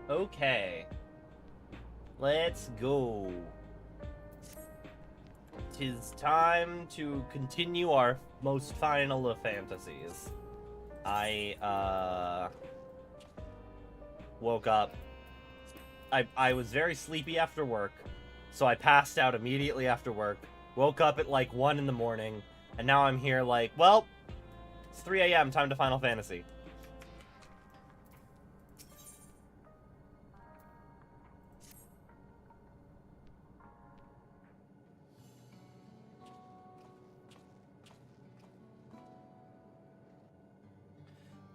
Okay. Let's go. 'Tis time to continue our most final of fantasies. I woke up. I was very sleepy after work, so I passed out immediately after work. Woke up at like 1 in the morning, and now I'm here like, well, it's 3 a.m. Time to Final Fantasy.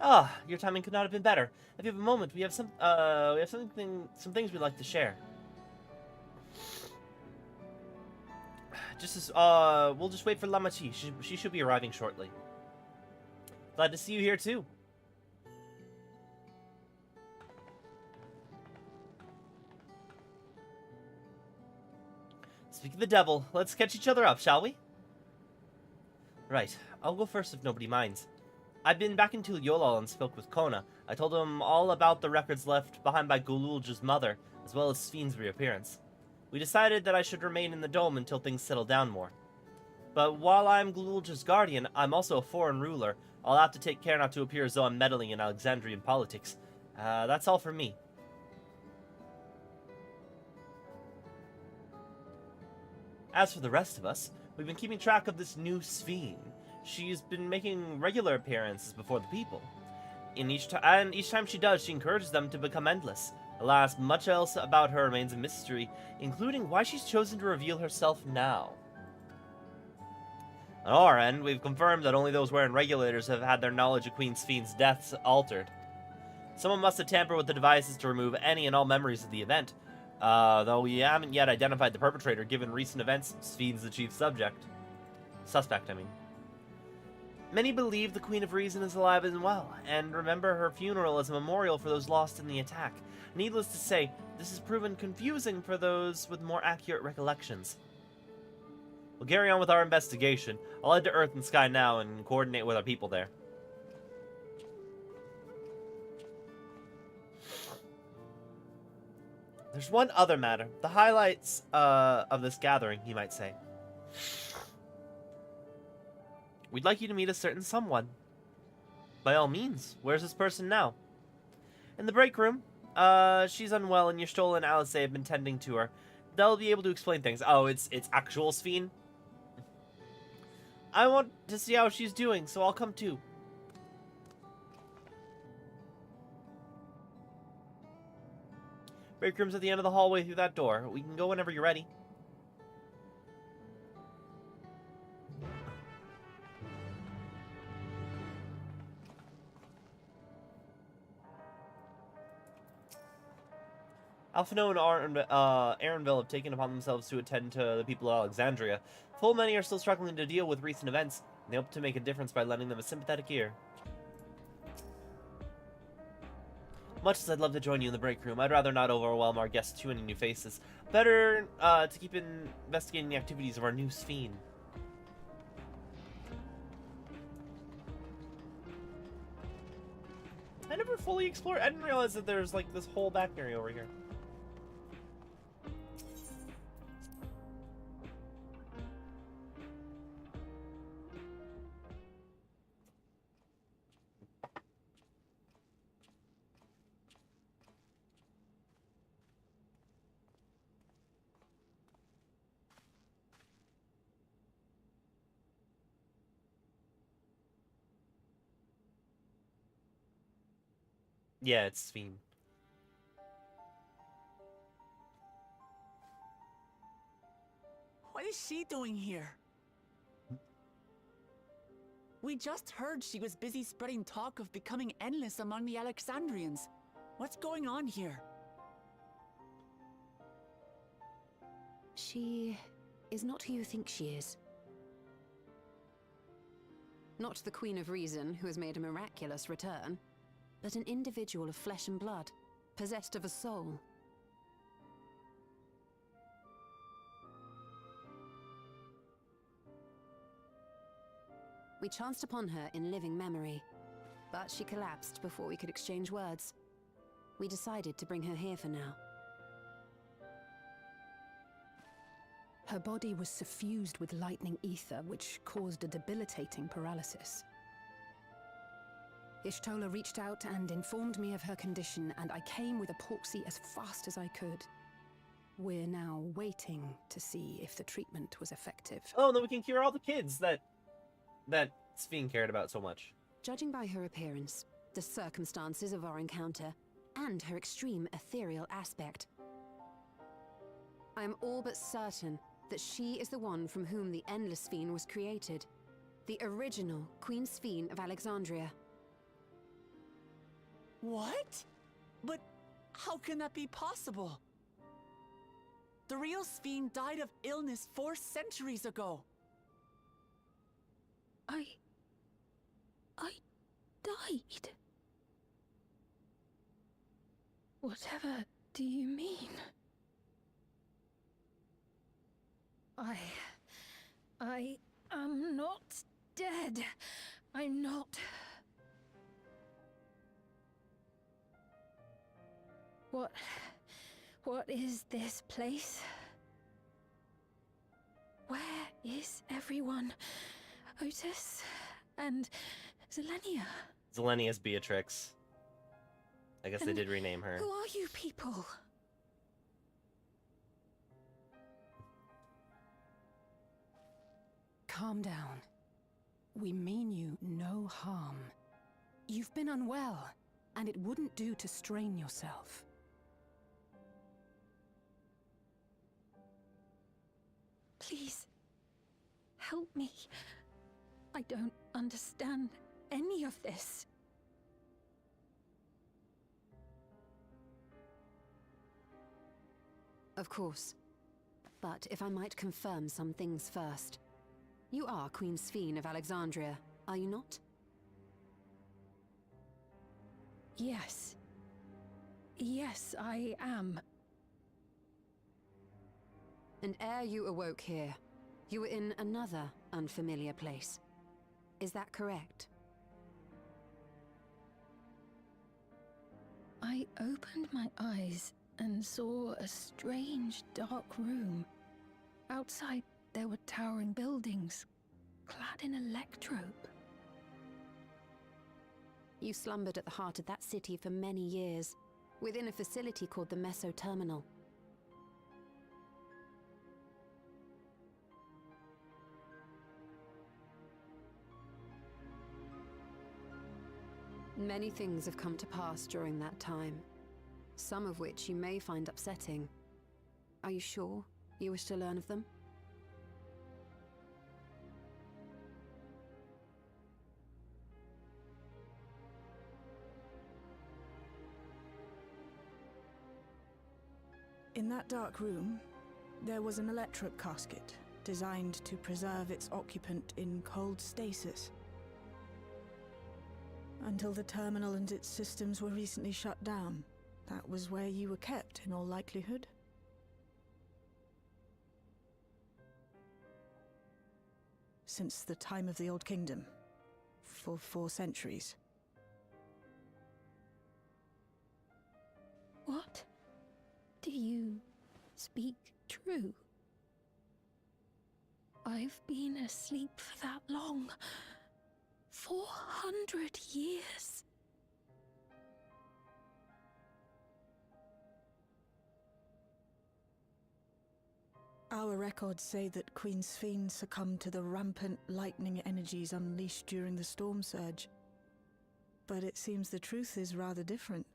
Ah, your timing could not have been better. If you have a moment, we have some things we'd like to share. We'll just wait for Lamachi. She should be arriving shortly. Glad to see you here too. Speak of the devil, let's catch each other up, shall we? Right, I'll go first if nobody minds. I've been back into Yolal and spoke with Kona. I told him all about the records left behind by Gululja's mother, as well as Sphene's reappearance. We decided that I should remain in the dome until things settle down more. But while I'm Gululja's guardian, I'm also a foreign ruler. I'll have to take care not to appear as though I'm meddling in Alexandrian politics. That's all for me. As for the rest of us, we've been keeping track of this new Sphene. She's been making regular appearances before the people. Each time she does, she encourages them to become endless. Alas, much else about her remains a mystery, including why she's chosen to reveal herself now. On our end, we've confirmed that only those wearing regulators have had their knowledge of Queen Sphene's deaths altered. Someone must have tampered with the devices to remove any and all memories of the event. Though we haven't yet identified the perpetrator, given recent events, Sphene's the chief suspect. Many believe the Queen of Reason is alive and well, and remember her funeral as a memorial for those lost in the attack. Needless to say, this has proven confusing for those with more accurate recollections. We'll carry on with our investigation. I'll head to Earth and Sky now and coordinate with our people there. There's one other matter. The highlights of this gathering, you might say. We'd like you to meet a certain someone. By all means, where's this person now? In the break room. She's unwell and Y'shtola and Alice have been tending to her. They'll be able to explain things. Oh, it's actual Sphene? I want to see how she's doing, so I'll come too. Break room's at the end of the hallway through that door. We can go whenever you're ready. Alphino and Arenville have taken upon themselves to attend to the people of Alexandria. Full many are still struggling to deal with recent events, and they hope to make a difference by lending them a sympathetic ear. Much as I'd love to join you in the break room, I'd rather not overwhelm our guests with too many new faces. Better to keep investigating the activities of our new Sphene. I never fully explored. I didn't realize that there's like this whole back area over here. Yeah, it's Sphene. What is she doing here? We just heard she was busy spreading talk of becoming endless among the Alexandrians. What's going on here? She is not who you think she is. Not the Queen of Reason, who has made a miraculous return, but an individual of flesh and blood, possessed of a soul. We chanced upon her in living memory, but she collapsed before we could exchange words. We decided to bring her here for now. Her body was suffused with lightning ether, which caused a debilitating paralysis. Ishtola reached out and informed me of her condition, and I came with a porksy as fast as I could. We're now waiting to see if the treatment was effective. Oh, then we can cure all the kids that Sphene cared about so much. Judging by her appearance, the circumstances of our encounter, and her extreme ethereal aspect, I am all but certain that she is the one from whom the Endless Sphene was created. The original Queen Sphene of Alexandria. What? But how can that be possible? The real Sphene died of illness 4 centuries ago. I died. Whatever do you mean? I am not dead. I'm not. What is this place? Where is everyone? Otis and Zelenia. Zelenia's Beatrix. I guess they did rename her. Who are you people? Calm down. We mean you no harm. You've been unwell, and it wouldn't do to strain yourself. Please, help me. I don't understand any of this. Of course. But if I might confirm some things first. You are Queen Sphene of Alexandria, are you not? Yes. Yes, I am. And ere you awoke here, you were in another unfamiliar place. Is that correct? I opened my eyes and saw a strange, dark room. Outside, there were towering buildings, clad in electrope. You slumbered at the heart of that city for many years, within a facility called the Meso Terminal. Many things have come to pass during that time, some of which you may find upsetting. Are you sure you wish to learn of them? In that dark room, there was an electric casket designed to preserve its occupant in cold stasis. Until the terminal and its systems were recently shut down, that was where you were kept in all likelihood. Since the time of the Old Kingdom, for 4 centuries. What? Do you speak true? I've been asleep for that long. 400 years. Our records say that Queen Sphene succumbed to the rampant lightning energies unleashed during the storm surge. But it seems the truth is rather different.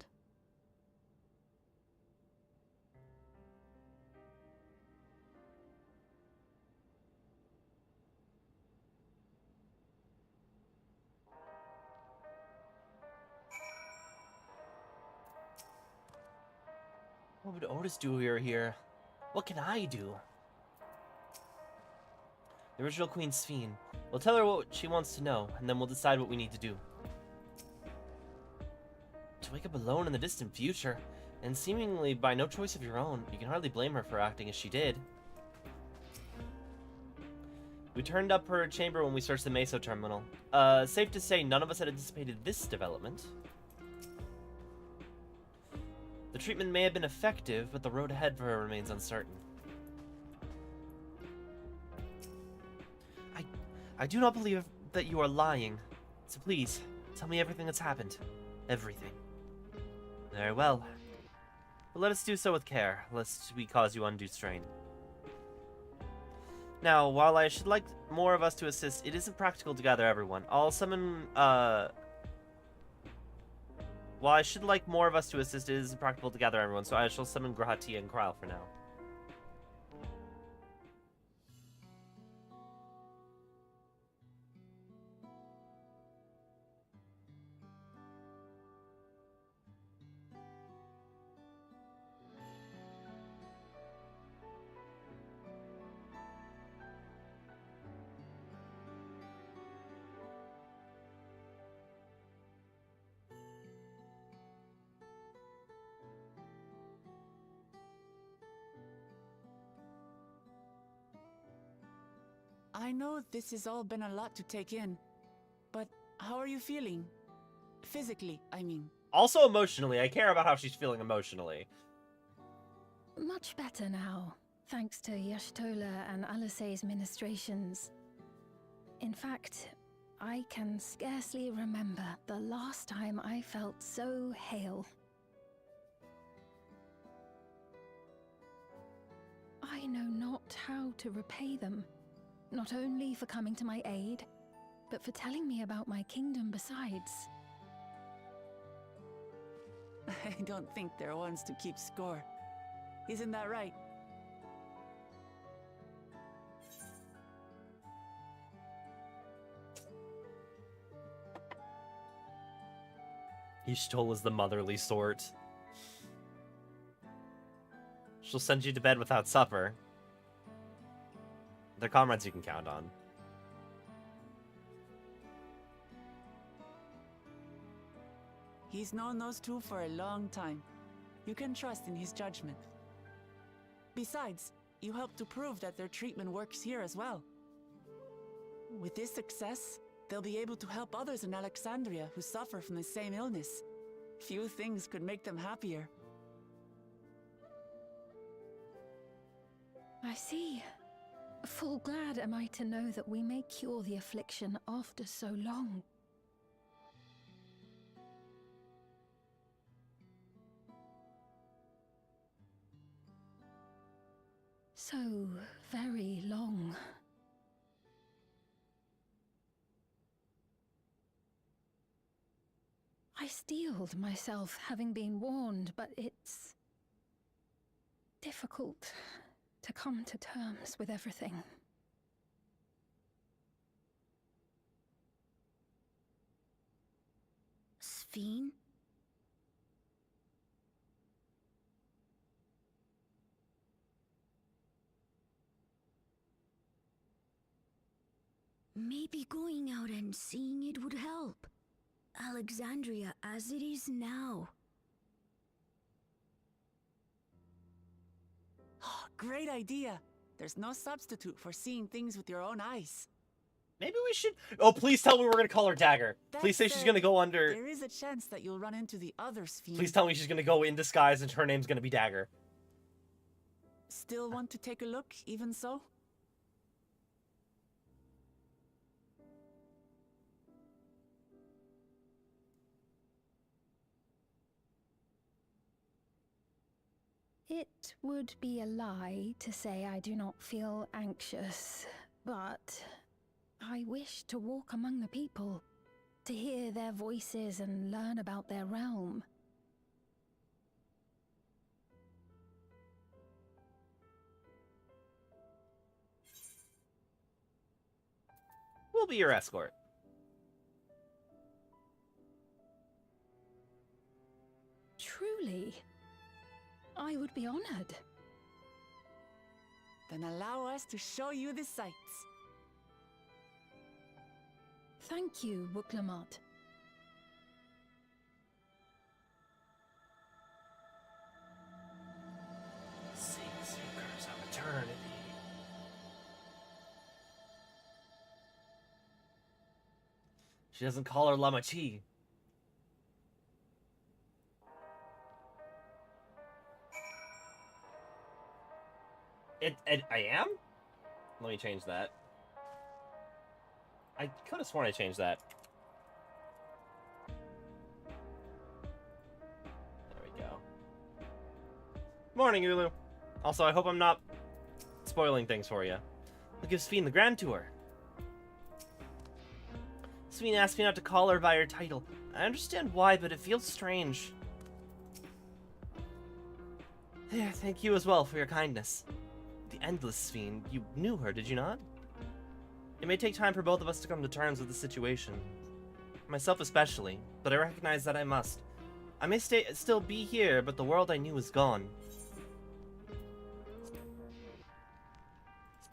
What would Otis do here? What can I do? The original Queen Sphene. We'll tell her what she wants to know, and then we'll decide what we need to do. To wake up alone in the distant future, and seemingly by no choice of your own, you can hardly blame her for acting as she did. We turned up her chamber when we searched the Meso Terminal. Safe to say none of us had anticipated this development. The treatment may have been effective, but the road ahead for her remains uncertain. I do not believe that you are lying. So please, tell me everything that's happened. Everything. Very well. But let us do so with care, lest we cause you undue strain. Now, while I should like more of us to assist, it isn't practical to gather everyone. I'll summon, While I should like more of us to assist, it isn't practical to gather everyone, so I shall summon Grahati and Krile for now. I know this has all been a lot to take in, but how are you feeling? Physically, I mean. Also emotionally. I care about how she's feeling emotionally. Much better now, thanks to Yashtola and Alisei's ministrations. In fact, I can scarcely remember the last time I felt so hale. I know not how to repay them, not only for coming to my aid, but for telling me about my kingdom besides. I don't think they're ones to keep score. Isn't that right? Ishtol is the motherly sort. She'll send you to bed without supper. They're comrades you can count on. He's known those two for a long time. You can trust in his judgment. Besides, you helped to prove that their treatment works here as well. With this success, they'll be able to help others in Alexandria who suffer from the same illness. Few things could make them happier. I see. Full glad am I to know that we may cure the affliction after so long. So very long. I steeled myself, having been warned, but it's difficult to come to terms with everything. Sphene? Maybe going out and seeing it would help. Alexandria as it is now. Great idea. There's no substitute for seeing things with your own eyes. Maybe we should... Oh, please tell me we're gonna call her Dagger. That Please say she's said, gonna go under... There is a chance that you'll run into the other Sphene. Please tell me she's gonna go in disguise and her name's gonna be Dagger. Still want to take a look, even so? It would be a lie to say I do not feel anxious, but I wish to walk among the people, to hear their voices and learn about their realm. We'll be your escort. Truly, I would be honored. Then allow us to show you the sights. Thank you, Wuklamot. Seekers of eternity. She doesn't call her Lamachi. I am? Let me change that. I could have sworn I changed that. There we go. Morning, Ulu. Also, I hope I'm not spoiling things for you. We'll give Sphene the grand tour. Sphene asked me not to call her by her title. I understand why, but it feels strange. Yeah, thank you as well for your kindness. The Endless Sphene, you knew her, did you not? It may take time for both of us to come to terms with the situation. Myself especially, but I recognize that I must. I may still be here, but the world I knew is gone.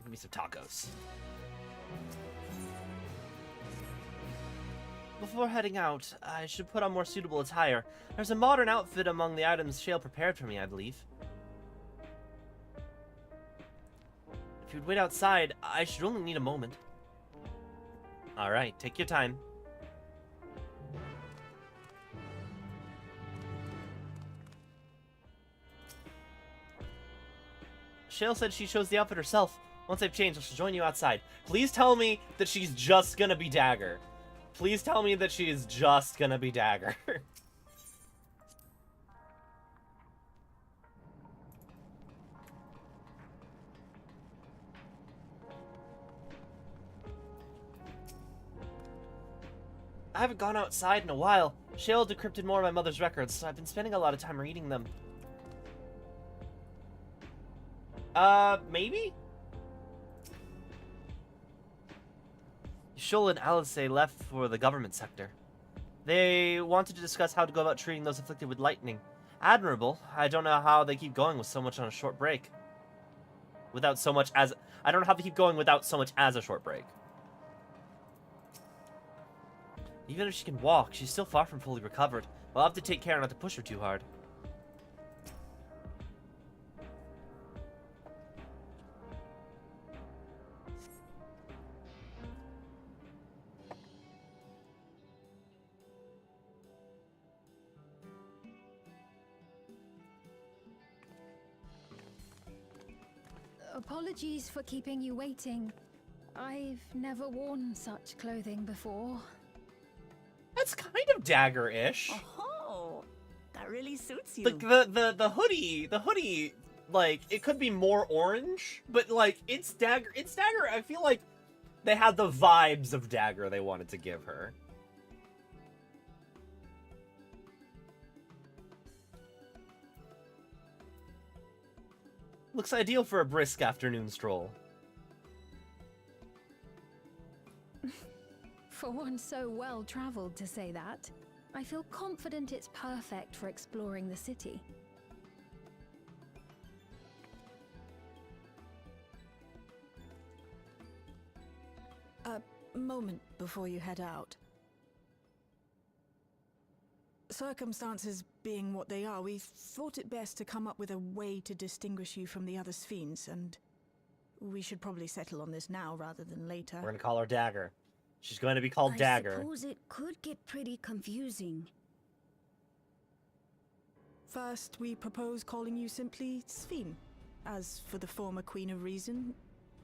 Give me some tacos. Before heading out, I should put on more suitable attire. There's a modern outfit among the items Shale prepared for me, I believe. If you'd wait outside, I should only need a moment. Alright, take your time. Shale said she chose the outfit herself. Once I've changed, I shall join you outside. Please tell me that she's just gonna be Dagger. Please tell me that she is just gonna be Dagger. I haven't gone outside in a while. Shale decrypted more of my mother's records, so I've been spending a lot of time reading them. Maybe? Shul and Alice left for the government sector. They wanted to discuss how to go about treating those afflicted with lightning. Admirable. I don't know how they keep going with so much on a short break. Without so much as... I don't know how they keep going without so much as a short break. Even if she can walk, she's still far from fully recovered. We'll have to take care not to push her too hard. Apologies for keeping you waiting. I've never worn such clothing before. That's kind of Dagger-ish. Oh, that really suits you. Like the hoodie, like it could be more orange, but like it's Dagger. I feel like they had the vibes of Dagger they wanted to give her. Looks ideal for a brisk afternoon stroll. For one so well-traveled to say that, I feel confident it's perfect for exploring the city. A moment before you head out. Circumstances being what they are, we thought it best to come up with a way to distinguish you from the other Sphenes, and we should probably settle on this now rather than later. We're gonna call her Dagger. She's going to be called Dagger. I suppose it could get pretty confusing. First, we propose calling you simply Sphene. As for the former Queen of Reason,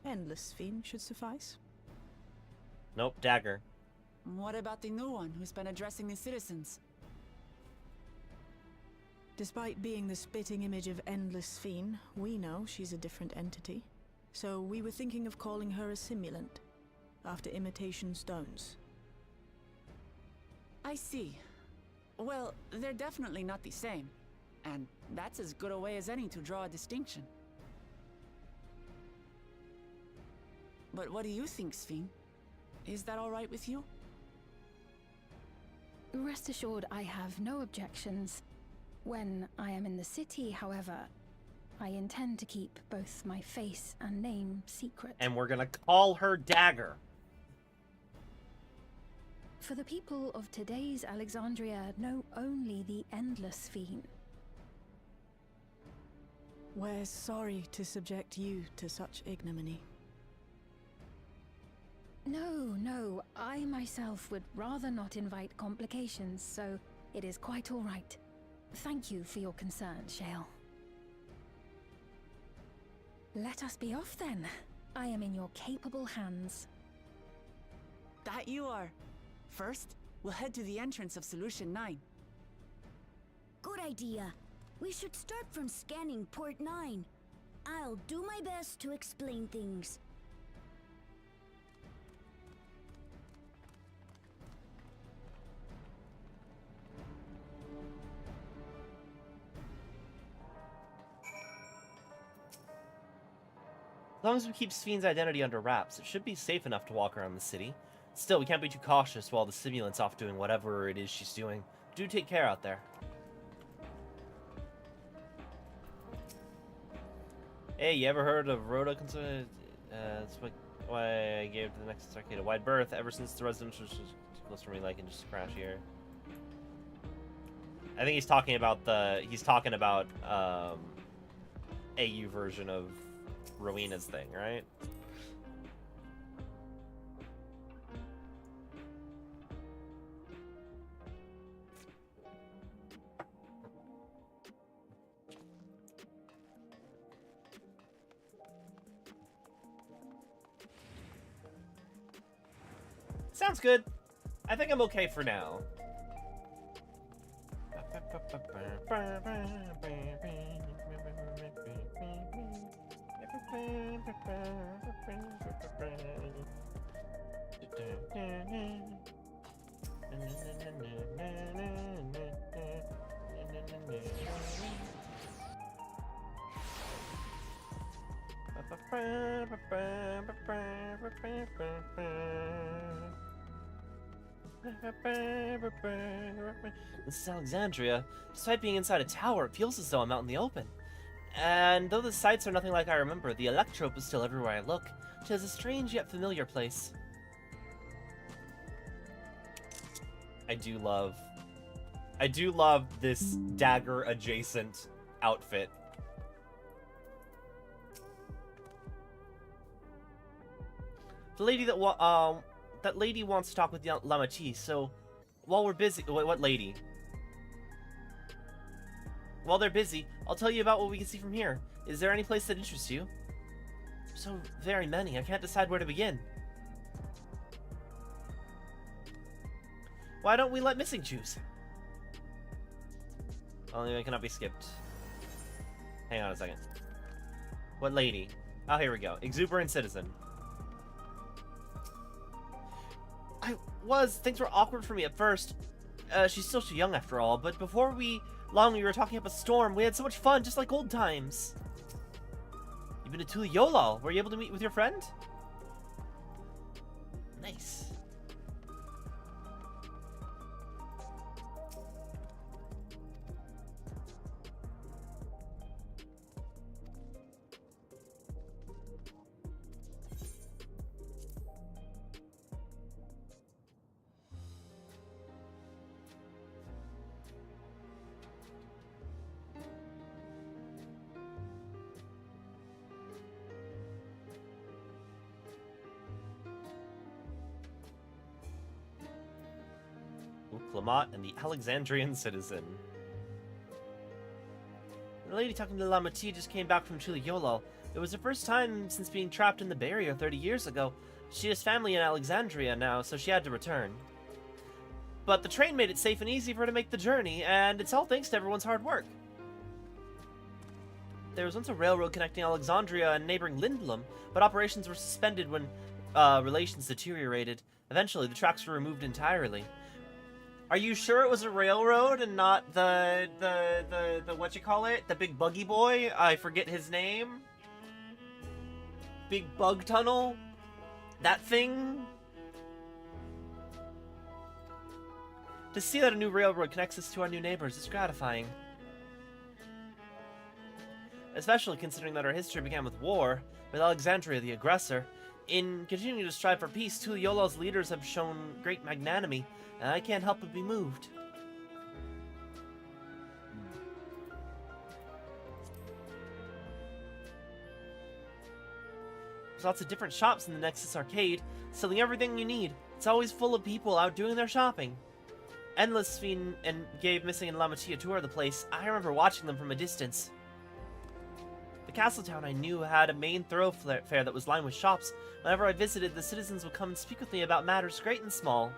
Endless Sphene should suffice. Nope, Dagger. What about the new one who's been addressing the citizens? Despite being the spitting image of Endless Sphene, we know she's a different entity. So we were thinking of calling her a simulant, after imitation stones. I see. Well, they're definitely not the same. And that's as good a way as any to draw a distinction. But what do you think, Sphene? Is that all right with you? Rest assured, I have no objections. When I am in the city, however, I intend to keep both my face and name secret. And we're gonna call her Dagger. For the people of today's Alexandria know only the Endless Sphene. We're sorry to subject you to such ignominy. No, I myself would rather not invite complications, so it is quite all right. Thank you for your concern, Shale. Let us be off then. I am in your capable hands. That you are. First, we'll head to the entrance of Solution 9. Good idea. We should start from scanning Port 9. I'll do my best to explain things. As long as we keep Sphene's identity under wraps, it should be safe enough to walk around the city. Still, we can't be too cautious while the simulant's off doing whatever it is she's doing. Do take care out there. Hey, you ever heard of Rhoda? That's why I gave the next arcade a wide berth. Ever since the residence was too close for me, like, and just crash here. I think he's talking about AU version of Rowena's thing, right? Sounds good. I think I'm okay for now. This is Alexandria. Despite being inside a tower, it feels as though I'm out in the open. And though the sights are nothing like I remember, the electrope is still everywhere I look. It is a strange yet familiar place. I do love this dagger-adjacent outfit. The lady that lady wants to talk with Lamati, so while we're busy... What lady? While they're busy, I'll tell you about what we can see from here. Is there any place that interests you? So very many, I can't decide where to begin. Why don't we let Missing choose? Only it cannot be skipped. Hang on a second. What lady? Oh, here we go. Exuberant citizen. Things were awkward for me at first. She's still too young after all, but before we were talking up a storm. We had so much fun, just like old times. You've been to Tural. Were you able to meet with your friend? Nice. Lamont and the Alexandrian citizen. The lady talking to Lamati just came back from Tural. It was her first time since being trapped in the barrier 30 years ago. She has family in Alexandria now, so she had to return. But the train made it safe and easy for her to make the journey, and it's all thanks to everyone's hard work. There was once a railroad connecting Alexandria and neighboring Lindblom, but operations were suspended when relations deteriorated. Eventually, the tracks were removed entirely. Are you sure it was a railroad and not the whatchamacallit? The big buggy boy? I forget his name. Big bug tunnel? That thing? To see that a new railroad connects us to our new neighbors is gratifying. Especially considering that our history began with war, with Alexandria the aggressor. In continuing to strive for peace, Tuliola's leaders have shown great magnanimity, and I can't help but be moved. There's lots of different shops in the Nexus Arcade, selling everything you need. It's always full of people out doing their shopping. Endless Sphene and gave Missing and Lamati a tour of the place. I remember watching them from a distance. The castle town I knew had a main thoroughfare that was lined with shops. Whenever I visited, the citizens would come and speak with me about matters great and small.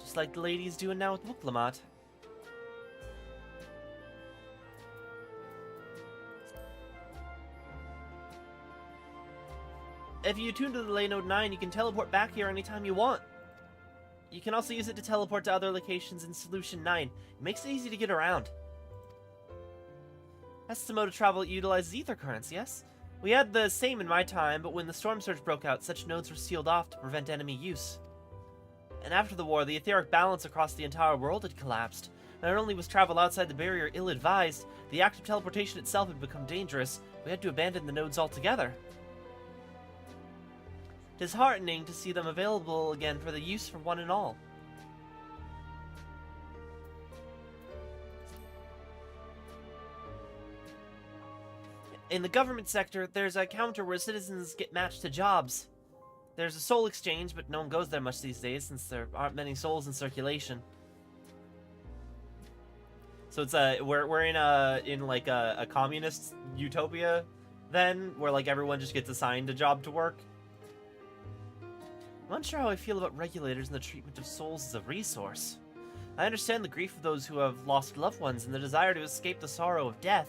Just like the lady's doing now with Wuklamat. If you tune to the Ley Node 9, you can teleport back here anytime you want. You can also use it to teleport to other locations in Solution 9. It makes it easy to get around. That's the mode of travel that utilizes ether currents, yes? We had the same in my time, but when the storm surge broke out, such nodes were sealed off to prevent enemy use. And after the war, the etheric balance across the entire world had collapsed. Not only was travel outside the barrier ill-advised, the act of teleportation itself had become dangerous. We had to abandon the nodes altogether. It is heartening to see them available again for the use for one and all. In the government sector, there's a counter where citizens get matched to jobs. There's a soul exchange, but no one goes there much these days since there aren't many souls in circulation. So it's we're in a communist utopia then, where like everyone just gets assigned a job to work. I'm unsure how I feel about regulators and the treatment of souls as a resource. I understand the grief of those who have lost loved ones and the desire to escape the sorrow of death.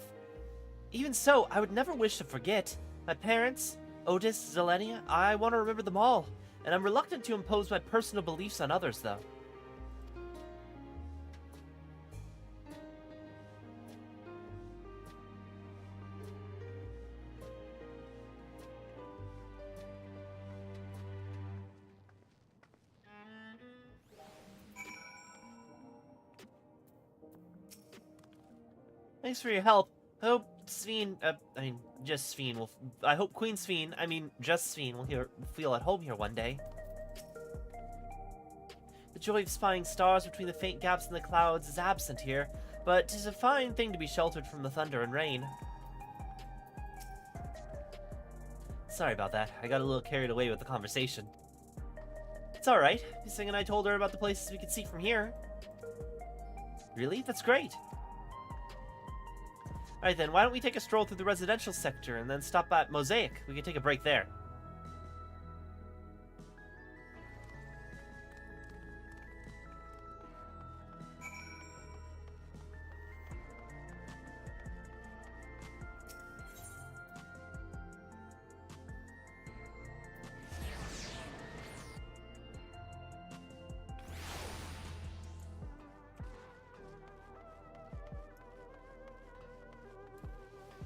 Even so, I would never wish to forget. My parents, Otis, Zelenia, I want to remember them all, and I'm reluctant to impose my personal beliefs on others, though. Thanks for your help. I hope Sphene, just Sphene will... I hope Queen Sphene, just Sphene will feel at home here one day. The joy of spying stars between the faint gaps in the clouds is absent here, but 'tis a fine thing to be sheltered from the thunder and rain. Sorry about that. I got a little carried away with the conversation. It's alright. Sing and I told her about the places we could see from here. Really? That's great. Alright then, why don't we take a stroll through the residential sector and then stop at Mosaic? We can take a break there.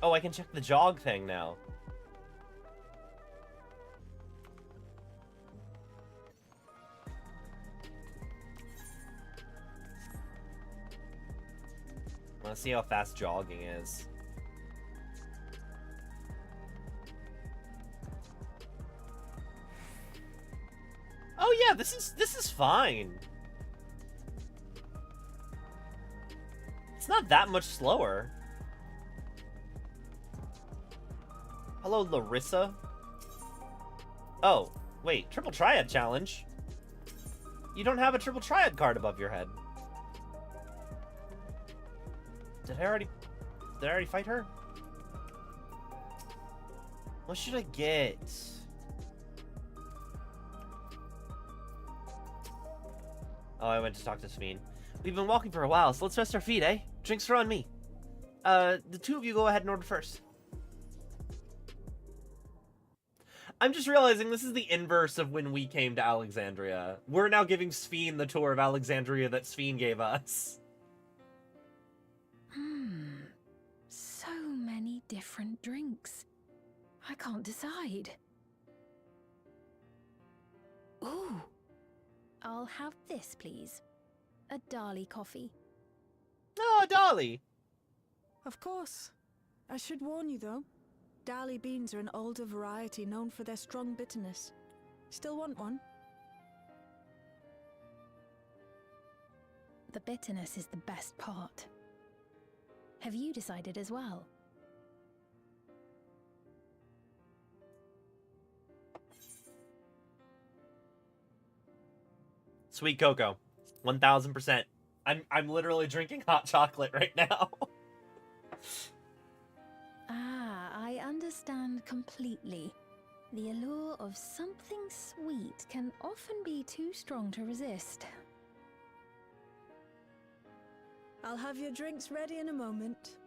Oh, I can check the jog thing now. I want to see how fast jogging is. Oh yeah, this is fine. It's not that much slower. Hello, Larissa. Oh, wait, triple triad challenge? You don't have a triple triad card above your head. Did I already fight her? What should I get? Oh, I went to talk to Sphene. We've been walking for a while, so let's rest our feet, eh? Drinks are on me. The two of you go ahead and order first. I'm just realizing this is the inverse of when we came to Alexandria. We're now giving Sphene the tour of Alexandria that Sphene gave us. So many different drinks. I can't decide. Ooh. I'll have this, please. A Dali coffee. Oh, Dolly! Of course. I should warn you, though. Dali beans are an older variety known for their strong bitterness. Still want one? The bitterness is the best part. Have you decided as well? Sweet cocoa. 1000%. I'm literally drinking hot chocolate right now. completely. The allure of something sweet can often be too strong to resist. I'll have your drinks ready in a moment.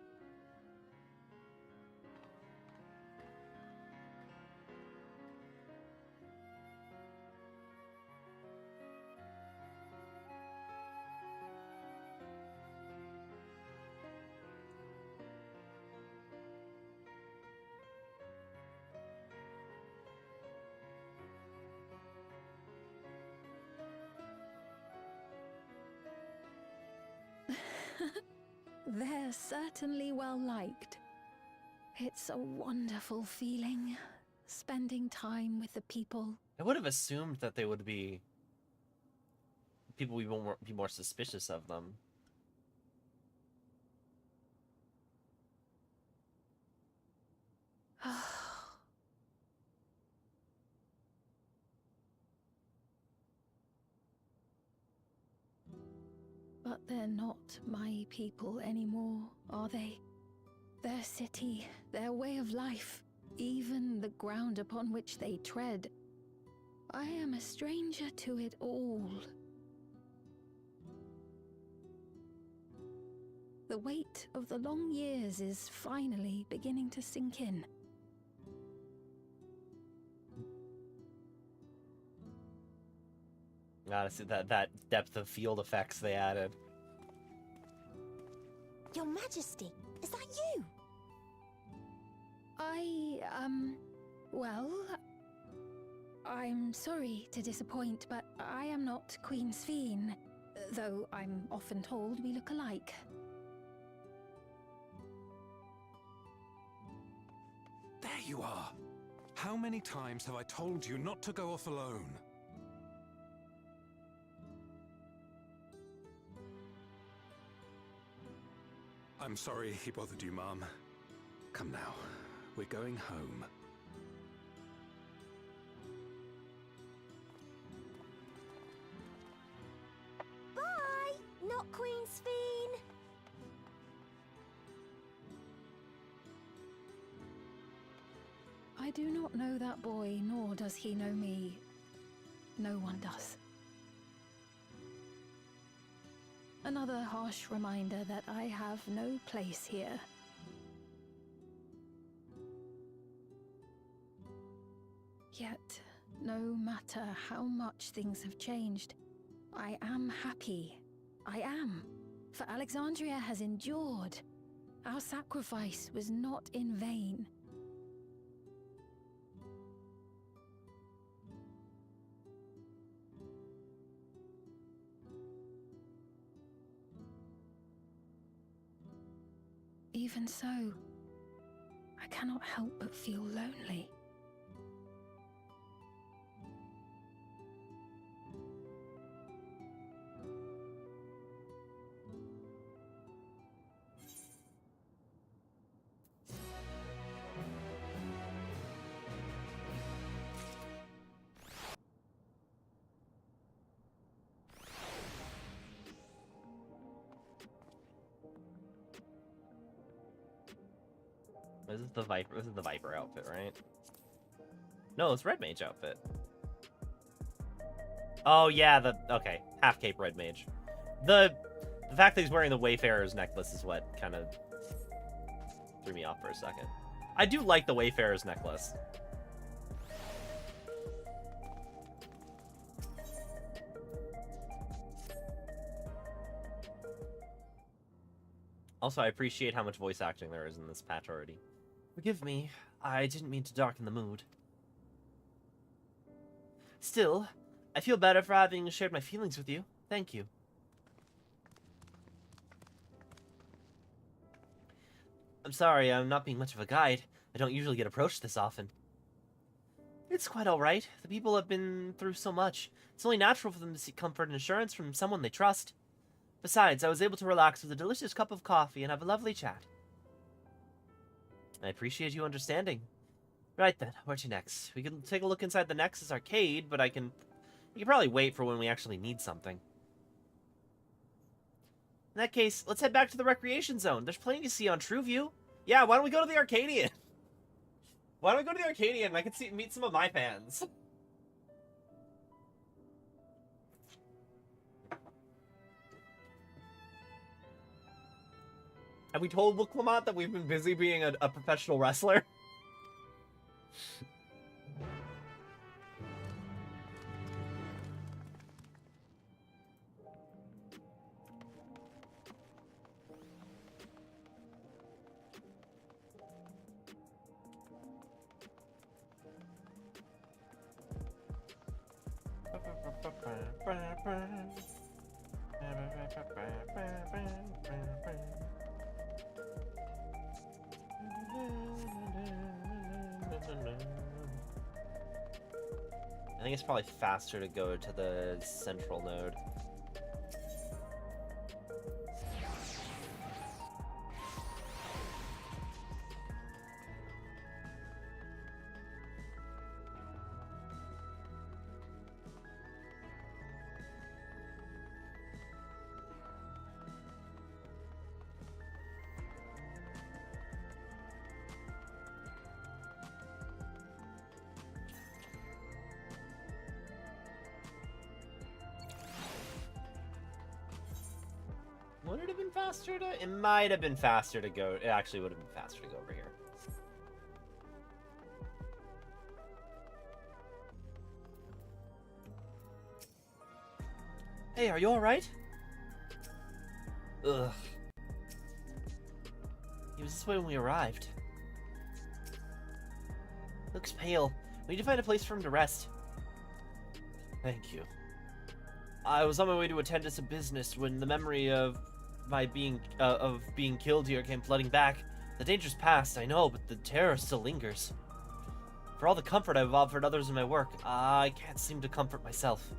They're certainly well liked. It's a wonderful feeling, spending time with the people. I would have assumed that they would be... people would be more suspicious of them. But they're not my people anymore, are they? Their city, their way of life, even the ground upon which they tread. I am a stranger to it all. The weight of the long years is finally beginning to sink in. Gotta see that depth of field effects they added. Your Majesty, is that you? Well, I'm sorry to disappoint, but I am not Queen Sphene, though I'm often told we look alike. There you are! How many times have I told you not to go off alone? I'm sorry he bothered you, Mom. Come now, we're going home. Bye! Not Queen Sphene! I do not know that boy, nor does he know me. No one does. Another harsh reminder that I have no place here. Yet, no matter how much things have changed, I am happy. I am. For Alexandria has endured. Our sacrifice was not in vain. Even so, I cannot help but feel lonely. This is the Viper. This is the Viper outfit, right? No, it's Red Mage outfit. Oh yeah, okay, half cape Red Mage. The fact that he's wearing the Wayfarer's necklace is what kind of threw me off for a second. I do like the Wayfarer's necklace. Also, I appreciate how much voice acting there is in this patch already. Forgive me, I didn't mean to darken the mood. Still, I feel better for having shared my feelings with you. Thank you. I'm sorry, I'm not being much of a guide. I don't usually get approached this often. It's quite alright. The people have been through so much. It's only natural for them to seek comfort and assurance from someone they trust. Besides, I was able to relax with a delicious cup of coffee and have a lovely chat. I appreciate you understanding. Right then, where to next? We can take a look inside the Nexus arcade, but we can probably wait for when we actually need something. In that case, let's head back to the recreation zone. There's plenty to see on TrueView. Yeah, why don't we go to the Arcadian? Why don't I go to the Arcadian and I can meet some of my fans? Have we told Lamont that we've been busy being a professional wrestler? I think it's probably faster to go to the central node. Would it have been faster to... It might have been faster to go... It actually would have been faster to go over here. Hey, are you alright? Ugh. He was this way when we arrived. Looks pale. We need to find a place for him to rest. Thank you. I was on my way to attend to some business when the memory of being killed here came flooding back. The danger's past, I know, but the terror still lingers. For all the comfort I've offered others in my work, I can't seem to comfort myself.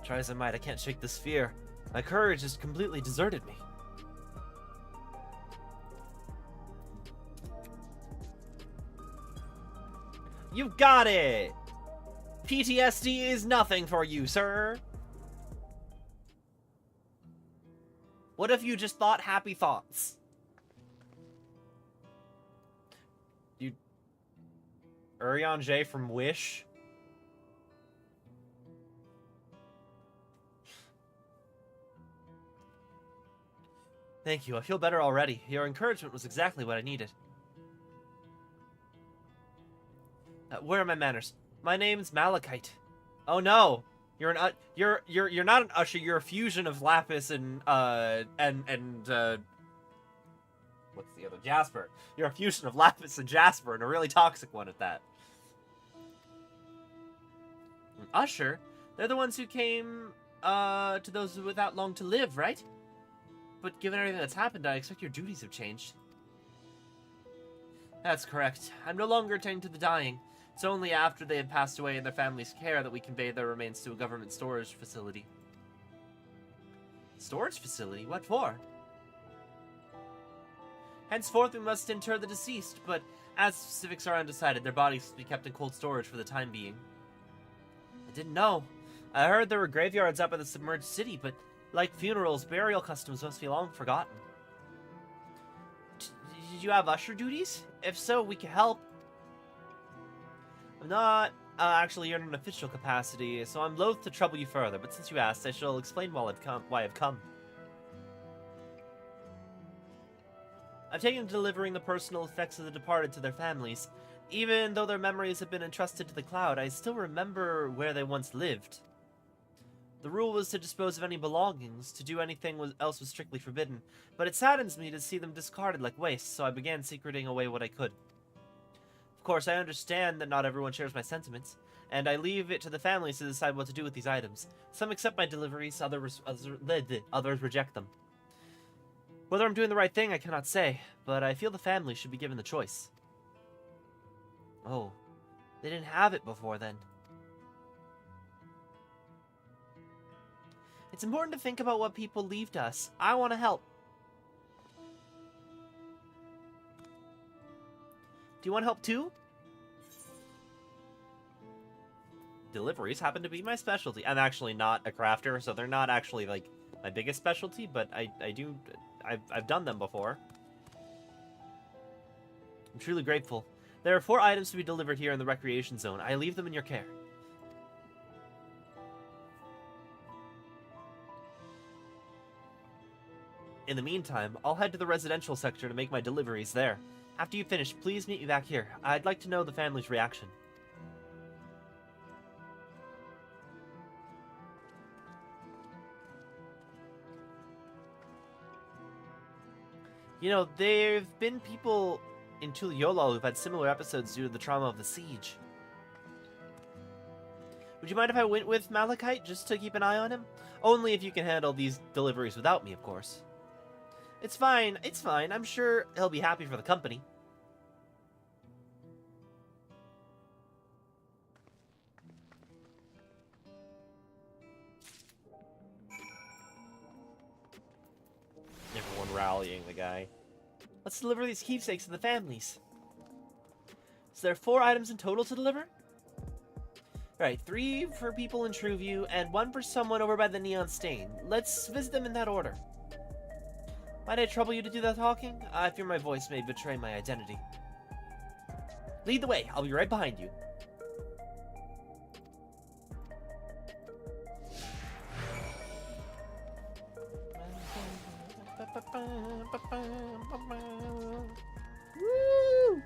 Try as I might, I can't shake this fear. My courage has completely deserted me. You got it! PTSD is nothing for you, sir. What if you just thought happy thoughts? Urion J from Wish? Thank you, I feel better already. Your encouragement was exactly what I needed. Where are my manners? My name's Malachite. Oh no, you're not an usher. You're a fusion of Lapis and what's the other? Jasper. You're a fusion of Lapis and Jasper, and a really toxic one at that. An usher? They're the ones who came to those without long to live, right? But given everything that's happened, I expect your duties have changed. That's correct. I'm no longer attending to the dying. It's only after they have passed away in their family's care that we convey their remains to a government storage facility. Storage facility? What for? Henceforth, we must inter the deceased, but as specifics are undecided, their bodies must be kept in cold storage for the time being. I didn't know. I heard there were graveyards up in the submerged city, but like funerals, burial customs must be long forgotten. Did you have usher duties? If so, we can help. I'm not actually here in an official capacity, so I'm loath to trouble you further, but since you asked, I shall explain why I've come. I've taken to delivering the personal effects of the departed to their families. Even though their memories have been entrusted to the cloud, I still remember where they once lived. The rule was to dispose of any belongings. To do anything else was strictly forbidden, but it saddens me to see them discarded like waste, so I began secreting away what I could. Of course, I understand that not everyone shares my sentiments, and I leave it to the families to decide what to do with these items. Some accept my deliveries, others reject them. Whether I'm doing the right thing, I cannot say, but I feel the family should be given the choice. Oh, they didn't have it before then. It's important to think about what people leave to us. I want to help. Do you want help too? Deliveries happen to be my specialty. I'm actually not a crafter, so they're not actually like my biggest specialty, but I've done them before. I'm truly grateful. There are 4 items to be delivered here in the recreation zone. I leave them in your care. In the meantime, I'll head to the residential sector to make my deliveries there. After you finish, please meet me back here. I'd like to know the family's reaction. You know, there've been people in Tural who've had similar episodes due to the trauma of the siege. Would you mind if I went with Malachite just to keep an eye on him? Only if you can handle these deliveries without me, of course. It's fine, it's fine. I'm sure he'll be happy for the company. Everyone rallying the guy. Let's deliver these keepsakes to the families. So there are 4 items in total to deliver? Right, 3 for people in Trueview, and 1 for someone over by the Neon Stain. Let's visit them in that order. Might I trouble you to do that talking? I fear my voice may betray my identity. Lead the way, I'll be right behind you. Woo!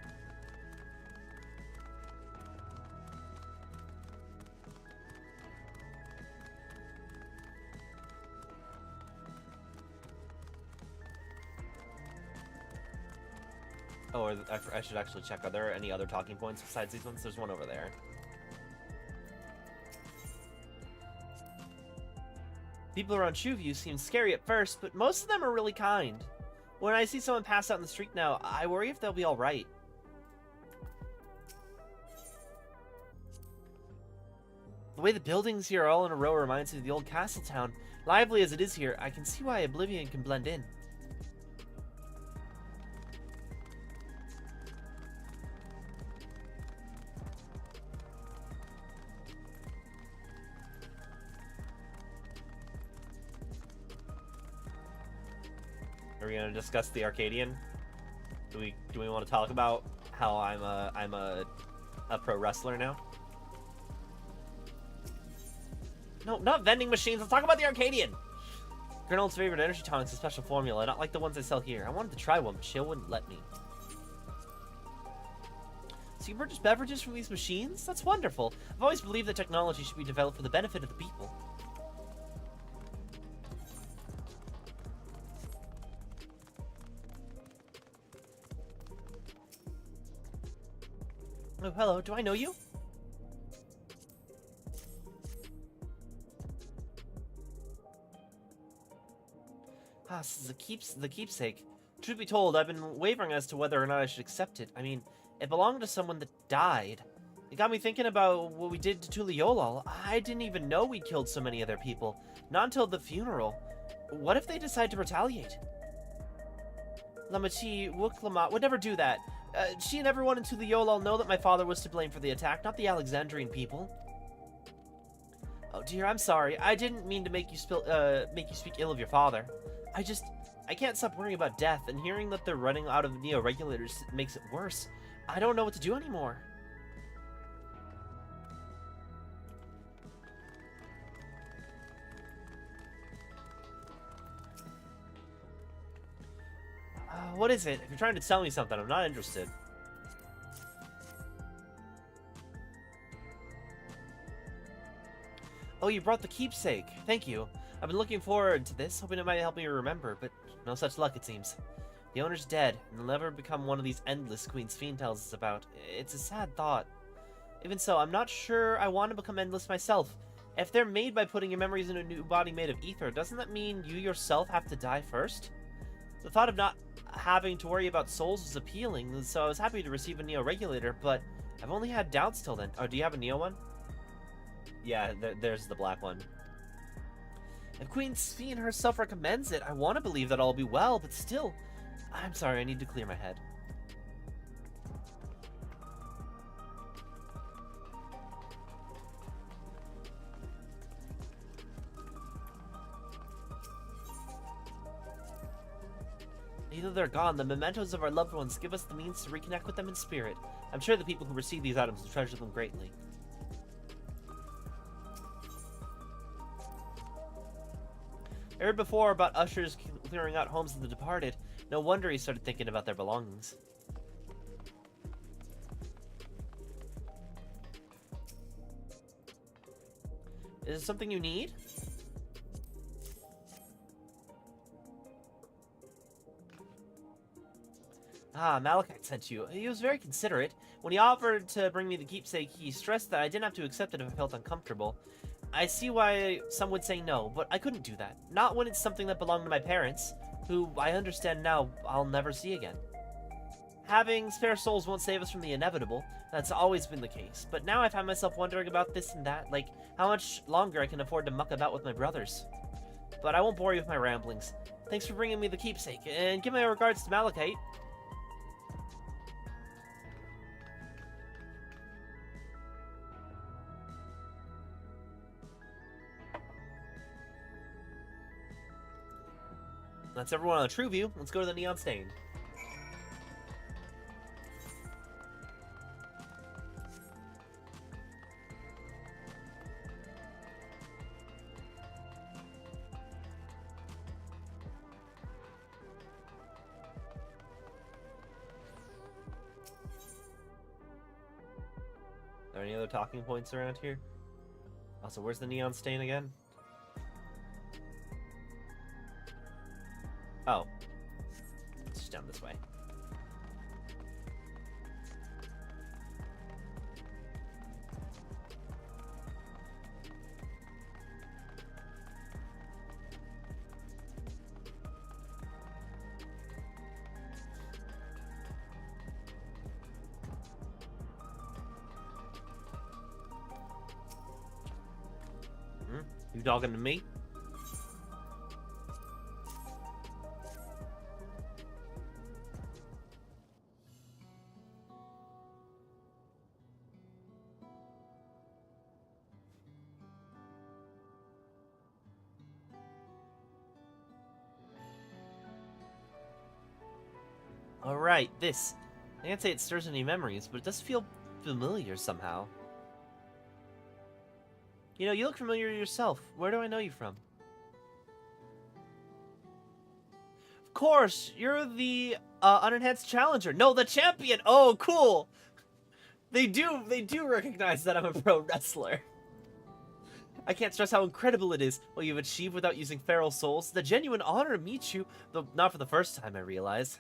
Oh, or I should actually check. Are there any other talking points besides these ones? There's one over there. People around Shoeview seem scary at first, but most of them are really kind. When I see someone pass out in the street now, I worry if they'll be alright. The way the buildings here are all in a row reminds me of the old castle town. Lively as it is here, I can see why Oblivion can blend in. Are we gonna discuss the Arcadian? Do we want to talk about how I'm a pro wrestler now? No, not vending machines. Let's talk about the Arcadian. Colonel's favorite energy tonic's a special formula, not like the ones I sell here. I wanted to try one, but she wouldn't let me. So you purchase beverages from these machines? That's wonderful. I've always believed that technology should be developed for the benefit of the people. Oh, hello. Do I know you? Ah, this is the keepsake. Truth be told, I've been wavering as to whether or not I should accept it. I mean, it belonged to someone that died. It got me thinking about what we did to Tuliolal. I didn't even know we killed so many other people. Not until the funeral. What if they decide to retaliate? Lamachi Wuklamat would never do that. She and everyone in Tuliolal know that my father was to blame for the attack, not the Alexandrian people. Oh dear, I'm sorry. I didn't mean to make you speak ill of your father. I can't stop worrying about death, and hearing that they're running out of neo-regulators makes it worse. I don't know what to do anymore. What is it? If you're trying to tell me something, I'm not interested. Oh, you brought the keepsake. Thank you. I've been looking forward to this, hoping it might help me remember, but no such luck, it seems. The owner's dead, and will never become one of these endless Queen Sphene tells us about. It's a sad thought. Even so, I'm not sure I want to become endless myself. If they're made by putting your memories in a new body made of ether, doesn't that mean you yourself have to die first? The thought of not having to worry about souls was appealing, so I was happy to receive a neo-regulator, but I've only had doubts till then. Oh, do you have a neo one? Yeah, there's the black one. If Queen Sphene herself recommends it, I want to believe that all will be well, but still, I'm sorry, I need to clear my head. Even though they're gone, the mementos of our loved ones give us the means to reconnect with them in spirit. I'm sure the people who receive these items will treasure them greatly. I heard before about ushers clearing out homes of the departed. No wonder he started thinking about their belongings. Is it something you need? Ah, Malachite sent you. He was very considerate. When he offered to bring me the keepsake, he stressed that I didn't have to accept it if I felt uncomfortable. I see why some would say no, but I couldn't do that. Not when it's something that belonged to my parents, who I understand now I'll never see again. Having spare souls won't save us from the inevitable. That's always been the case. But now I find myself wondering about this and that, like how much longer I can afford to muck about with my brothers. But I won't bore you with my ramblings. Thanks for bringing me the keepsake, and give my regards to Malachite. That's everyone on a true view. Let's go to the Neon Stain. Are there any other talking points around here? Also, where's the Neon Stain again? Oh. It's just down this way. You talking to me? Alright, this. I can't say it stirs any memories, but it does feel familiar somehow. You know, you look familiar yourself. Where do I know you from? Of course, you're the unenhanced challenger. No, the champion. Oh, cool. They do recognize that I'm a pro wrestler. I can't stress how incredible it is what you've achieved without using feral souls. It's a genuine honor to meet you, though not for the first time, I realize.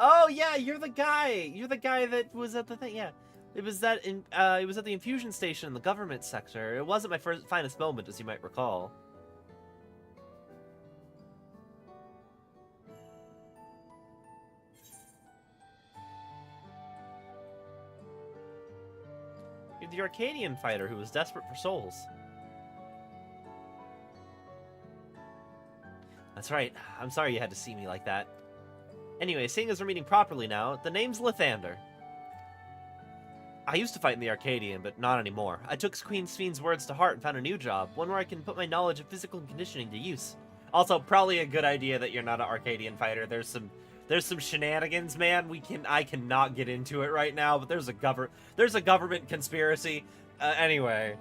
Oh yeah, you're the guy. You're the guy that was at the thing. Yeah, it was that. It was at the infusion station in the government sector. It wasn't my finest moment, as you might recall. You're the Arcadian fighter who was desperate for souls. That's right. I'm sorry you had to see me like that. Anyway, seeing as we're meeting properly now, the name's Lathander. I used to fight in the Arcadian, but not anymore. I took Queen Sphene's words to heart and found a new job, one where I can put my knowledge of physical conditioning to use. Also, probably a good idea that you're not an Arcadian fighter. There's some shenanigans, man. I cannot get into it right now, but there's a government conspiracy. Anyway.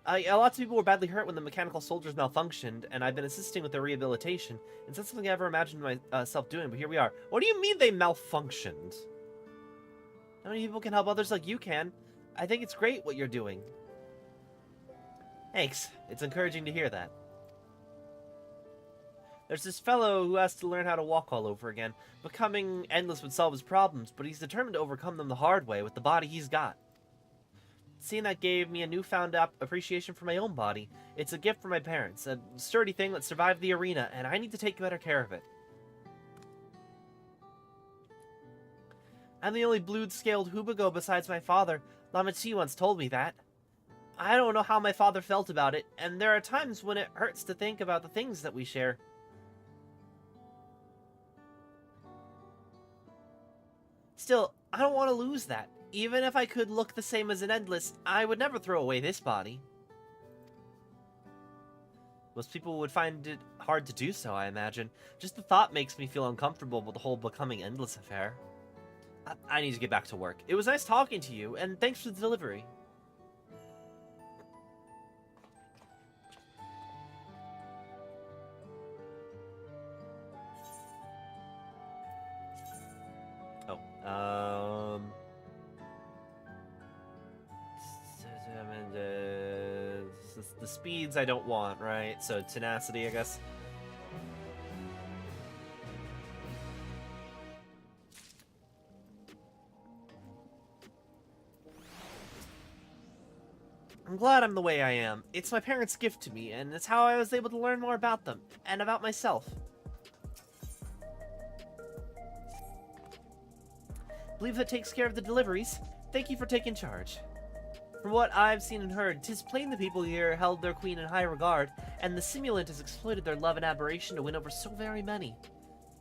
Lots of people were badly hurt when the mechanical soldiers malfunctioned, and I've been assisting with their rehabilitation. It's not something I ever imagined myself doing, but here we are. What do you mean they malfunctioned? How many people can help others like you can? I think it's great what you're doing. Thanks. It's encouraging to hear that. There's this fellow who has to learn how to walk all over again. Becoming endless would solve his problems, but he's determined to overcome them the hard way with the body he's got. Seeing that gave me a newfound appreciation for my own body. It's a gift from my parents, a sturdy thing that survived the arena, and I need to take better care of it. I'm the only blue-scaled Hubago besides my father. Lamachi once told me that. I don't know how my father felt about it, and there are times when it hurts to think about the things that we share. Still, I don't want to lose that. Even if I could look the same as an Endless, I would never throw away this body. Most people would find it hard to do so, I imagine. Just the thought makes me feel uncomfortable with the whole becoming Endless affair. I need to get back to work. It was nice talking to you, and thanks for the delivery. The speeds I don't want, right? So tenacity, I guess. I'm glad I'm the way I am. It's my parents' gift to me, and it's how I was able to learn more about them, and about myself. I believe that takes care of the deliveries. Thank you for taking charge. From what I've seen and heard, 'tis plain the people here held their queen in high regard, and the simulant has exploited their love and admiration to win over so very many.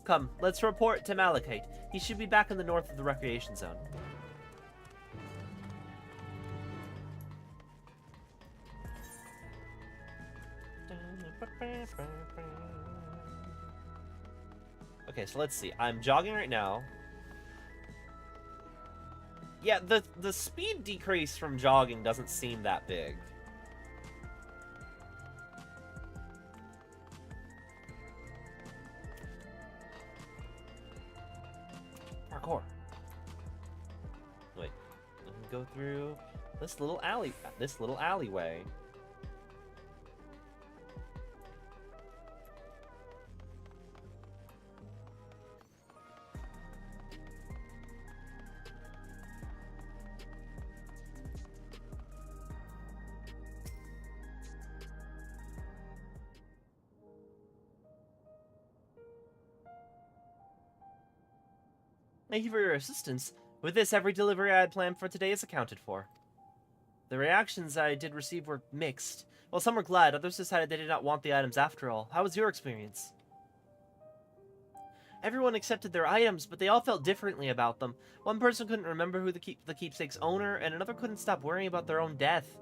Come, let's report to Malachite. He should be back in the north of the recreation zone. Okay, so let's see. I'm jogging right now. Yeah, the speed decrease from jogging doesn't seem that big. Parkour. Wait, let me go through this little alleyway. Thank you for your assistance. With this, every delivery I had planned for today is accounted for. The reactions I did receive were mixed. While some were glad, others decided they did not want the items after all. How was your experience? Everyone accepted their items, but they all felt differently about them. One person couldn't remember who the keepsake's owner, and another couldn't stop worrying about their own death.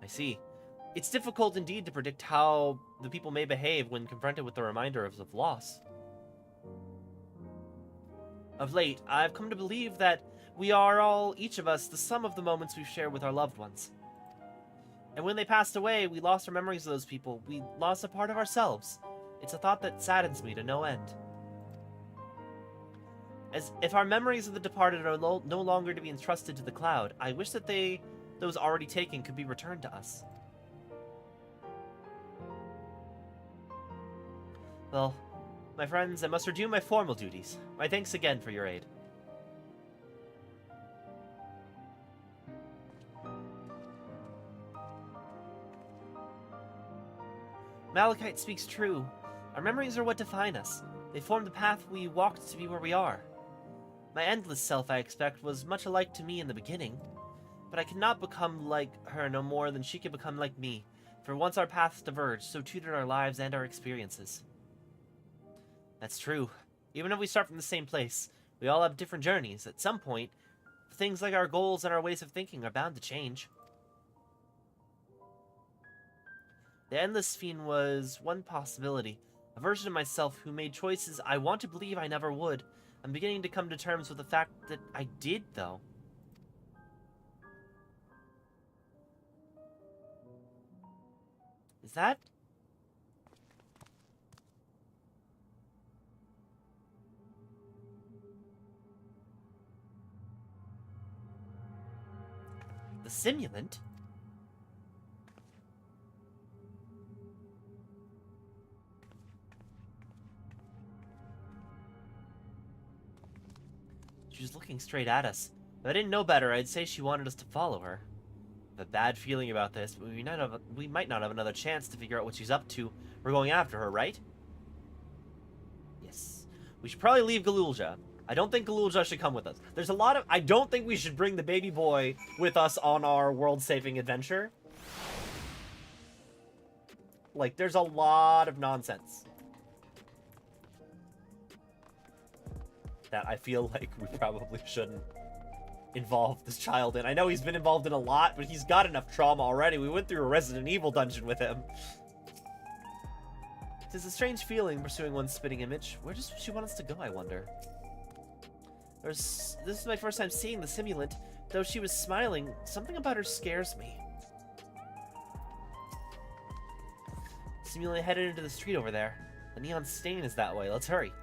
I see. It's difficult indeed to predict how the people may behave when confronted with the reminder of loss. Of late, I've come to believe that we are all, each of us, the sum of the moments we've shared with our loved ones. And when they passed away, we lost our memories of those people. We lost a part of ourselves. It's a thought that saddens me to no end. As if our memories of the departed are no longer to be entrusted to the cloud, I wish that those already taken could be returned to us. Well, my friends, I must resume my formal duties. My thanks again for your aid. Malachite speaks true. Our memories are what define us. They form the path we walked to be where we are. My endless self, I expect, was much alike to me in the beginning. But I cannot become like her no more than she could become like me. For once our paths diverged, so too did our lives and our experiences. That's true. Even if we start from the same place, we all have different journeys. At some point, things like our goals and our ways of thinking are bound to change. The Endless Sphene was one possibility, a version of myself who made choices I want to believe I never would. I'm beginning to come to terms with the fact that I did, though. Is that... the simulant? She was looking straight at us. If I didn't know better, I'd say she wanted us to follow her. I have a bad feeling about this, but we might not have another chance to figure out what she's up to. We're going after her, right? Yes. We should probably leave Galulja. I don't think Galulja should come with us. There's a lot of... I don't think we should bring the baby boy with us on our world-saving adventure. Like, there's a lot of nonsense that I feel like we probably shouldn't involve this child in. I know he's been involved in a lot, but he's got enough trauma already. We went through a Resident Evil dungeon with him. It's a strange feeling pursuing one's spitting image. Where does she want us to go, I wonder? This is my first time seeing the simulant. Though she was smiling, something about her scares me. Simulant headed into the street over there. The neon stain is that way. Let's hurry.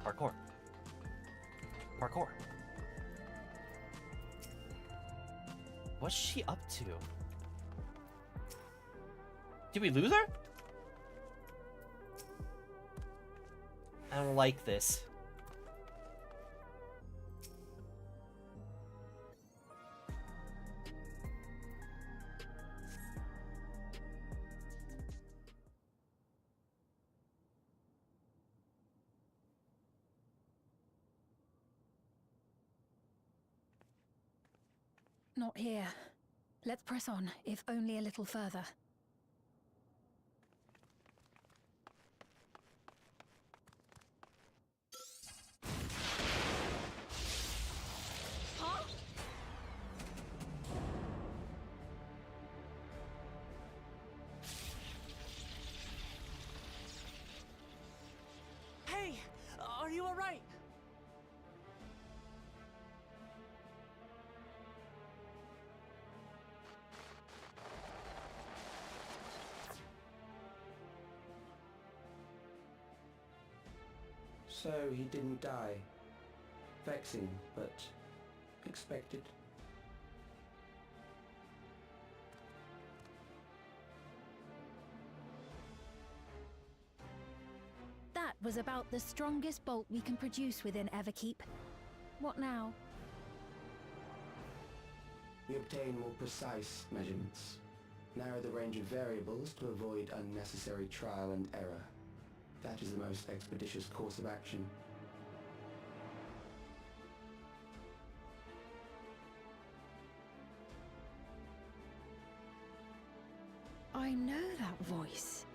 Parkour. Parkour. What's she up to? Did we lose her? I don't like this. Not here. Let's press on, if only a little further. Huh? Hey, are you alright? So he didn't die. Vexing, but expected. That was about the strongest bolt we can produce within Everkeep. What now? We obtain more precise measurements. Narrow the range of variables to avoid unnecessary trial and error. That is the most expeditious course of action. I know that voice.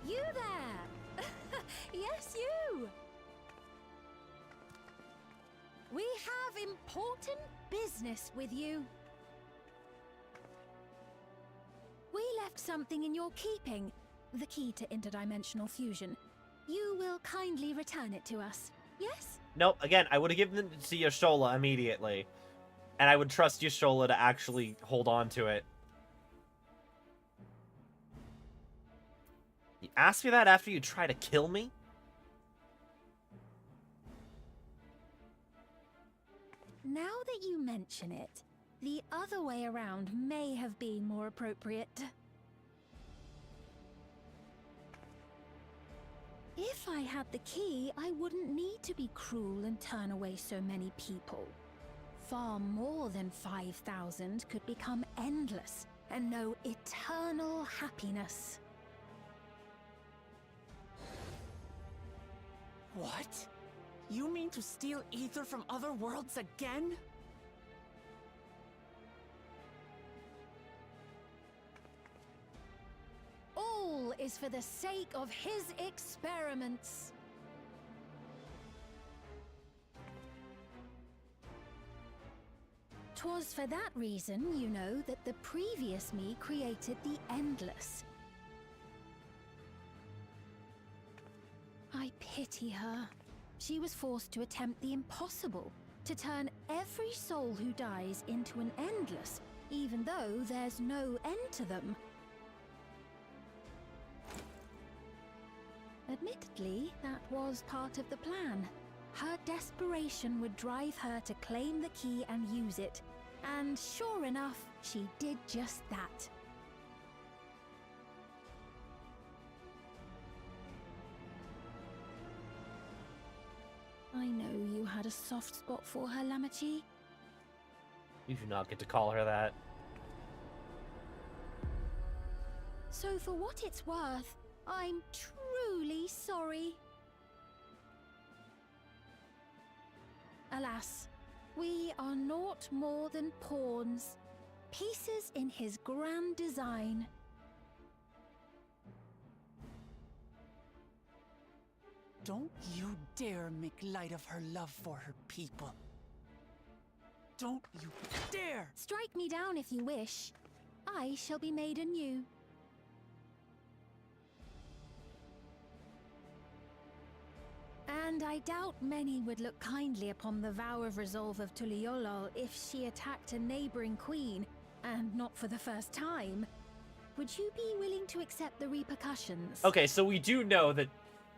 You there! Yes, you! We have important business with you. We left something in your keeping. The key to interdimensional fusion. You will kindly return it to us, yes? Nope, again, I would have given it to Yashola immediately. And I would trust Yashola to actually hold on to it. You ask me that after you try to kill me? Now that you mention it, the other way around may have been more appropriate. If I had the key, I wouldn't need to be cruel and turn away so many people. Far more than 5,000 could become endless and know eternal happiness. What? You mean to steal ether from other worlds again? All is for the sake of his experiments. Twas for that reason, you know, that the previous me created the Endless. I pity her. She was forced to attempt the impossible, to turn every soul who dies into an Endless, even though there's no end to them. Admittedly, that was part of the plan. Her desperation would drive her to claim the key and use it. And sure enough, she did just that. I know you had a soft spot for her, Lamachi. You do not get to call her that. So for what it's worth, I'm truly sorry. Alas, we are naught more than pawns, pieces in his grand design. Don't you dare make light of her love for her people. Don't you dare! Strike me down if you wish. I shall be made anew. And I doubt many would look kindly upon the vow of resolve of Tuliolol if she attacked a neighboring queen, and not for the first time. Would you be willing to accept the repercussions? Okay, so we do know that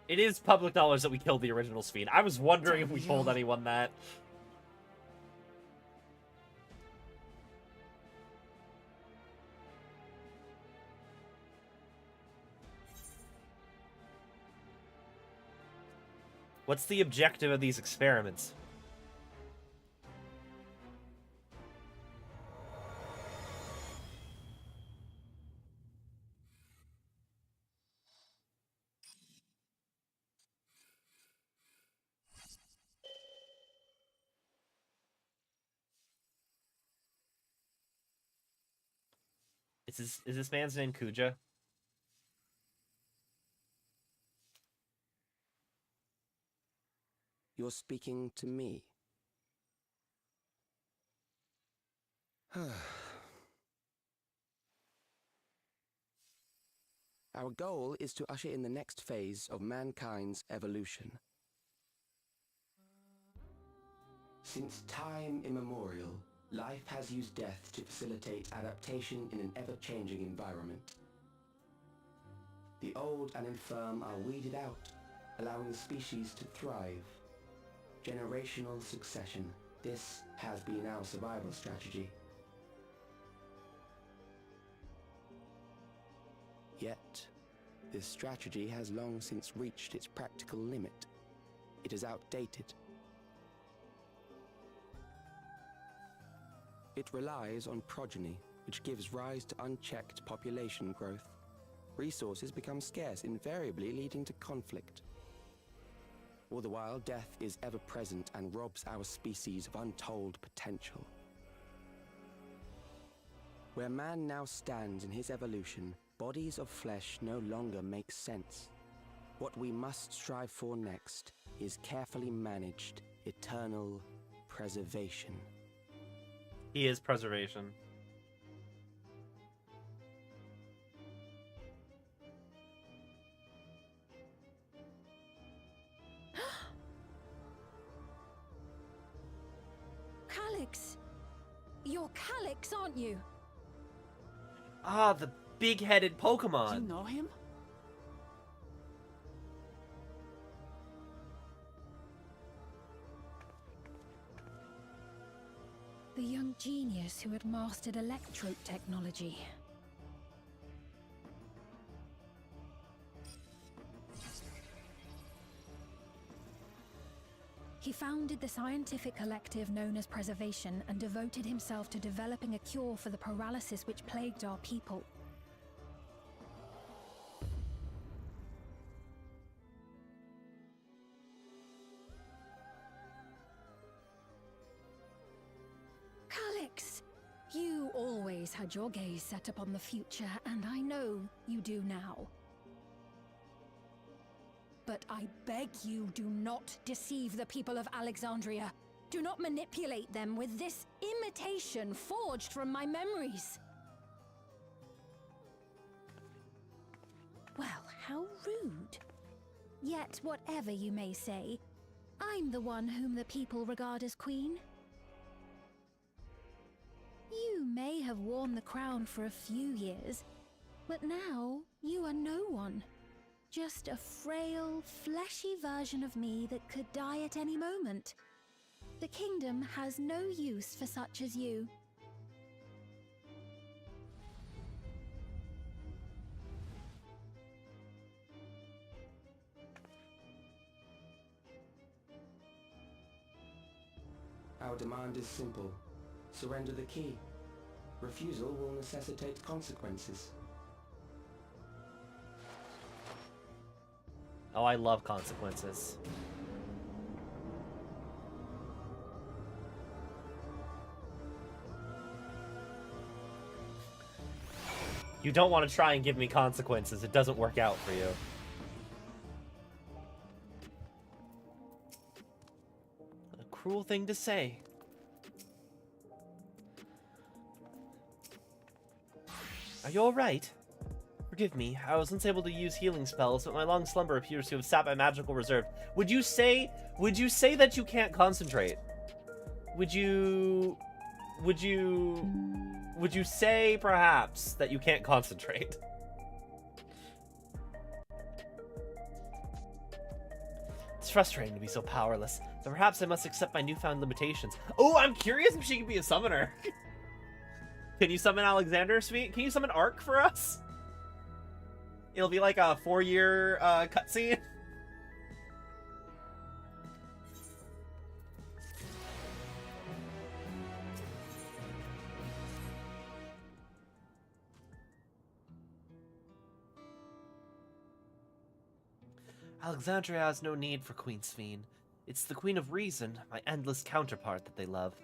it is public knowledge that we killed the original Sphene. I was wondering if we told anyone that. What's the objective of these experiments? Is this man's name Kuja? You're speaking to me. Our goal is to usher in the next phase of mankind's evolution. Since time immemorial, life has used death to facilitate adaptation in an ever-changing environment. The old and infirm are weeded out, allowing the species to thrive. Generational succession. This has been our survival strategy. Yet, this strategy has long since reached its practical limit. It is outdated. It relies on progeny, which gives rise to unchecked population growth. Resources become scarce, invariably leading to conflict. All the while, death is ever present and robs our species of untold potential. Where man now stands in his evolution, bodies of flesh no longer make sense. What we must strive for next is carefully managed, eternal preservation. He is preservation. Calyx! You're Calyx, aren't you? Ah, the big-headed Pokemon. You know him? The young genius who had mastered electrope technology. He founded the scientific collective known as Preservation and devoted himself to developing a cure for the paralysis which plagued our people. Calyx, you always had your gaze set upon the future, and I know you do now. But I beg you, do not deceive the people of Alexandria. Do not manipulate them with this imitation forged from my memories. Well, how rude. Yet, whatever you may say, I'm the one whom the people regard as queen. You may have worn the crown for a few years, but now you are no one. Just a frail, fleshy version of me that could die at any moment. The kingdom has no use for such as you. Our demand is simple. surrender the key. Refusal will necessitate consequences. Oh, I love consequences. You don't want to try and give me consequences. It doesn't work out for you. A cruel thing to say. Are you alright? Forgive me, I was once able to use healing spells, but my long slumber appears to have sapped my magical reserve. Would you say that you can't concentrate? Would you say, perhaps, that you can't concentrate? It's frustrating to be so powerless, but perhaps I must accept my newfound limitations. Oh, I'm curious if she can be a summoner. Can you summon Alexander, Sphene? Can you summon Ark for us? It'll be like a 4-year cutscene. Alexandria has no need for Queen Sphene. It's the Queen of Reason, my endless counterpart, that they love.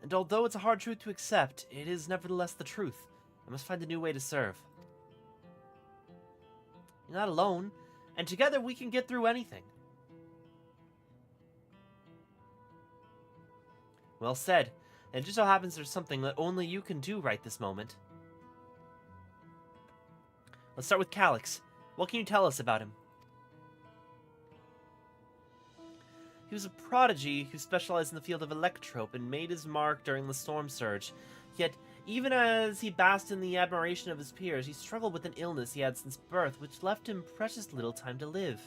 And although it's a hard truth to accept, it is nevertheless the truth. I must find a new way to serve. You're not alone, and together we can get through anything. Well said. And it just so happens there's something that only you can do right this moment. Let's start with Calyx. What can you tell us about him? He was a prodigy who specialized in the field of electrope and made his mark during the storm surge. Yet, even as he basked in the admiration of his peers, he struggled with an illness he had since birth, which left him precious little time to live.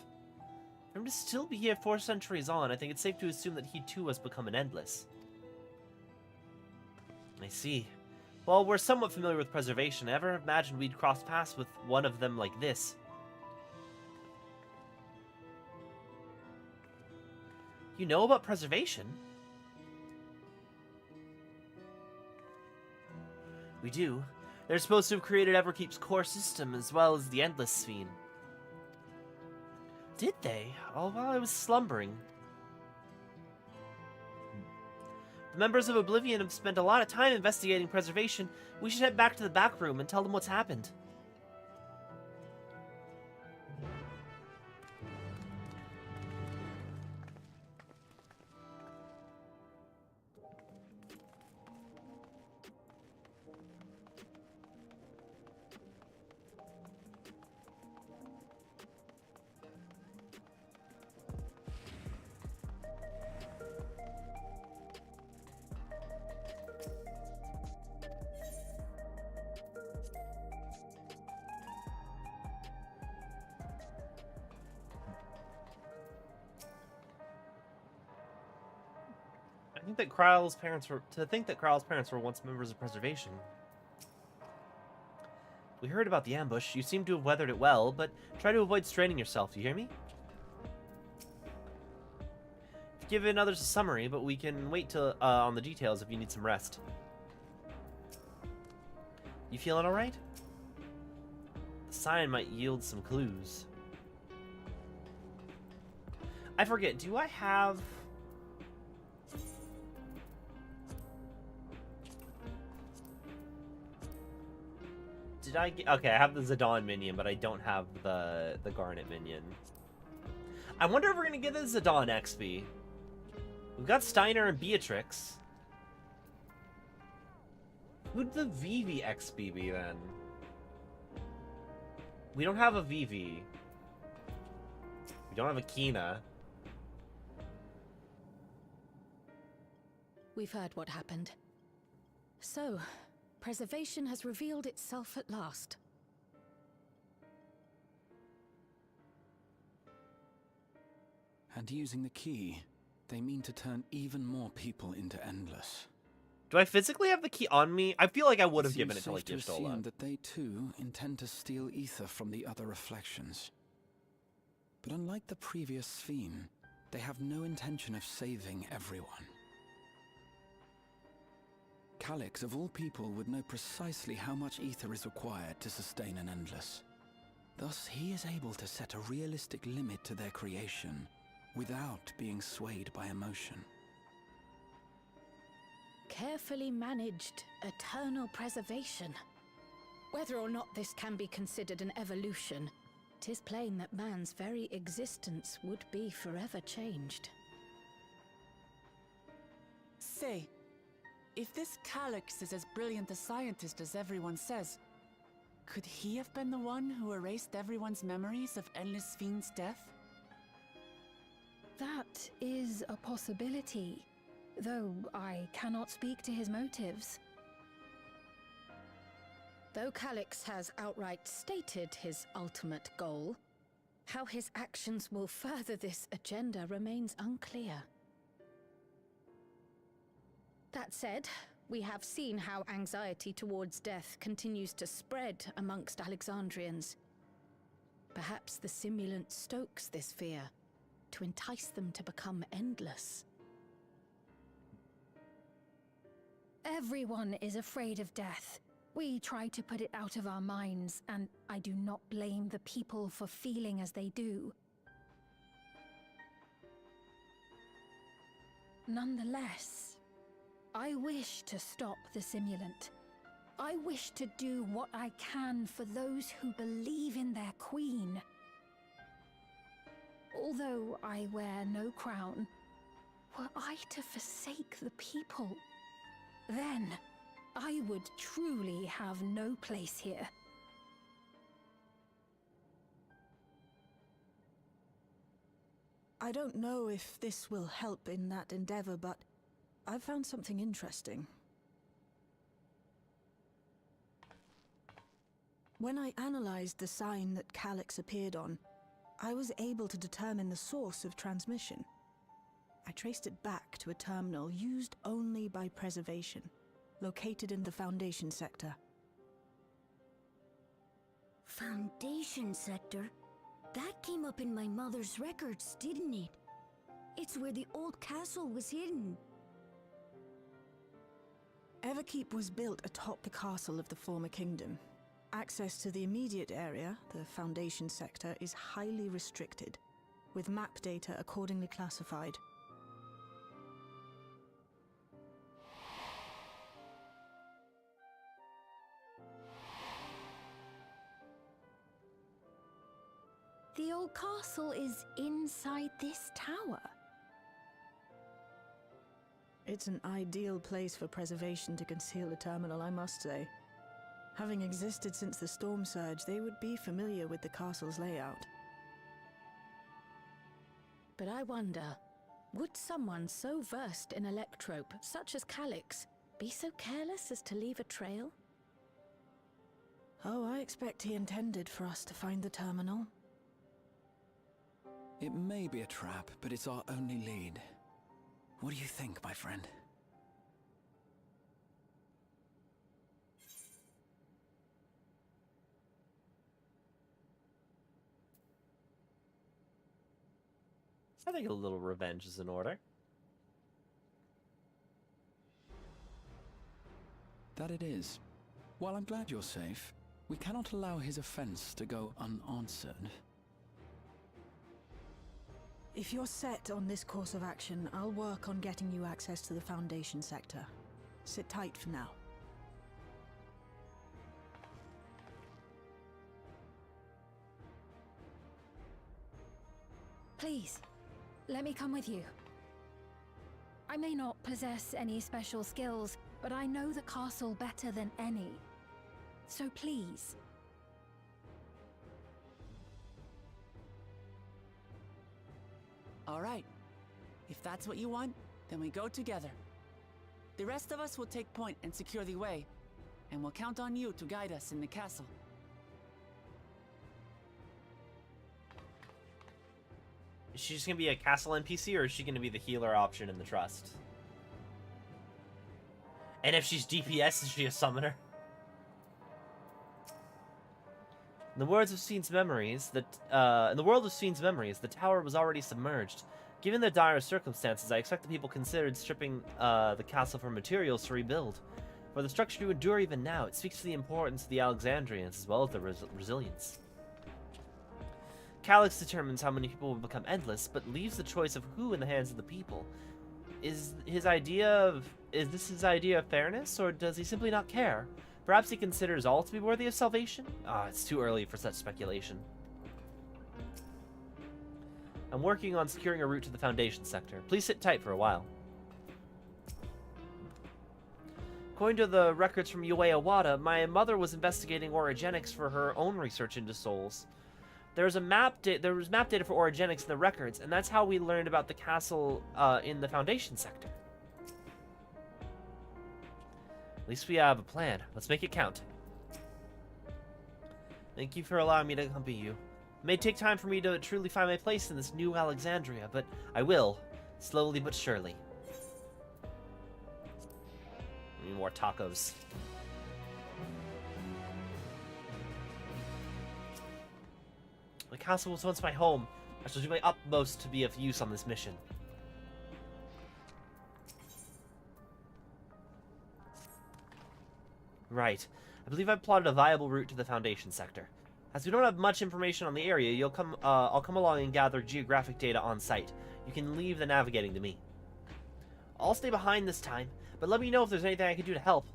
For him to still be here 4 centuries on, I think it's safe to assume that he too has become an endless. I see. Well, we're somewhat familiar with preservation. I never imagined we'd cross paths with one of them like this. You know about preservation? We do. They're supposed to have created Everkeep's core system as well as the Endless Sphene. Did they? All while I was slumbering. The members of Oblivion have spent a lot of time investigating preservation. We should head back to the back room and tell them what's happened. To think that Kryl's parents were once members of preservation. We heard about the ambush. You seem to have weathered it well, but try to avoid straining yourself. You hear me? I've given others a summary, but we can wait till on the details if you need some rest. You feeling all right? The sign might yield some clues. I forget. Do I have? Did I get... Okay, I have the Zidane minion, but I don't have the Garnet minion. I wonder if we're going to get the Zidane XP. We've got Steiner and Beatrix. Who'd the Vivi XP be, then? We don't have a Vivi. We don't have a Kina. We've heard what happened. So, preservation has revealed itself at last. And using the key, they mean to turn even more people into Endless. Do I physically have the key on me? I feel like I would have given it to, like, Seems safe to Gistola. assume that they too intend to steal ether from the other reflections. But unlike the previous Sphene, They have no intention of saving everyone. Calyx, of all people, would know precisely how much ether is required to sustain an endless. Thus, he is able to set a realistic limit to their creation without being swayed by emotion. Carefully managed eternal preservation. Whether or not this can be considered an evolution, 'tis plain that man's very existence would be forever changed. Say, if this Calyx is as brilliant a scientist as everyone says, could he have been the one who erased everyone's memories of Endless Sphene's death? That is a possibility, though I cannot speak to his motives. Though Calyx has outright stated his ultimate goal, how his actions will further this agenda remains unclear. That said, we have seen how anxiety towards death continues to spread amongst Alexandrians. Perhaps the simulant stokes this fear to entice them to become endless. Everyone is afraid of death. We try to put it out of our minds, and I do not blame the people for feeling as they do. Nonetheless, I wish to stop the simulant. I wish to do what I can for those who believe in their queen. Although I wear no crown, were I to forsake the people, then I would truly have no place here. I don't know if this will help in that endeavor, but I've found something interesting. When I analyzed the sign that Calyx appeared on, I was able to determine the source of transmission. I traced it back to a terminal used only by preservation, located in the Foundation sector. Foundation sector? That came up in my mother's records, didn't it? It's where the old castle was hidden. Everkeep was built atop the castle of the former kingdom. Access to the immediate area, the Foundation sector, is highly restricted, with map data accordingly classified. The old castle is inside this tower. It's an ideal place for preservation to conceal a terminal, I must say. Having existed since the storm surge, they would be familiar with the castle's layout. But I wonder, would someone so versed in electrope, such as Calyx, be so careless as to leave a trail? Oh, I expect he intended for us to find the terminal. It may be a trap, but it's our only lead. What do you think, my friend? I think a little revenge is in order. That it is. While I'm glad you're safe, we cannot allow his offense to go unanswered. If you're set on this course of action, I'll work on getting you access to the Foundation sector. Sit tight for now. Please, let me come with you. I may not possess any special skills, but I know the castle better than any. So please. All right. If that's what you want, then we go together. The rest of us will take point and secure the way, and we'll count on you to guide us in the castle. Is she just gonna be a castle NPC, or is she gonna be the healer option in the trust? And if she's DPS, is she a summoner? In the world of Sphene's memories, the tower was already submerged. Given the dire circumstances, I expect the people considered stripping the castle for materials to rebuild. For the structure to endure even now, it speaks to the importance of the Alexandrians as well as their resilience. Calyx determines how many people will become endless, but leaves the choice of who in the hands of the people. Is this his idea of fairness, or does he simply not care? Perhaps he considers all to be worthy of salvation? It's too early for such speculation. I'm working on securing a route to the Foundation sector. Please sit tight for a while. According to the records from Yue Awada, my mother was investigating orogenics for her own research into souls. There was map data for orogenics in the records, and that's how we learned about the castle in the Foundation sector. At least we have a plan. Let's make it count. Thank you for allowing me to accompany you. It may take time for me to truly find my place in this new Alexandria, but I will, slowly but surely. Need more tacos. The castle was once my home. I shall do my utmost to be of use on this mission. Right. I believe I've plotted a viable route to the Foundation sector. As we don't have much information on the area, I'll come along and gather geographic data on site. You can leave the navigating to me. I'll stay behind this time, but let me know if there's anything I can do to help.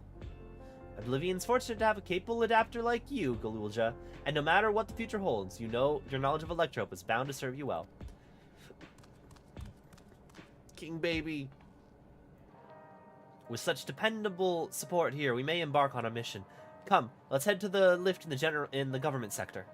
Oblivion's fortunate to have a capable adapter like you, Galulja, and no matter what the future holds, you know your knowledge of Electrope is bound to serve you well. King baby. With such dependable support here, we may embark on a mission. Come, let's head to the lift in the government sector.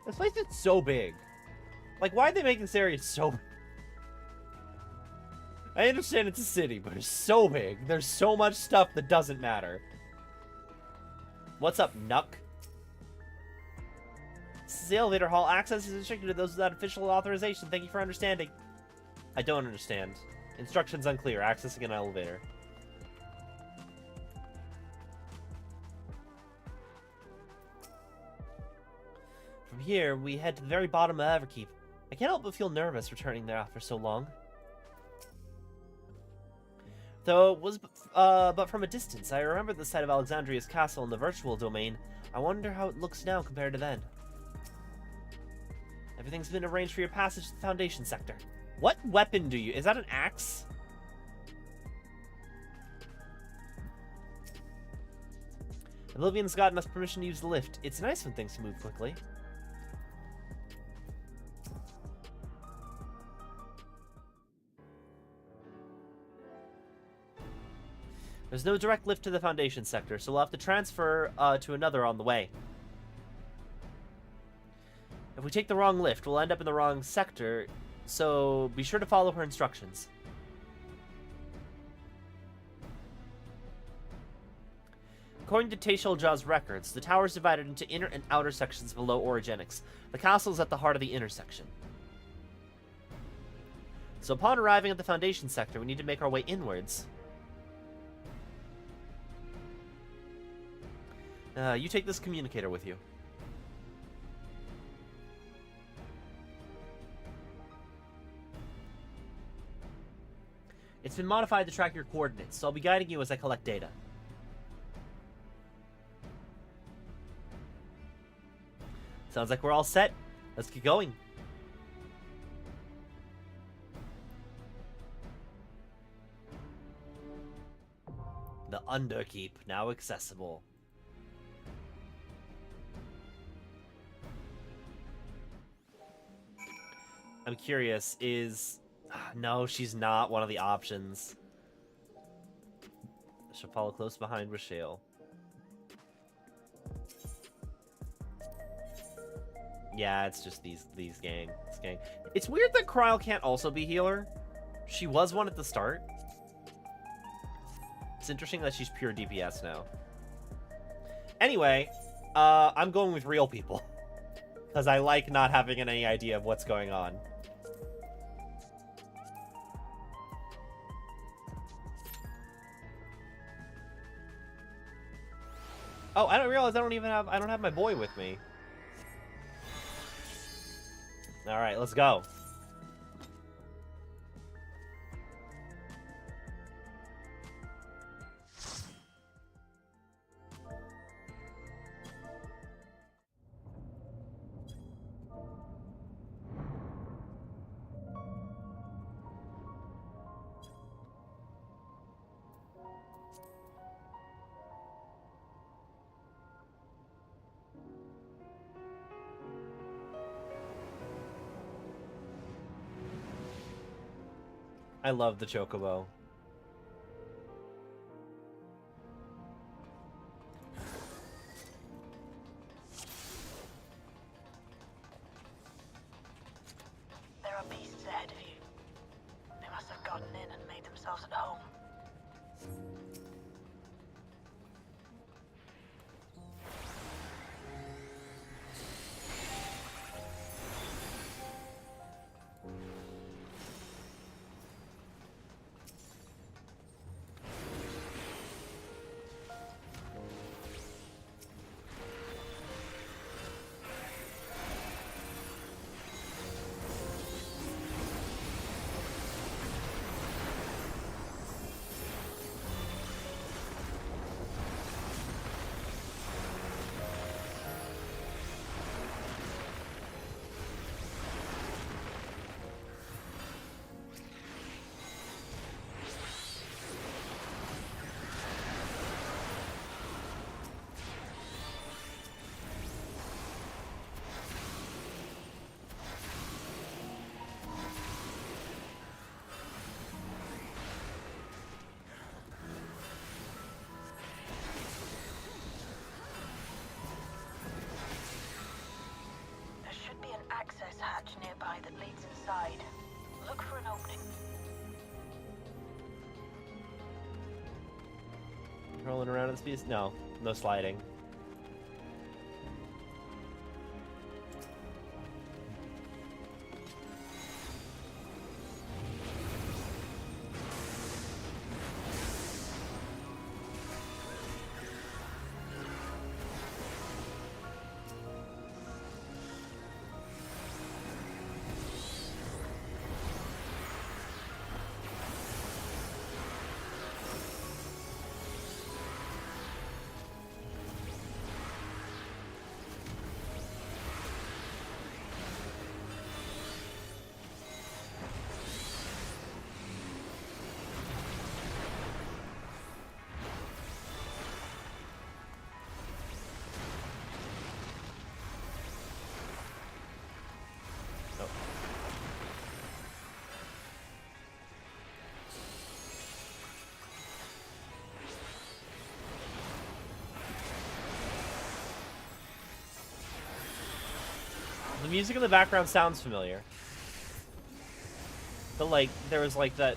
This place is so big. Like, why'd they make this area so big? I understand it's a city, but it's so big. There's so much stuff that doesn't matter. What's up, Nuck? This is the elevator hall. Access is restricted to those without official authorization. Thank you for understanding. I don't understand. Instructions unclear. Accessing an elevator. From here, we head to the very bottom of Everkeep. I can't help but feel nervous returning there after so long. Though it was but from a distance, I remember the site of Alexandria's castle in the virtual domain. I wonder how it looks now compared to then. Everything's been arranged for your passage to the Foundation sector. What weapon do you... Is that an axe? Oblivion's gotten us permission to use the lift. It's nice when things move quickly. There's no direct lift to the Foundation sector, so we'll have to transfer to another on the way. If we take the wrong lift, we'll end up in the wrong sector, so be sure to follow her instructions. According to Taisholja's records, the tower is divided into inner and outer sections below orogenics. The castle is at the heart of the intersection. So upon arriving at the Foundation sector, we need to make our way inwards. You take this communicator with you. It's been modified to track your coordinates, so I'll be guiding you as I collect data. Sounds like we're all set. Let's get going. The Underkeep, now accessible. I'm curious, is... No, she's not one of the options. She'll follow close behind with Shale. Yeah, it's just these gang. This gang. It's weird that Kryl can't also be healer. She was one at the start. It's interesting that she's pure DPS now. Anyway, I'm going with real people. Because I like not having any idea of what's going on. Oh, I don't realize I don't have my boy with me. Alright, let's go. I love the Chocobo. There are beasts ahead of you. They must have gotten in and made themselves at home. Hatch nearby that leads inside. Look for an opening. Rolling around at this piece? No, no sliding. The music in the background sounds familiar. But like, there was like that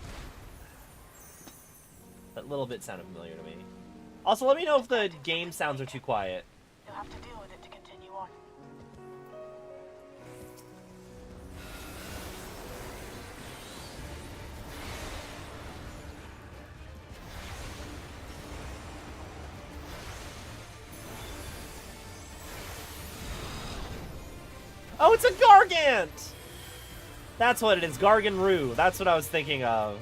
little bit sounded familiar to me. Also, let me know if the game sounds are too quiet. You'll have to deal with it to continue on. Oh, it's a Gargant! That's what it is, Gargan-Roo. That's what I was thinking of.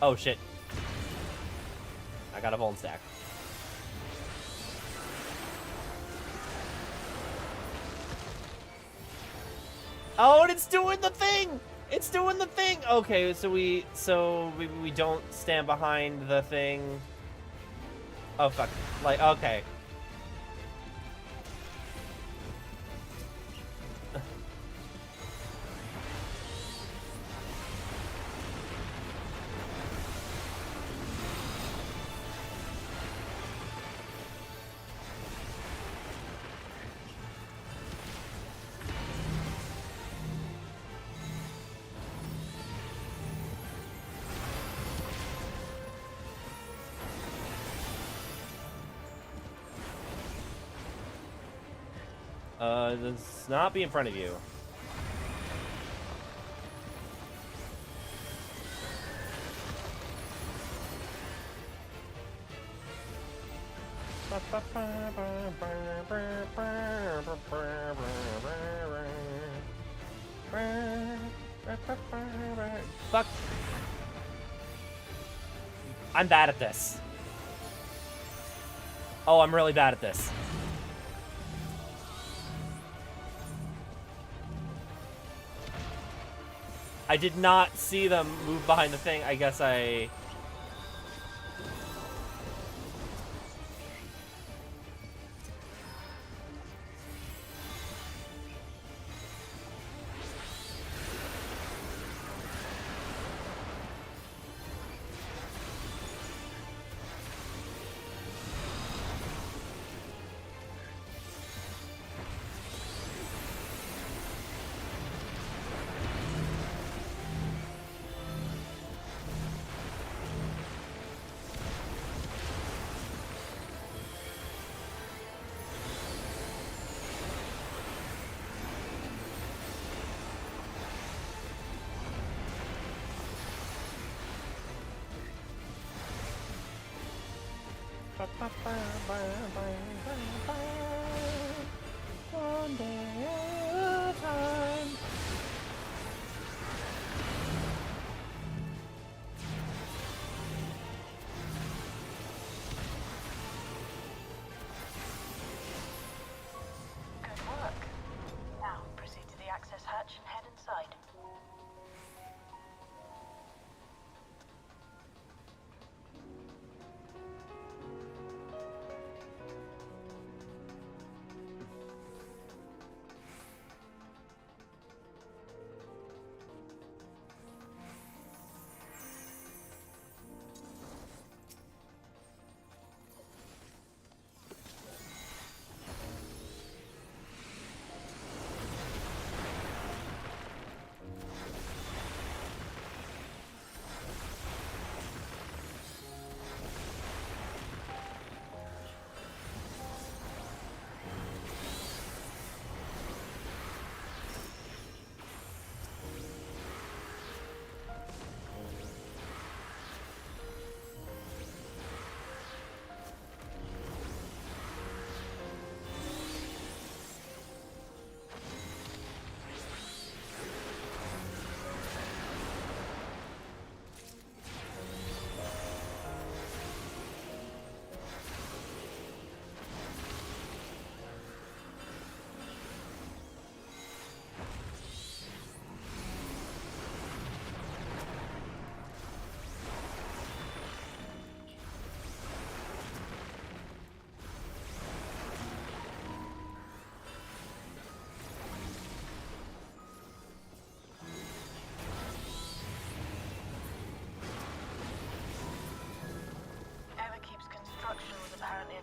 Oh, shit. I got a Vuln stack. Oh, and it's doing the thing! It's doing the thing! Okay, so we don't stand behind the thing. Oh, fuck. Like, okay. Let's not be in front of you. Fuck. I'm bad at this. Oh, I'm really bad at this. I did not see them move behind the thing. I guess I... One day at a time. Good work. Now, proceed to the access hatch and head inside.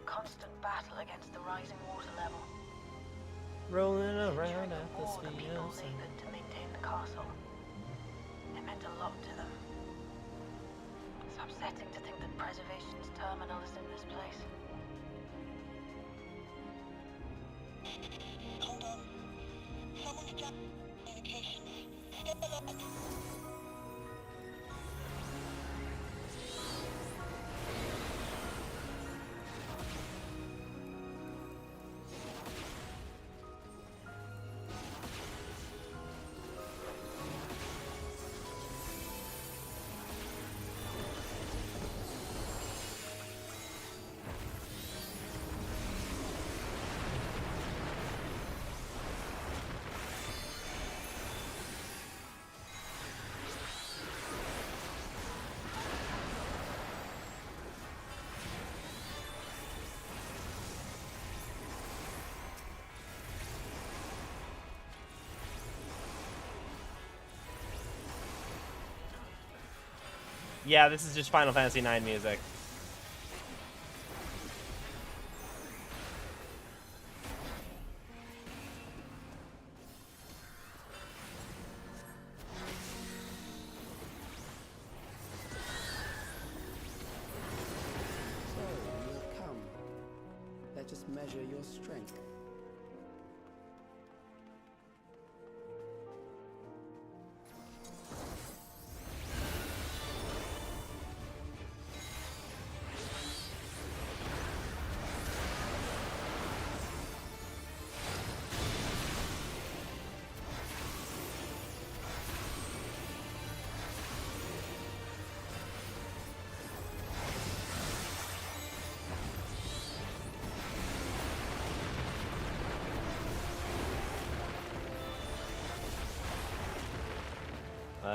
Constant battle against the rising water level. Rolling around at the all the speed people of sound. needed to maintain the castle. It meant a lot to them. It's upsetting to think that preservation's terminal is in this place. Hold on. Someone's jamming communications. Get the light. Yeah, this is just Final Fantasy IX music. So, you have come. Let us measure your strength.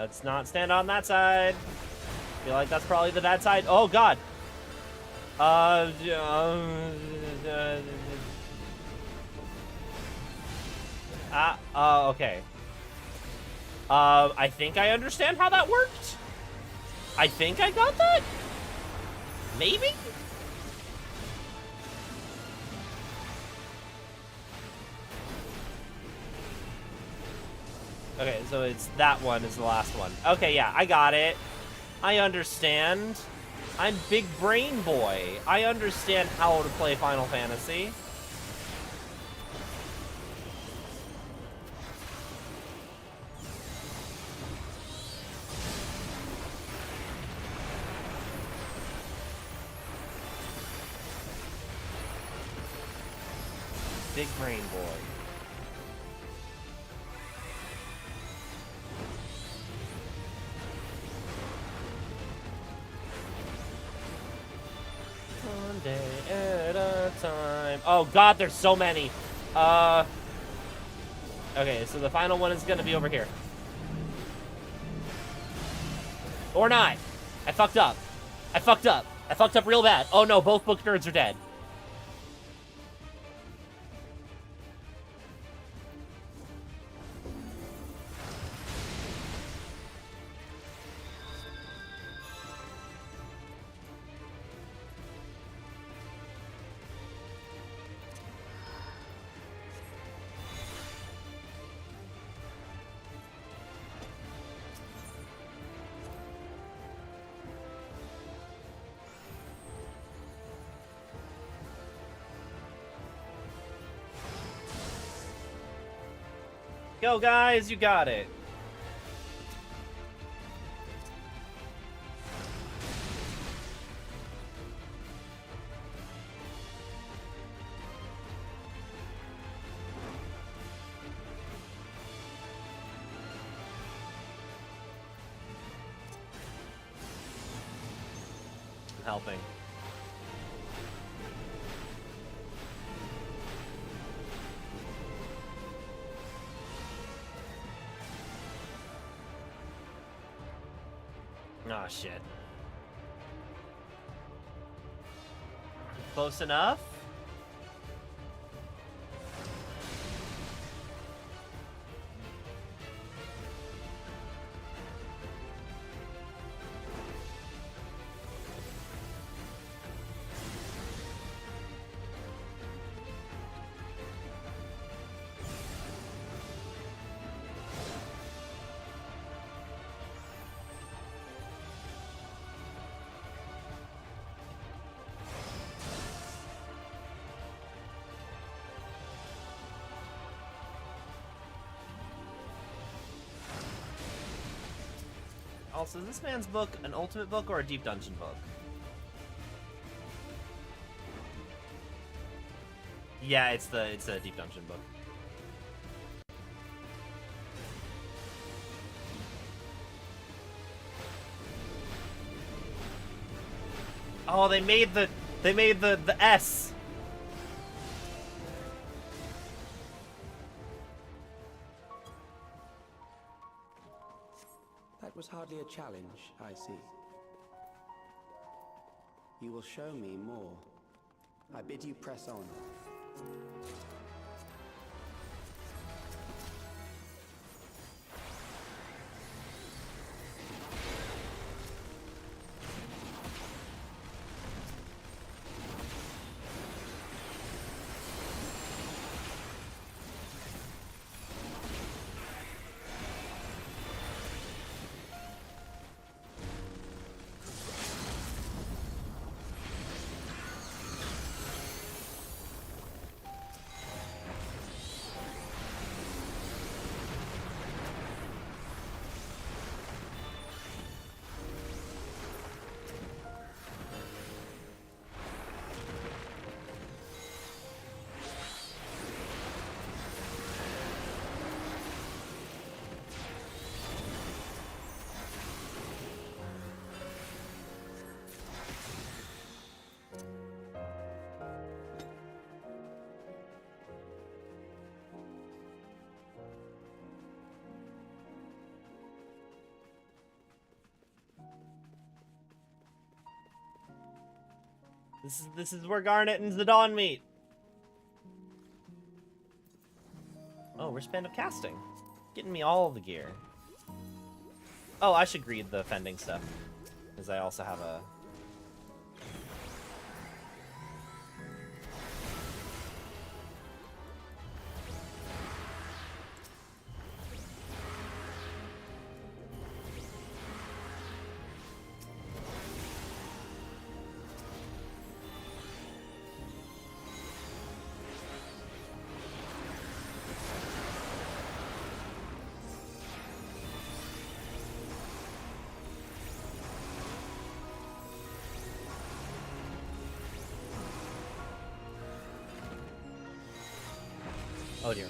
Let's not stand on that side. Feel like that's probably the bad side. Oh god. Okay. I think I understand how that worked. I think I got that? Maybe? Okay, so it's that one is the last one. Okay, yeah, I got it. I understand. I'm big brain boy. I understand how to play Final Fantasy. Big brain boy. One day at a time. Oh god, there's so many. Okay, so the final one is gonna be over here. Or not. I fucked up. I fucked up. I fucked up real bad. Oh no, both book nerds are dead. Go, guys, you got it. I'm helping. Oh shit. Close enough? Also, is this man's book an ultimate book or a deep dungeon book? Yeah, it's a deep dungeon book. Oh, they made the S. That was hardly a challenge, I see. You will show me more. I bid you press on. This is where Garnet and Zidane meet. Oh, wristband of casting. Getting me all the gear. Oh, I should read the fending stuff. Because I also have a... Oh dear.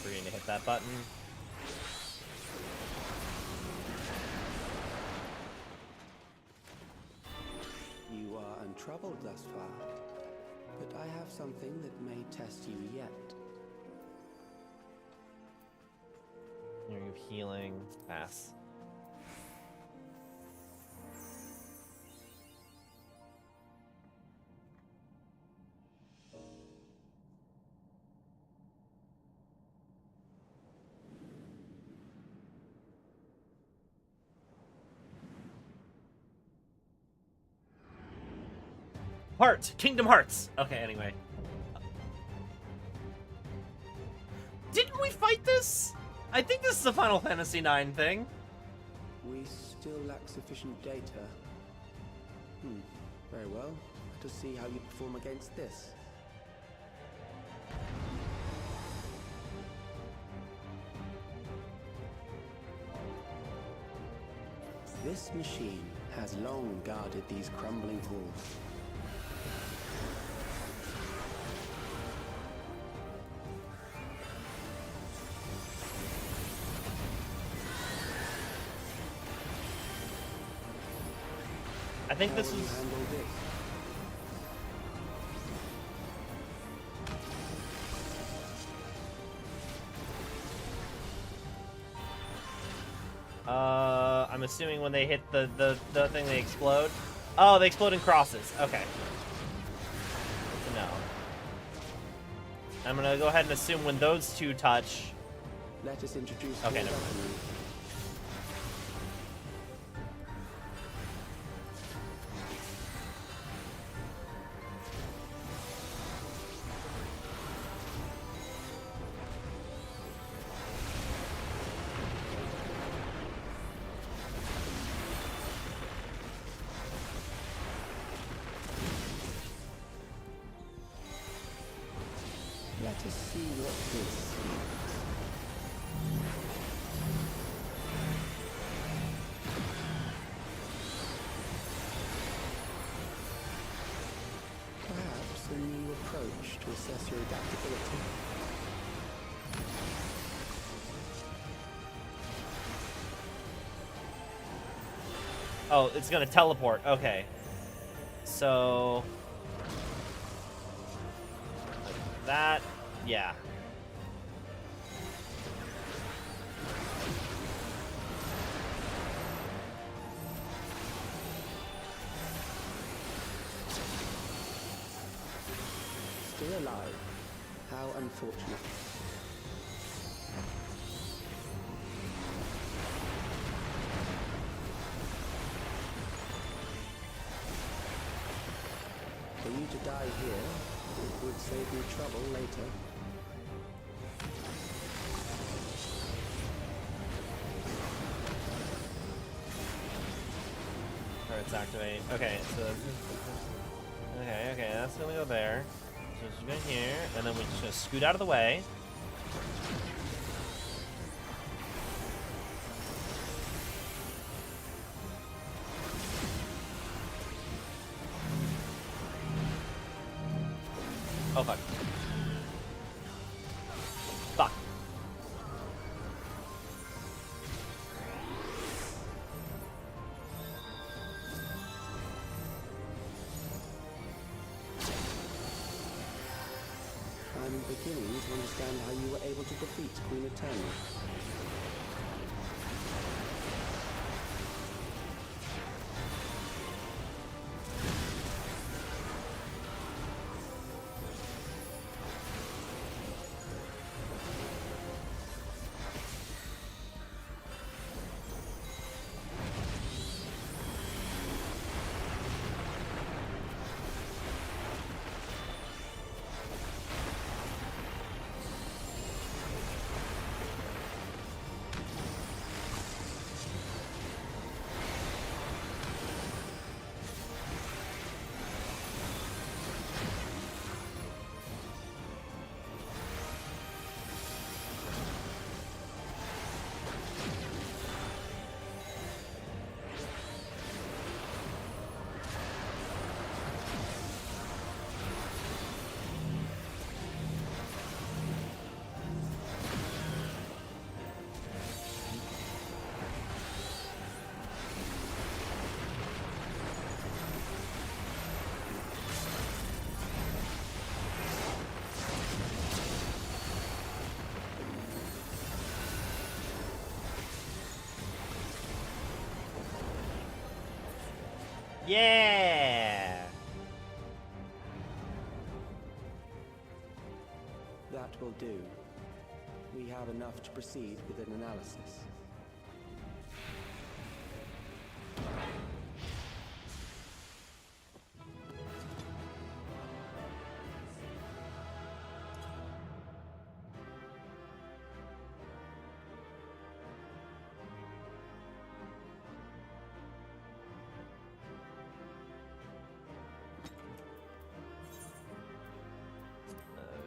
Forgetting to hit that button. You are untroubled thus far, but I have something that may test you yet. Ring of healing. Pass. Heart! Kingdom Hearts! Okay, anyway. Didn't we fight this? I think this is a Final Fantasy IX thing. We still lack sufficient data. Very well. Let us see how you perform against this. This machine has long guarded these crumbling halls. I think this was... I'm assuming when they hit the thing, they explode. Oh, they explode in crosses. Okay. Good to know. I'm gonna go ahead and assume when those two touch... Let us introduce... Okay, never mind. Let us see what this means. Perhaps a new approach to assess your adaptability. Oh, it's gonna teleport. Okay. So... like that. Yeah. Still alive. How unfortunate. For you to die here, it would save me trouble later. Alright, let's activate. Okay, so okay, that's gonna go there. So just go here, and then we just gonna scoot out of the way. Oh fuck. Fuck. I'm beginning to understand how you were able to defeat Queen Eternal. Yeah! That will do. We have enough to proceed with an analysis.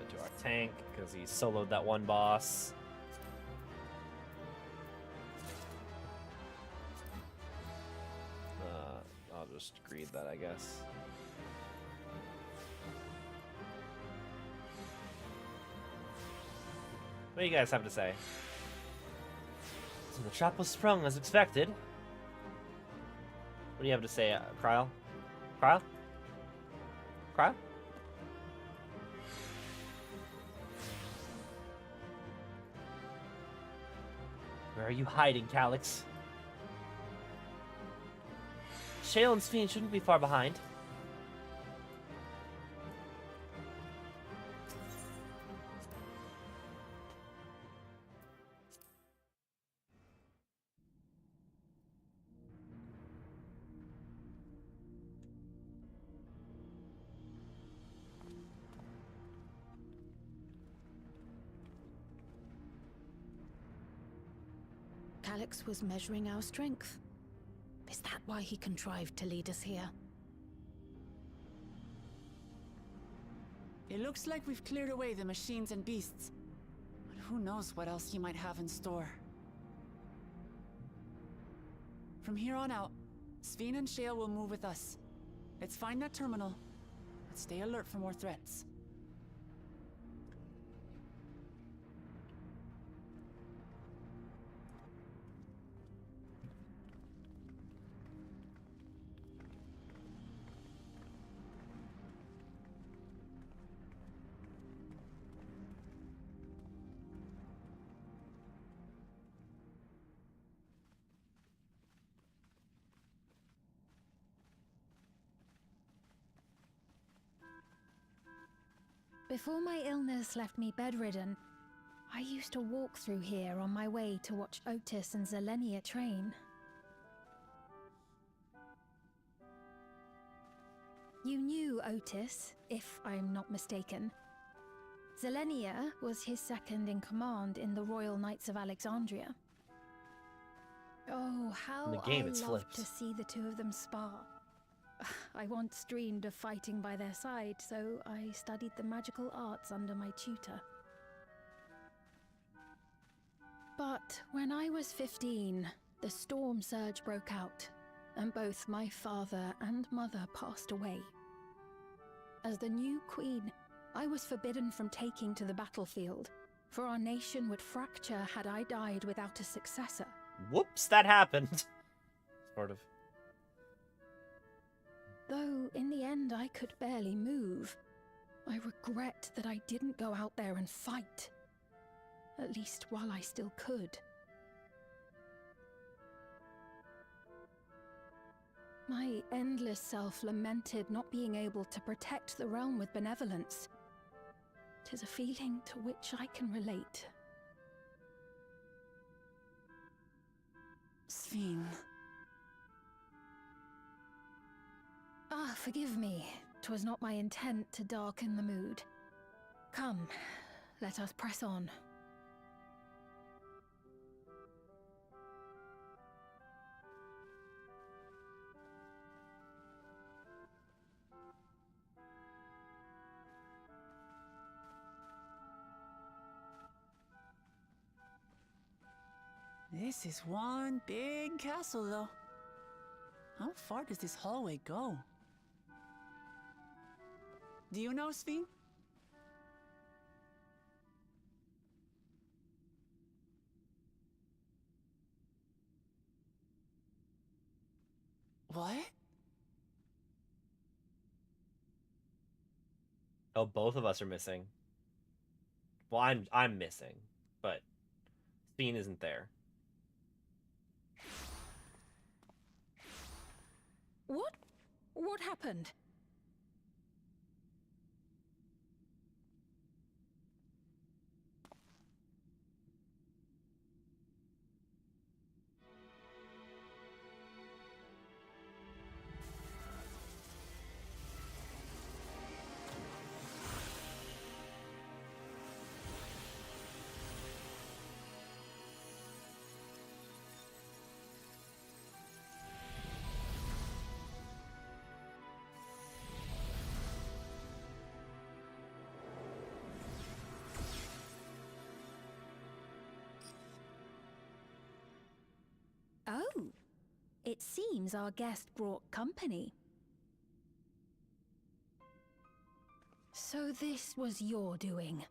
To our tank, because he soloed that one boss. I'll just greed that, I guess. What do you guys have to say? So the trap was sprung as expected. What do you have to say, Kryl? Kryl? Kryl? Where are you hiding, Calyx? Shale and Sphene shouldn't be far behind. Calyx was measuring our strength. Is that why he contrived to lead us here? It looks like we've cleared away the machines and beasts. But who knows what else he might have in store. From here on out, Sphene and Shale will move with us. Let's find that terminal, but stay alert for more threats. Before my illness left me bedridden, I used to walk through here on my way to watch Otis and Zelenia train. You knew Otis, if I'm not mistaken. Zelenia was his second in command in the Royal Knights of Alexandria. Oh, how In the game, I it's love flipped. to see the two of them spar. I once dreamed of fighting by their side, so I studied the magical arts under my tutor. But when I was 15, the storm surge broke out, and both my father and mother passed away. As the new queen, I was forbidden from taking to the battlefield, for our nation would fracture had I died without a successor. Whoops, that happened. Sort of. Though in the end I could barely move, I regret that I didn't go out there and fight. At least while I still could. My endless self lamented not being able to protect the realm with benevolence. 'Tis a feeling to which I can relate. Sphene. Ah, forgive me. 'Twas not my intent to darken the mood. Come, let us press on. This is one big castle, though. How far does this hallway go? Do you know, Sphene? What? Oh, both of us are missing. Well, I'm missing, but Sphene isn't there. What? What happened? Oh, it seems our guest brought company. So this was your doing?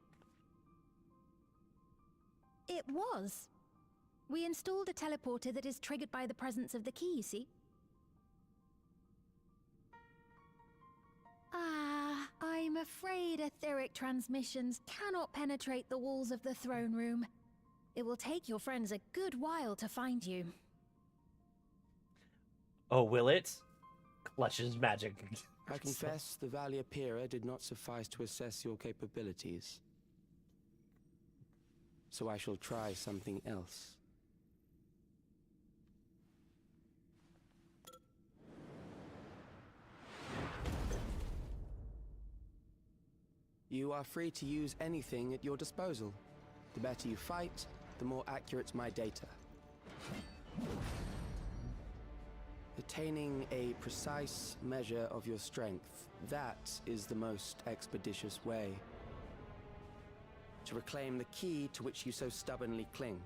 It was. We installed a teleporter that is triggered by the presence of the key, you see? Ah, I'm afraid etheric transmissions cannot penetrate the walls of the throne room. It will take your friends a good while to find you. Oh, will it? Clutches magic. I confess the Valiapira did not suffice to assess your capabilities. So I shall try something else. You are free to use anything at your disposal. The better you fight, the more accurate my data. Attaining a precise measure of your strength, that is the most expeditious way to reclaim the key to which you so stubbornly cling.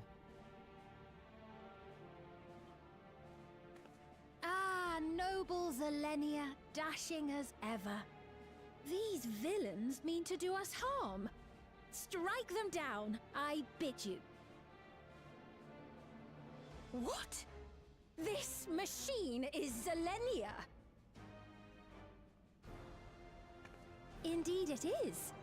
Ah, noble Zilenia, dashing as ever. These villains mean to do us harm. Strike them down, I bid you. What? This machine is Zilenia! Indeed it is.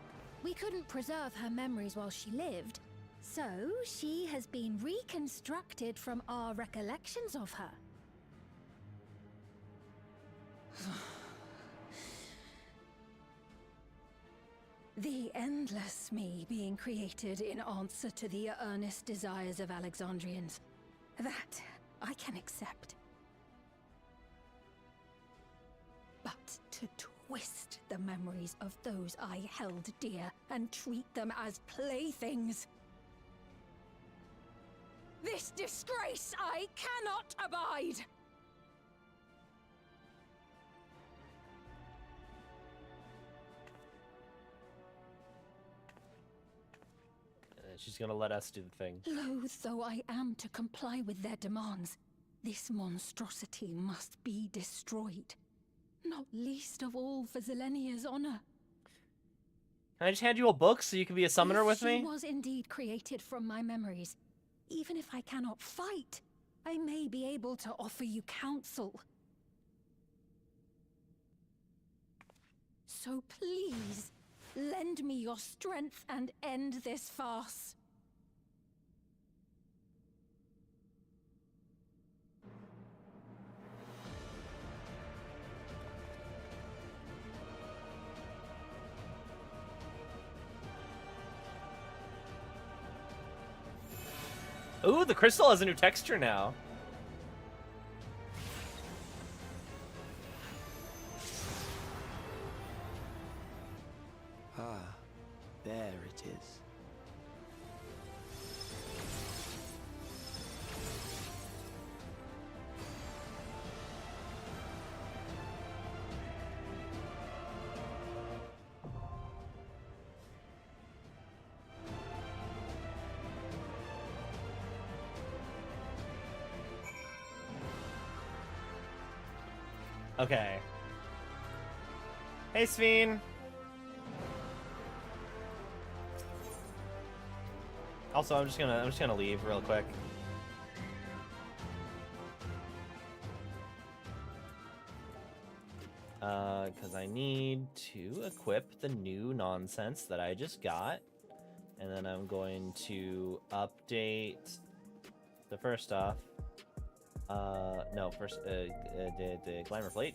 We couldn't preserve her memories while she lived, so she has been reconstructed from our recollections of her. The endless me being created in answer to the earnest desires of Alexandrians. That I can accept. But to twist the memories of those I held dear and treat them as playthings. This disgrace I cannot abide! She's gonna let us do the thing. Loath though I am to comply with their demands, this monstrosity must be destroyed. Not least of all for Zelenia's honor. Can I just hand you a book so you can be a summoner with me? She was indeed created from my memories. Even if I cannot fight, I may be able to offer you counsel. So please, lend me your strength and end this farce. Ooh, the crystal has a new texture now. Ah, there it is. Okay. Hey, Sphene. Also, I'm just gonna leave real quick. Because I need to equip the new nonsense that I just got, and then I'm going to update the first off. No, first, the glamour plate.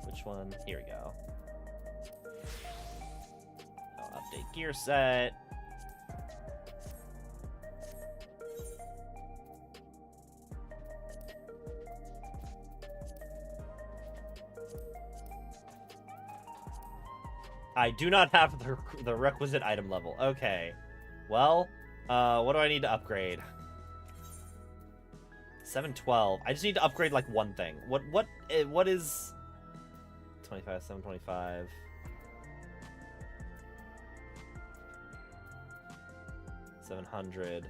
Which one? Here we go. I'll update gear set. I do not have the requisite item level. Okay. Well, what do I need to upgrade? 712. I just need to upgrade like one thing. What is 25, 725? 700.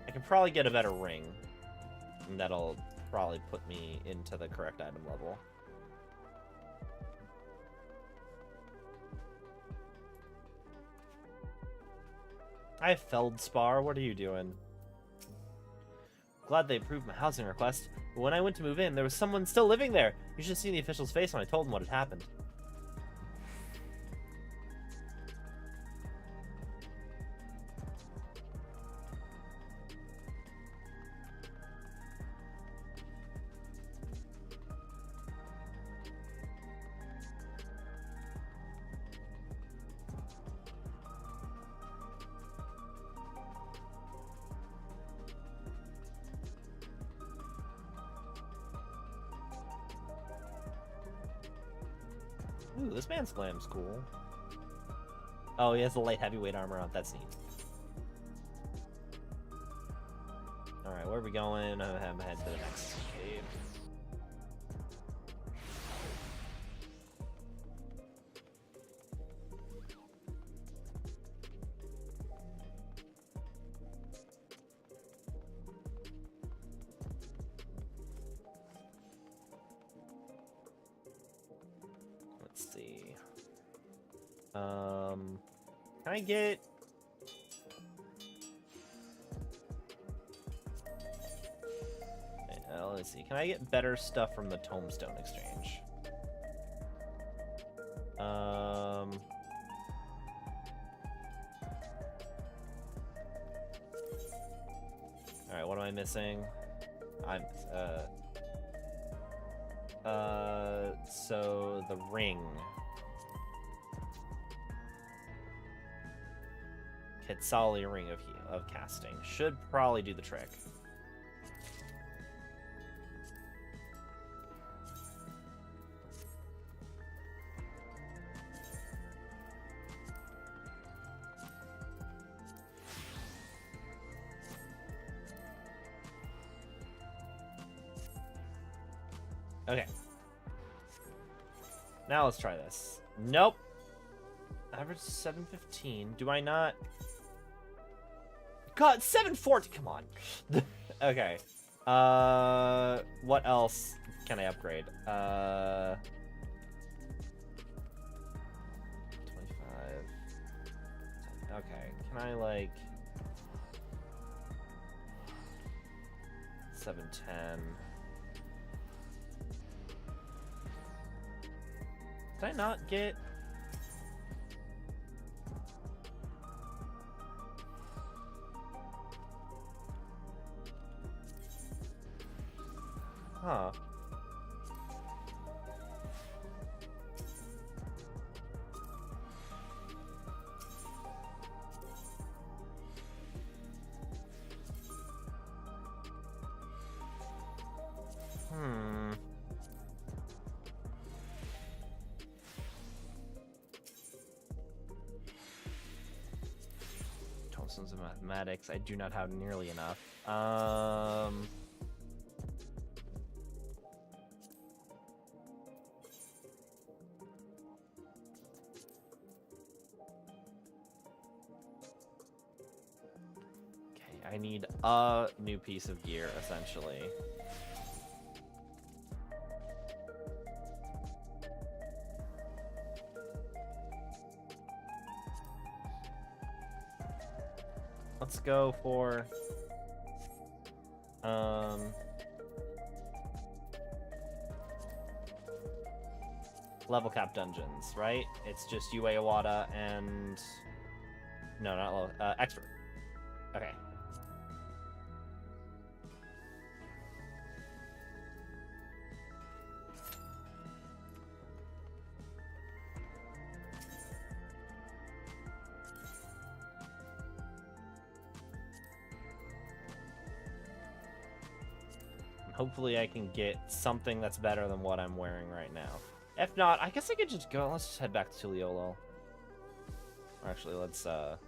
I can probably get a better ring. And that'll probably put me into the correct item level. Hi, Feldspar. What are you doing? Glad they approved my housing request, but when I went to move in, there was someone still living there. You should have seen the official's face when I told him what had happened. Ooh, this man's glam's cool. Oh, he has the light heavyweight armor on. That's neat. Alright, where are we going? I'm gonna head to the next cave. Let's see. Can I get... let's see. Can I get better stuff from the Tombstone Exchange? Alright, what am I missing? So the ring. Quetzali ring of casting should probably do the trick. Okay. Now let's try this. Nope. Average 715. Do I not? God, 740. Come on. Okay. What else can I upgrade? 25. Okay. Can I like 710? Did I not get? Huh. Tonsils of mathematics. I do not have nearly enough. I need a new piece of gear, essentially. Let's go for... level cap dungeons, right? It's just Yue Iwata and... No, not level... expert. Okay. Hopefully I can get something that's better than what I'm wearing right now. If not, I guess I could just go. Let's just head back to Tuliolo. Or actually, let's head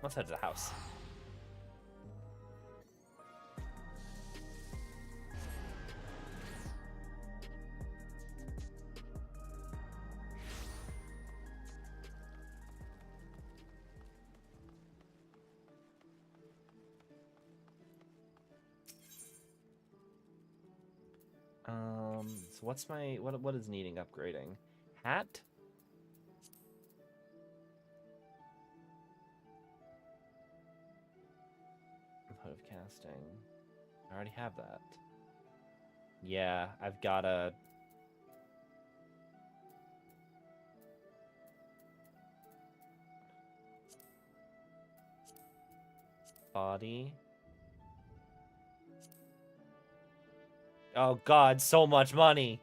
to the house. So what's my what is needing upgrading? Hat? Mode of casting. I already have that. Yeah, I've got a body. Oh god, so much money.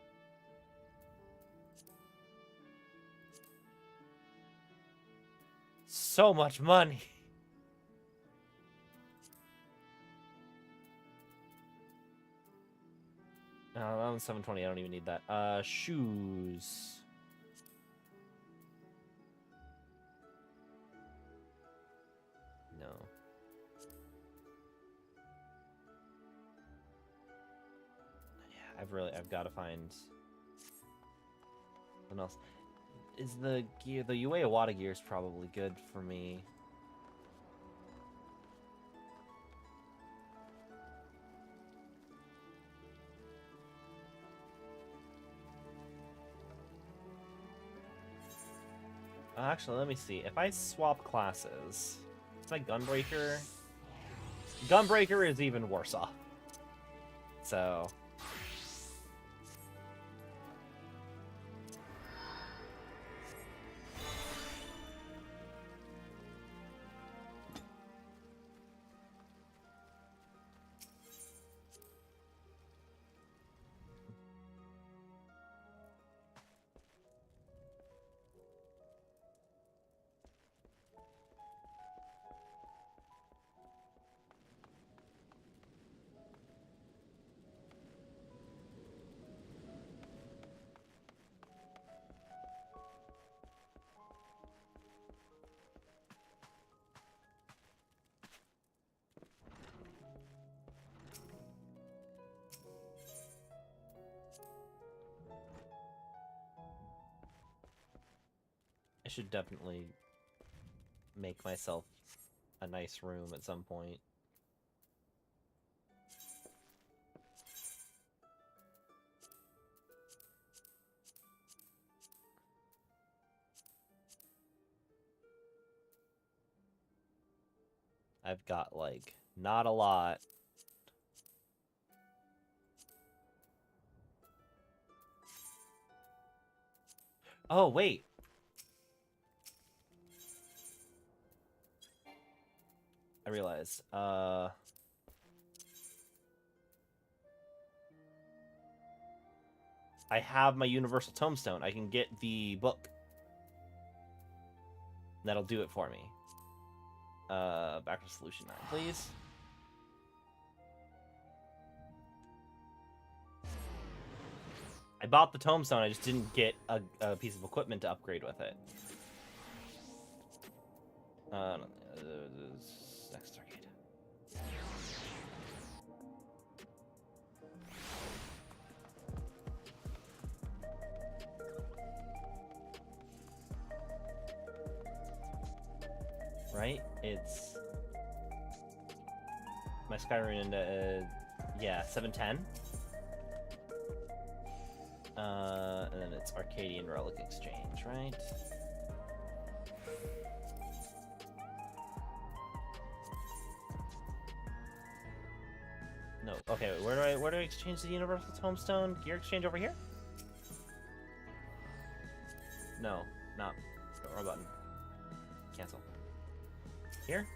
So much money. That one's 720. I don't even need that. Shoes. No. Yeah, I've got to find what else. Is the gear, the Yue Iwata gear is probably good for me. Actually, let me see. If I swap classes, it's like Gunbreaker. Gunbreaker is even worse off. So. should definitely make myself a nice room at some point. I've got, like, not a lot. Oh, wait. I realized. I have my universal tombstone. I can get the book. That'll do it for me. Back to solution 9, please. I bought the tombstone, I just didn't get a piece of equipment to upgrade with it. Next arcade. Right? It's my Skyrim into yeah, 710. And then it's Arcadian Relic Exchange, right? No. Okay, where do I exchange the Universal Tombstone? Gear exchange over here? No, not wrong button. Cancel. Here?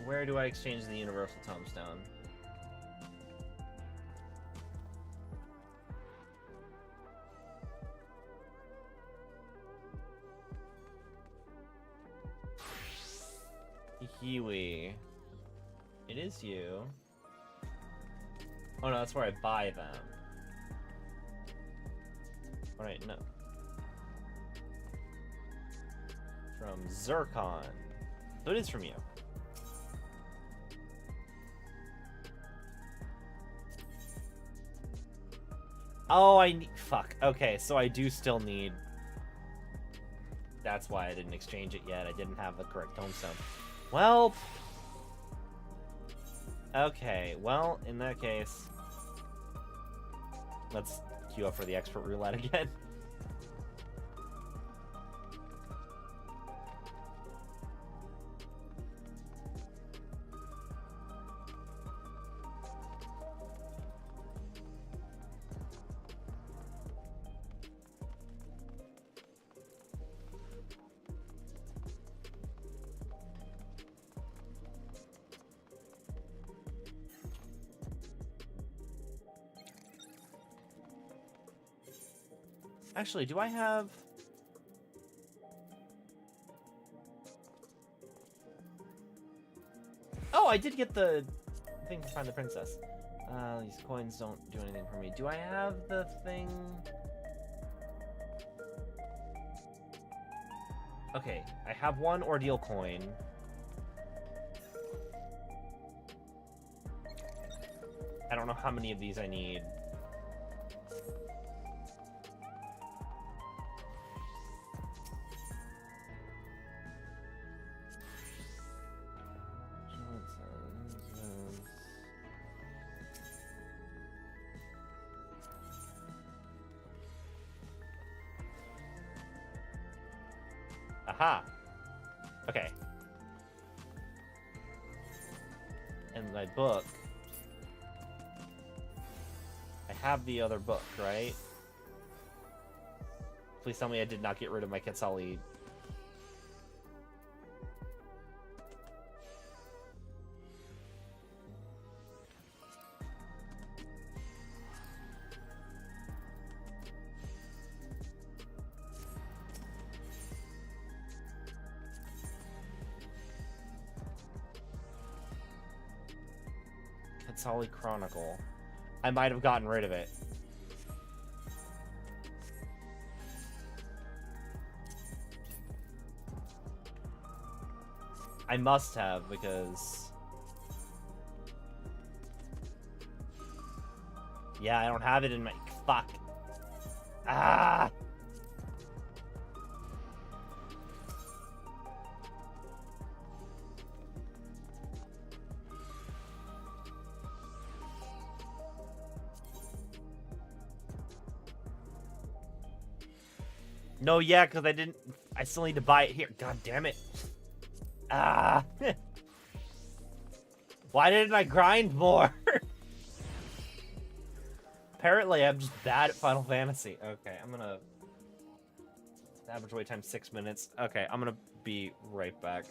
Where do I exchange the Universal Tombstone? Hiwi. It is you. Oh no, that's where I buy them. Alright, no. From Zircon. So it is from you. Oh, I need... Fuck. Okay, so I do still need... That's why I didn't exchange it yet. I didn't have the correct tombstone. Well... Okay, well, in that case... Let's queue up for the expert roulette again. Actually, do I have... Oh, I did get the thing to find the princess. These coins don't do anything for me. Do I have the thing? Okay, I have one ordeal coin. I don't know how many of these I need. Aha! Okay. And my book. I have the other book, right? Please tell me I did not get rid of my Quetzali. Quetzali Chronicle. I might have gotten rid of it. I must have, because... Yeah, I don't have it in my... Fuck. Ah! No, yeah, because I didn't... I still need to buy it here. God damn it. Ah! Why didn't I grind more? Apparently, I'm just bad at Final Fantasy. Okay, I'm gonna... Average wait time 6 minutes. Okay, I'm gonna be right back.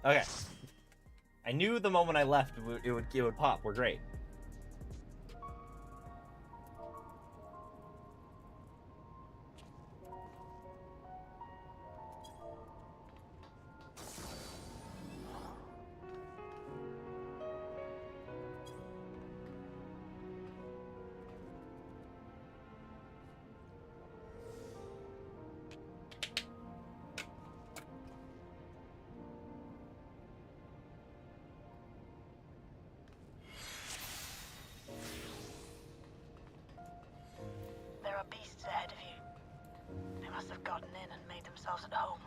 Okay. I knew the moment I left it would pop. We're great. There are beasts ahead of you. They must have gotten in and made themselves at home.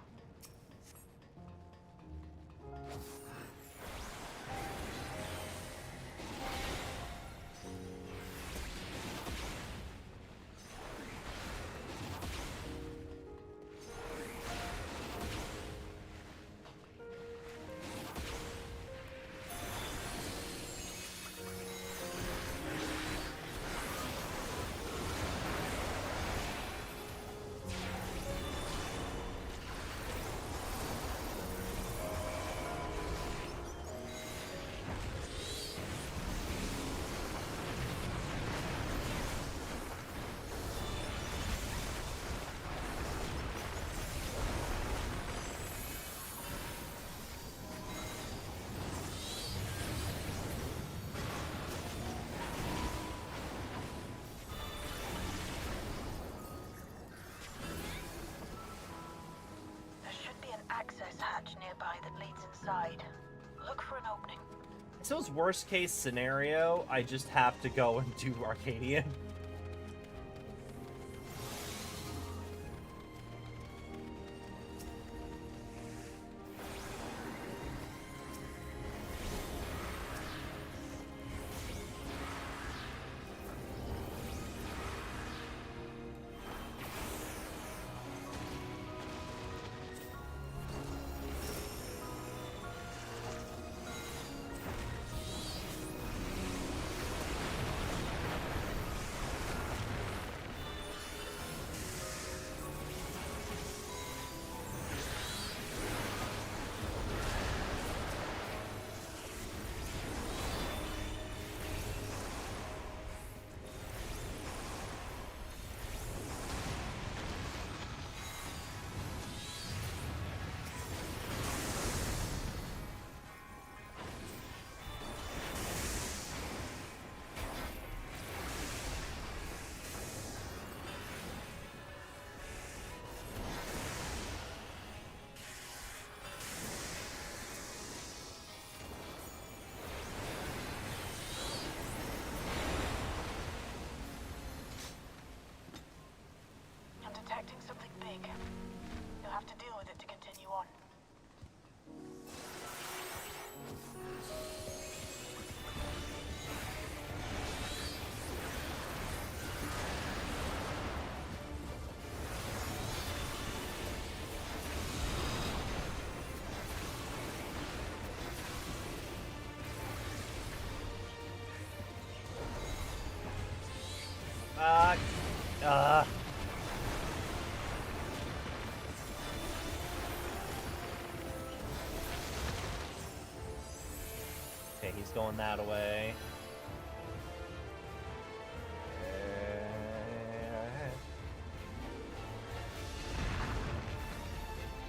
Access hatch nearby that leads inside. Look for an opening. So it's worst case scenario, I just have to go and do Arcadian. he's going that way.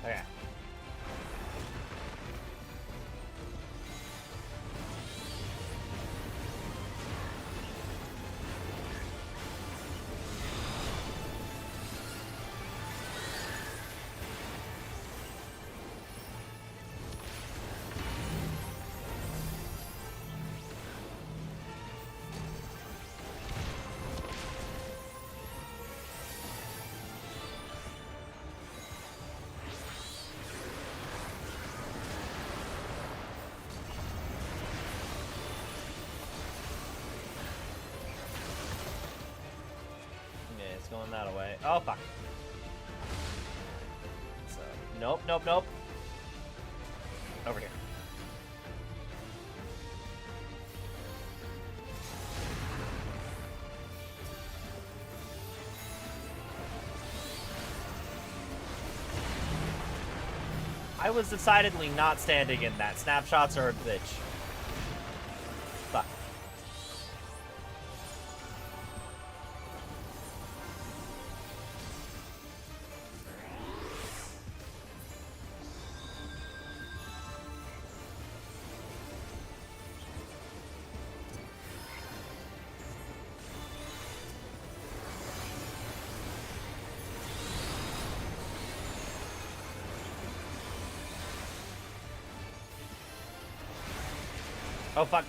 Okay. Going that way. Oh, fuck. So, nope, nope, nope. Over here. I was decidedly not standing in that. Snapshots are a bitch. Fuck. Oh, fuck.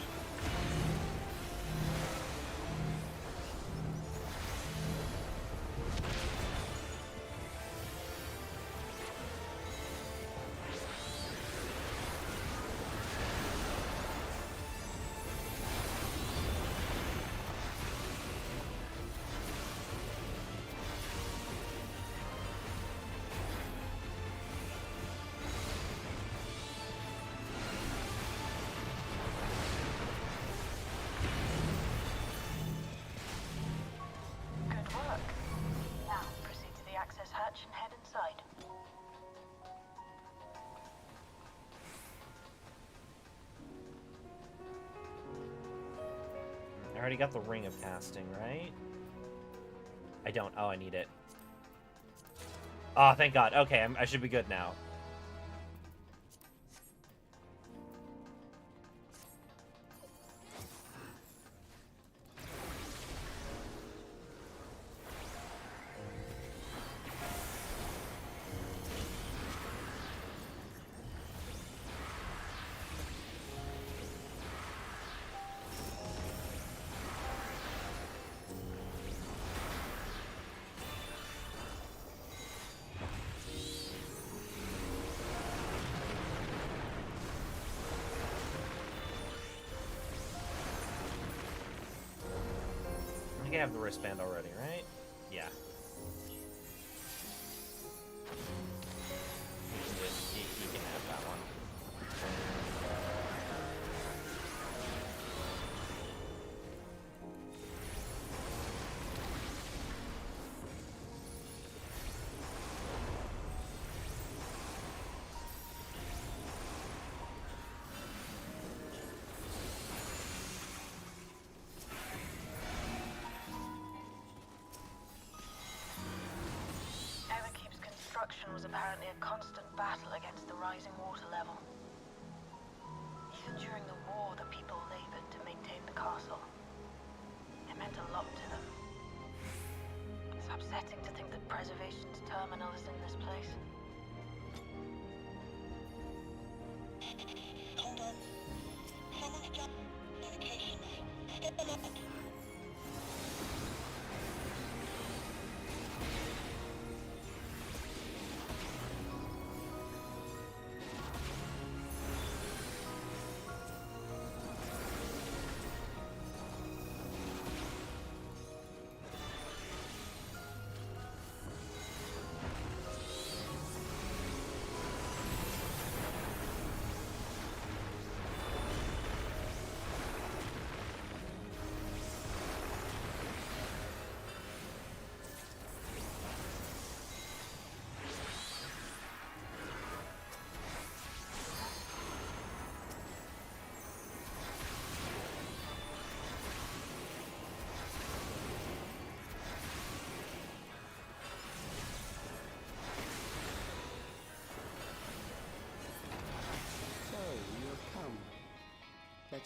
And head inside. I already got the ring of casting, right? I don't. Oh, I need it. Oh, thank God. Okay, I should be good now. I have the wristband already, right? Yeah. You can have that one. Was apparently a constant battle against the rising water level. Even during the war, the people labored to maintain the castle. It meant a lot to them. It's upsetting to think that preservation's terminal is in this place. Hold on. Someone's jumped communication. Step alert.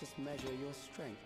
let us measure your strength.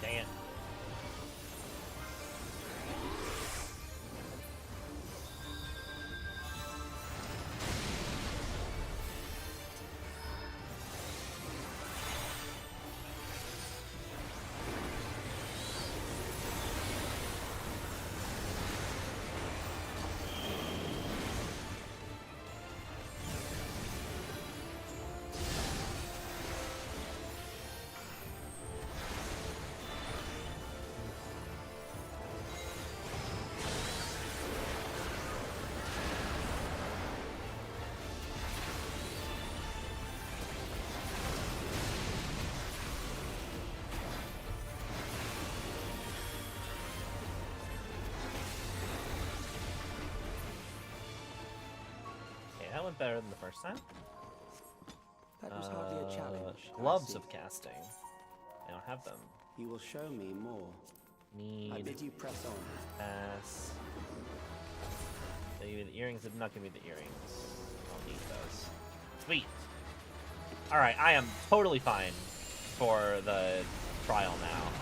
Dang it. That went better than the first time. That was hardly a challenge. Gloves of casting. I don't have them. You will show me more. Need. I bid you press on. Pass. They give me the earrings. They're not giving me the earrings. I'll need those. Sweet. Alright, I am totally fine for the trial now.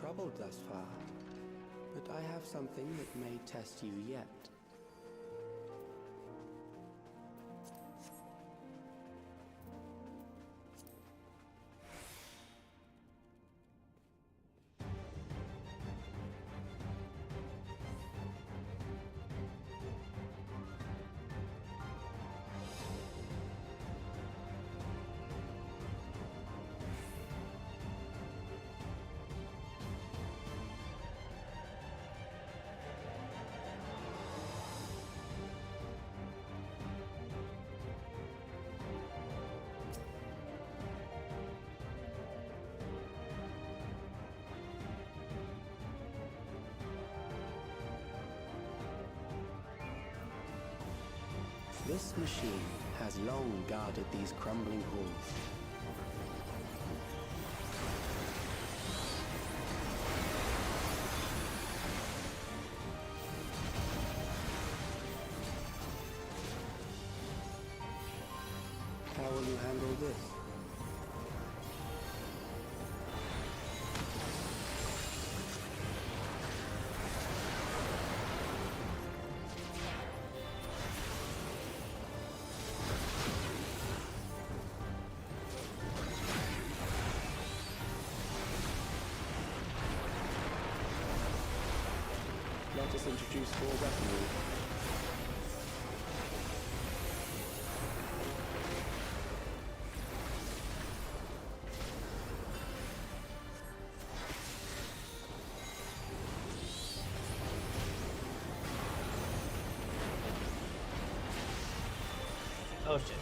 troubled thus far, but I have something that may test you yet. This machine has long guarded these crumbling halls. How will you handle this? Let us introduce more weaponry. Oh shit.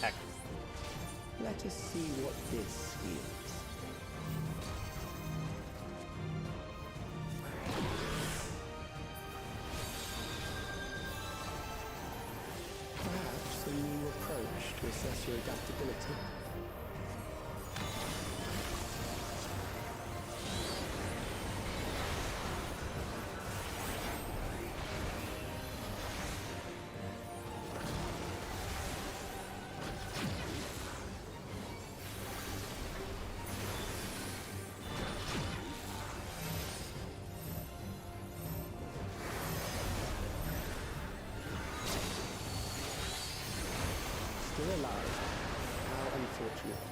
Heck. Let us see what this feels. Perhaps a new approach to assess your adaptability. Still alive. How unfortunate.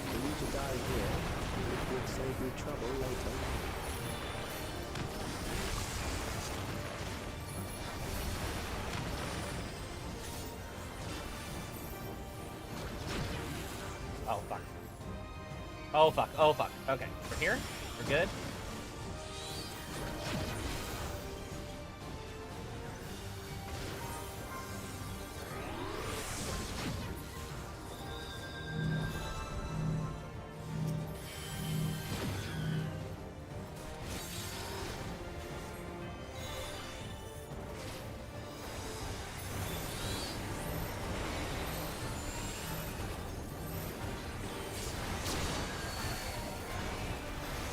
For you to die here, it would save me trouble later. Oh fuck. Oh fuck. Oh fuck. Okay, we're here. We're good.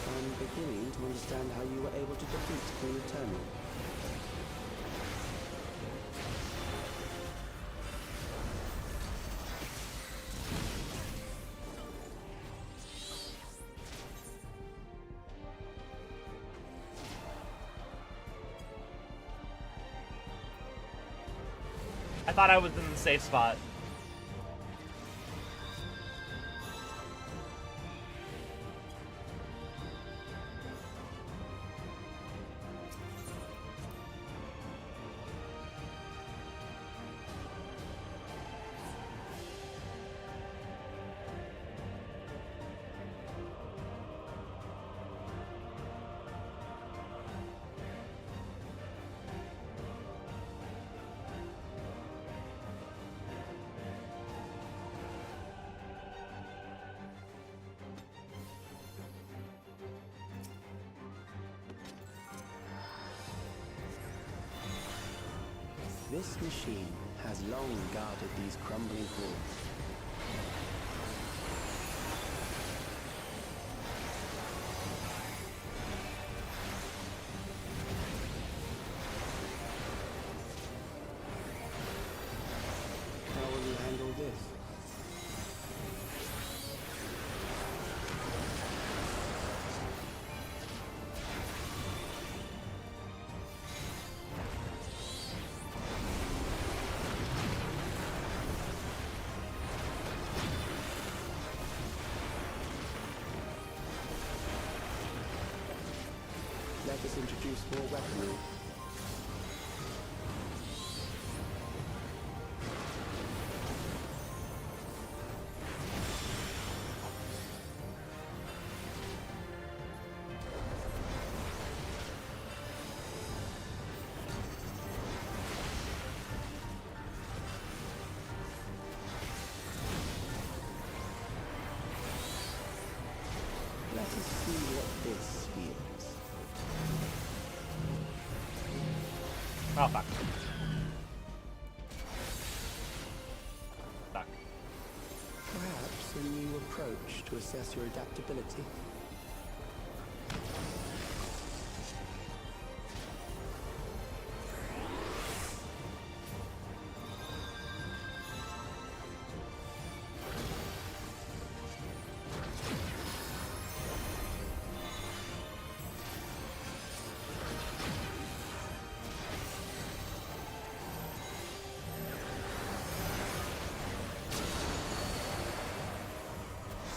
I'm beginning to understand how you were able to defeat the Eternal. I thought I was in the safe spot. This machine has long guarded these crumbling halls. let us introduce more weaponry. Let us see what this heals. Oh, fuck. Fuck. Perhaps a new approach to assess your adaptability.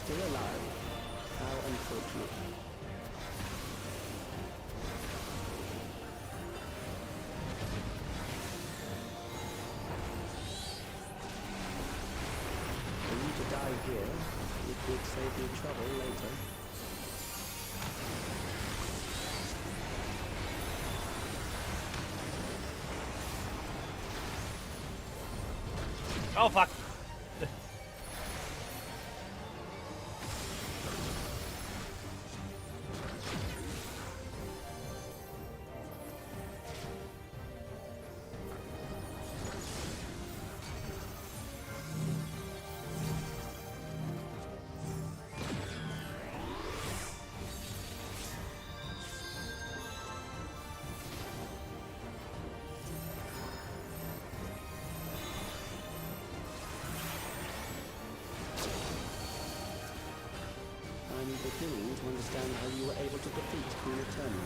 Still alive. How unfortunate. For you to die here, it would save you trouble later. Oh, fuck. I'm beginning to understand how you were able to defeat Queen Eternal.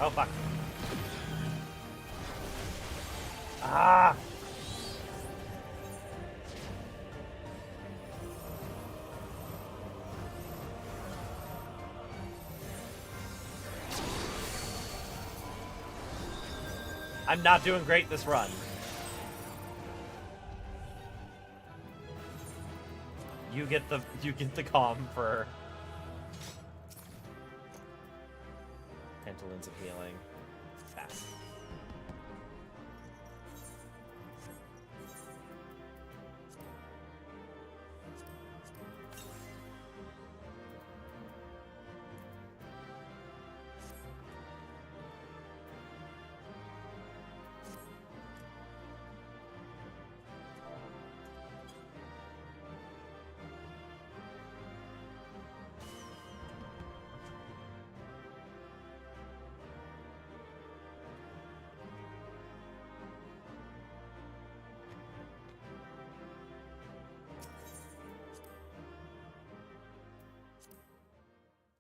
Oh, fuck. Ah! I'm not doing great this run. You get the calm for Pentolins of healing. Pass.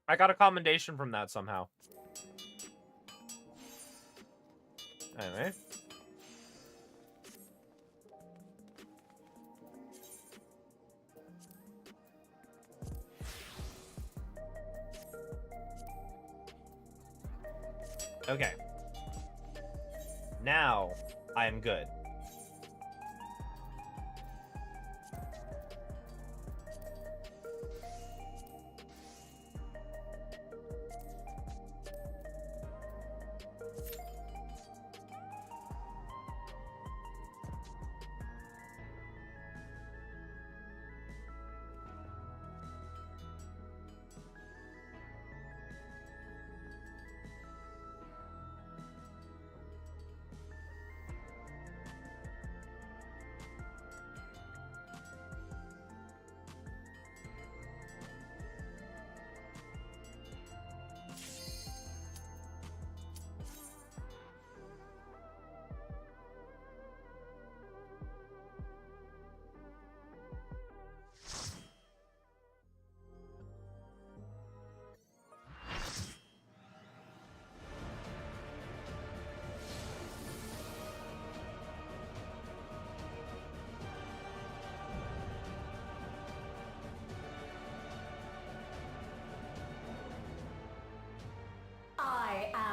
I got a commendation from that somehow. Anyway. Okay. Now I am good.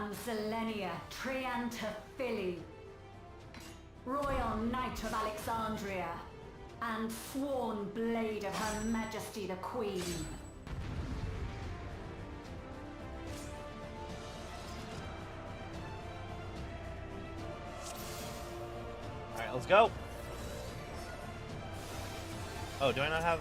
am Zelenia Triantaphili, Royal Knight of Alexandria, and sworn blade of Her Majesty the Queen. Alright, let's go. Oh, do I not have...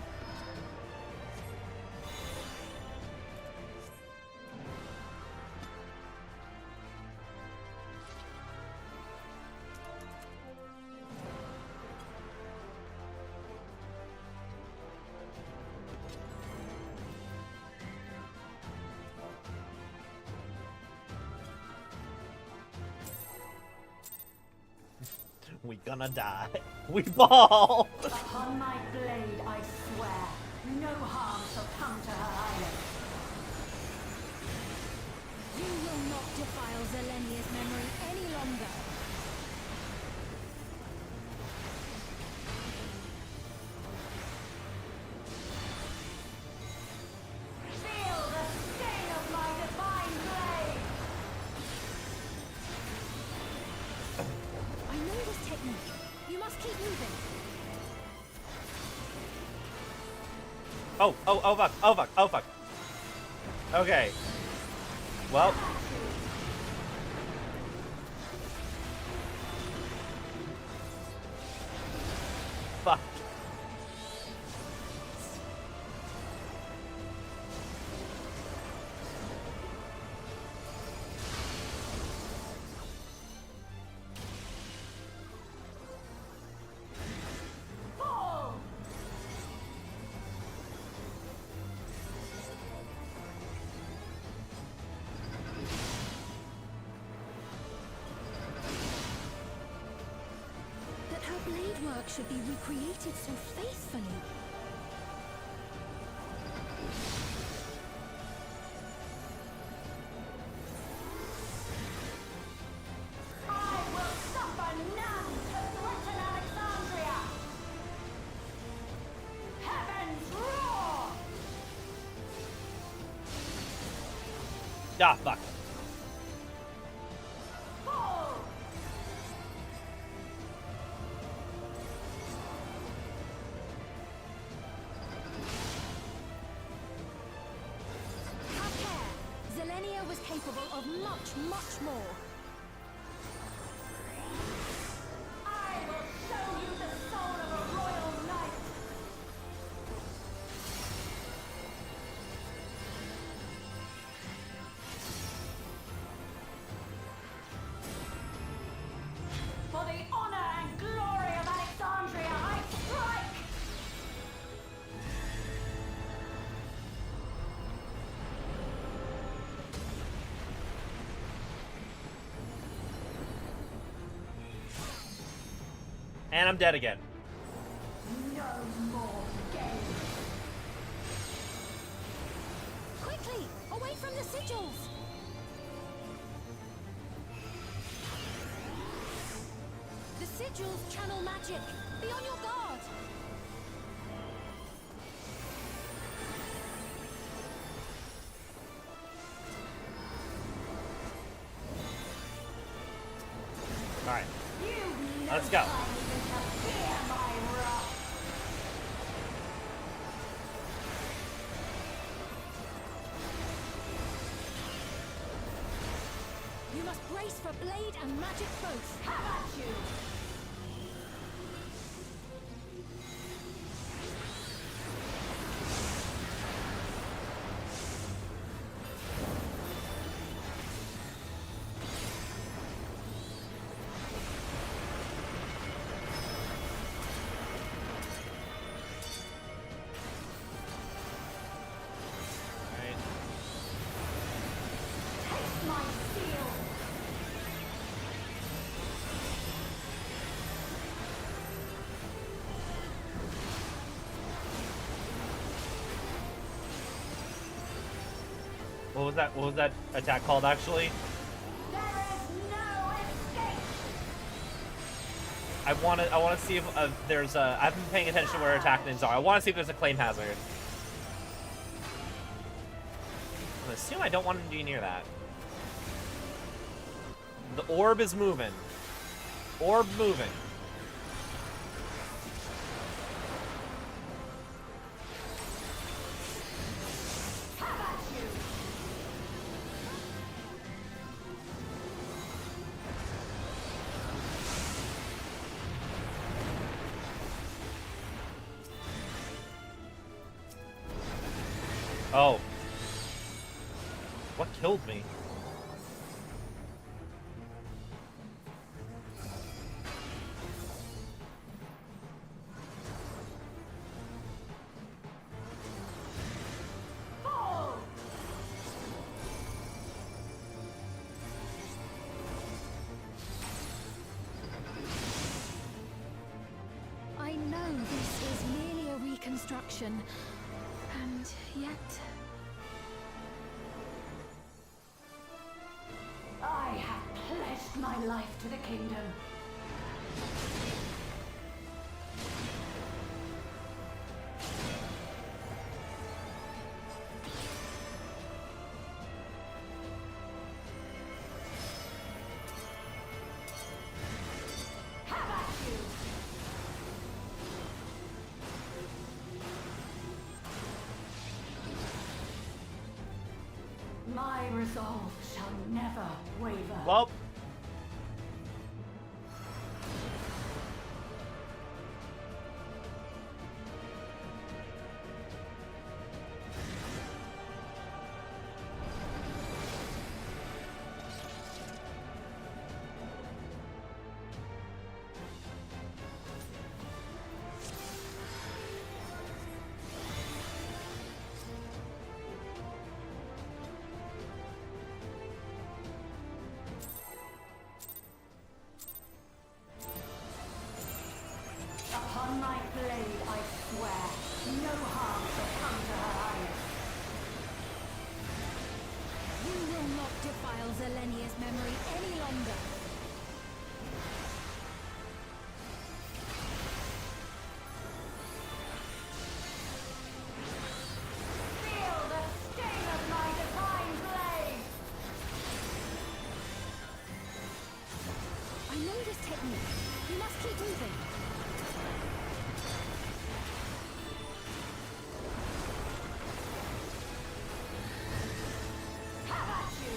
We gonna die. We ball! Upon my blade I swear, no harm shall come to her island. You will not defile Zelenia's memory any longer. Feel the sting of my divine blade! I know this technique. You must keep moving. Oh fuck, oh fuck, oh fuck. Okay. Well. Fuck. Fall! That her blade work should be recreated so faithfully. I will suffer none to threaten Alexandria! Heavens roar! Ah, fuck. Fall! Have care. Zelenia was capable of much, much more. I will show you the soul of a royal knight! For the honor and glory of Alexandria, I strike! And I'm dead again. No more game! Quickly, away from the sigils. The sigils channel magic. Be on your guard. Alright, You let's go. time even to fear my wrath! You must brace for blade and magic both. Have at you! Alright. Taste my steel! What was that attack called actually? There is no escape! I wanna see if there's a... I've been paying attention to where attack names are. I wanna see if there's a claim hazard. I assume I don't want to be near that. The orb is moving. Orb moving. Oh. What killed me? I know this is merely a reconstruction, and yet... I have pledged my life to the kingdom. Have at you! My resolve shall never waver. Well. Upon my blade, I swear, no harm shall come to her highness. You will not defile Zelenia's memory any longer. Feel the sting of my divine blade! I know this technique. You must keep moving. Have at you!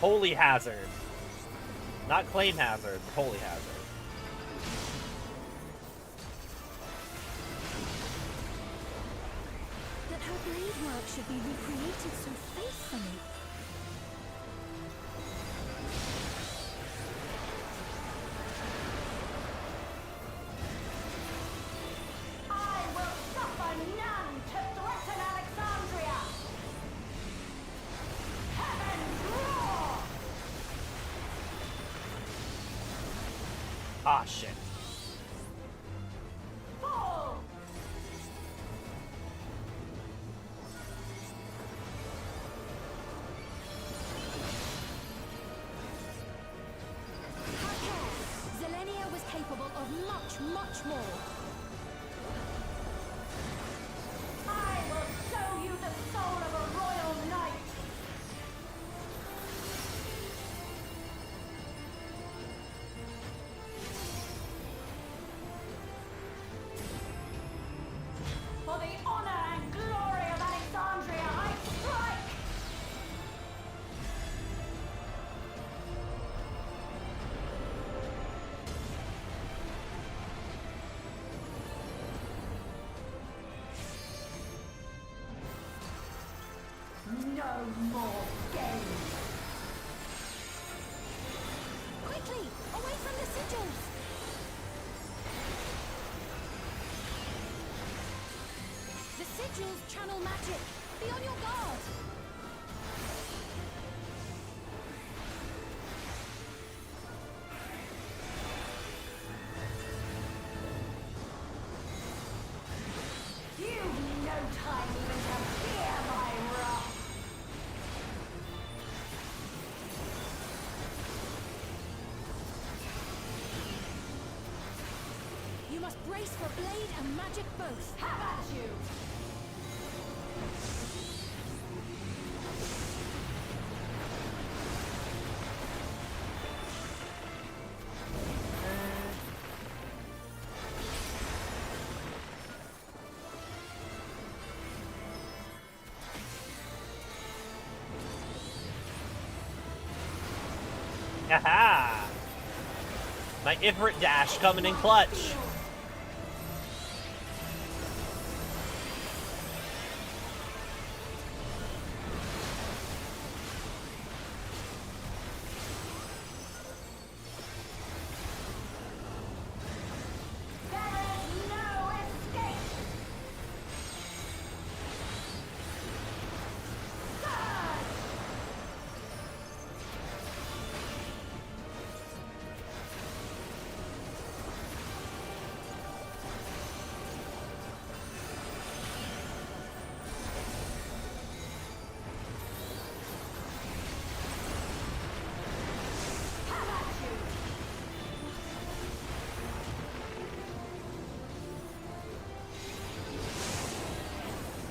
Holy hazard. Not claim hazard, but holy hazard. That her blade work should be recreated so faithfully. I will suffer none to threaten Alexandria! Heavens roar! Ah, shit. Fall! Zelenia was capable of much, much more. I will show you the soul of a royal knight! For the honor and glory of Alexandria, I strike! No more games! Quickly, away from the sigils! The sigils channel magic. Be on your guard. You must brace for blade and magic both. Have at you! Haha! My Ifrit dash coming in clutch.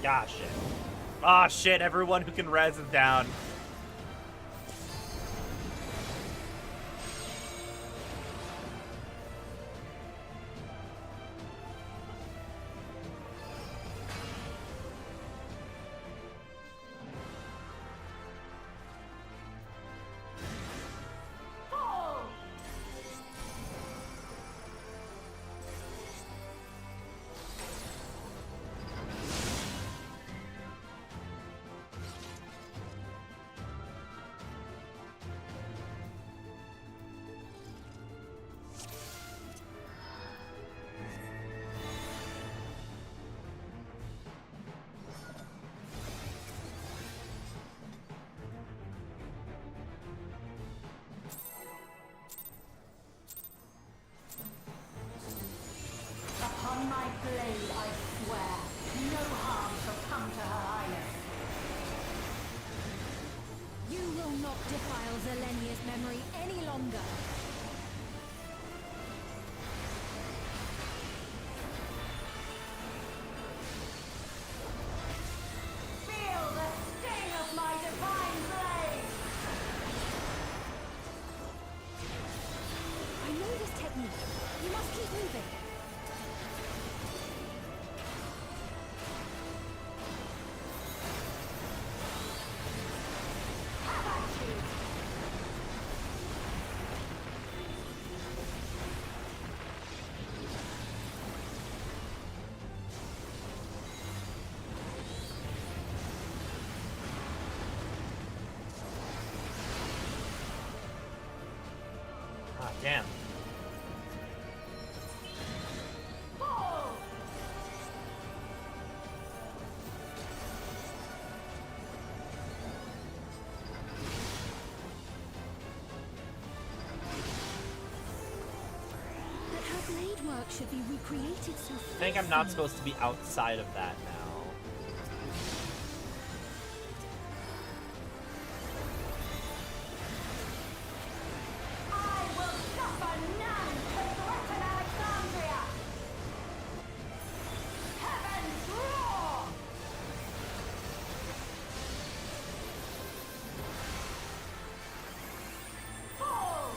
Ah, shit. Ah, shit, everyone who can res is down. Upon my blade, I swear, no harm shall come to her highness. You will not defile Zelenia's memory any longer. Feel the sting of my divine blade! I know this technique. You must keep moving. Ah, damn. But her blade work should be recreated so I think I'm not supposed to be outside of that now. I will suffer none to threaten Alexandria! Heavens roar! Fall!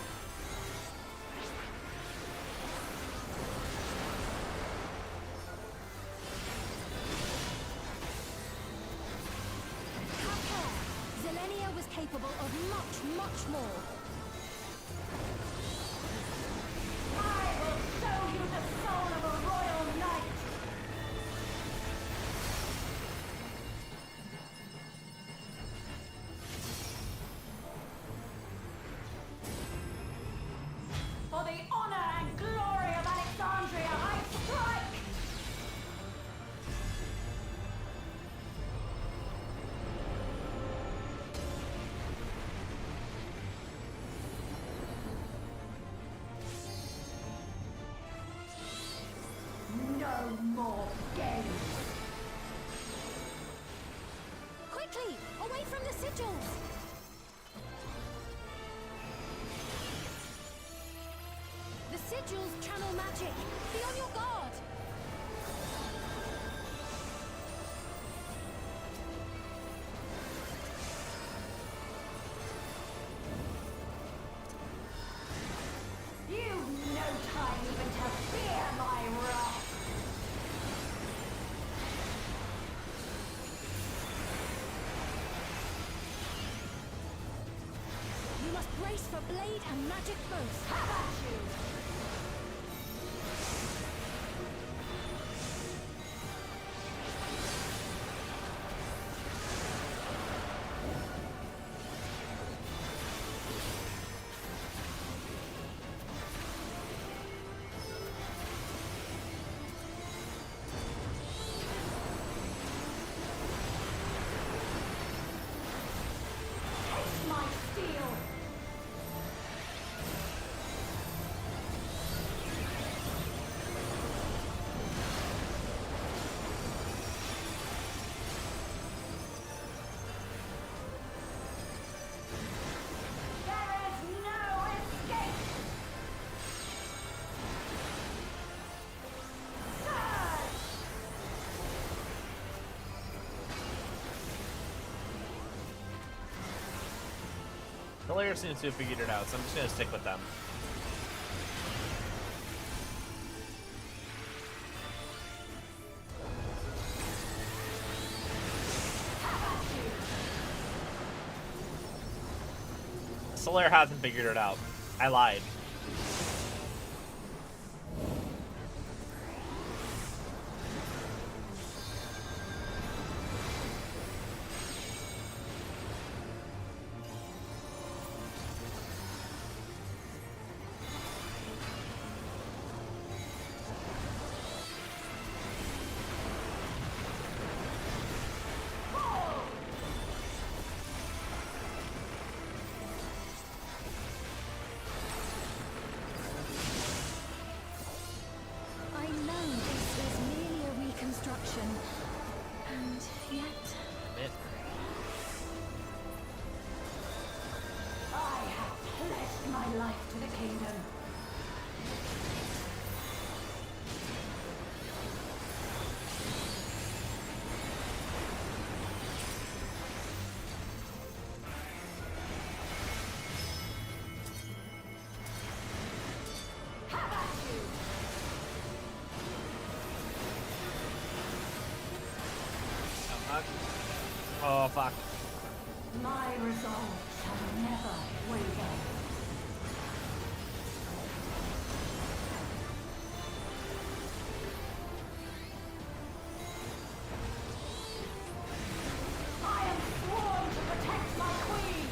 Have care. Zelenia was capable of much, much more. I will show you the soul of a royal knight! For the honor and glory of Alexandria, I strike! modules channel magic. Be on your guard. You've no time even to fear my wrath. You must brace for blade and magic both. How about you? Taste my steel. There is no escape. Surge! The layer seems to have figured it out, so I'm just gonna stick with them. Solaire hasn't figured it out. I lied. I know this is merely a reconstruction, and yet... Admit. I have pledged my life to the kingdom. How about you? Oh, fuck. My resolve shall never waver. I am sworn to protect my queen.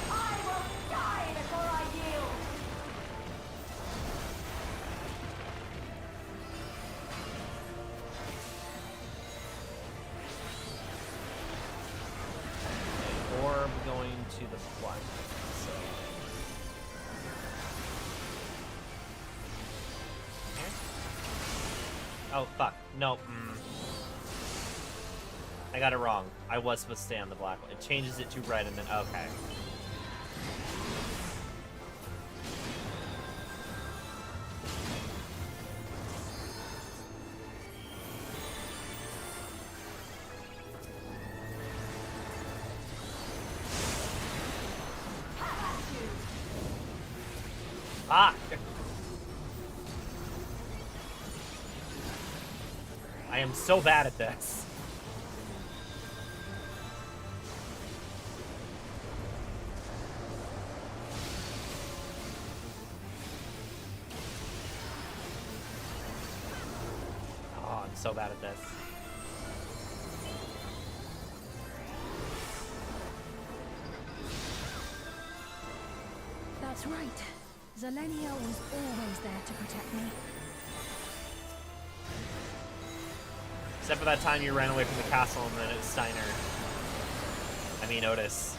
I will die before I yield. Orb going to the front. So. Here? Oh, fuck. No. I got it wrong. I was supposed to stay on the black one. It changes it to red and then... Okay. Ah! I am so bad at this. Oh, I'm so bad at this. That's right. Zelenia was always there to protect me. Except for that time you ran away from the castle and then it was Steiner. I mean, Otis.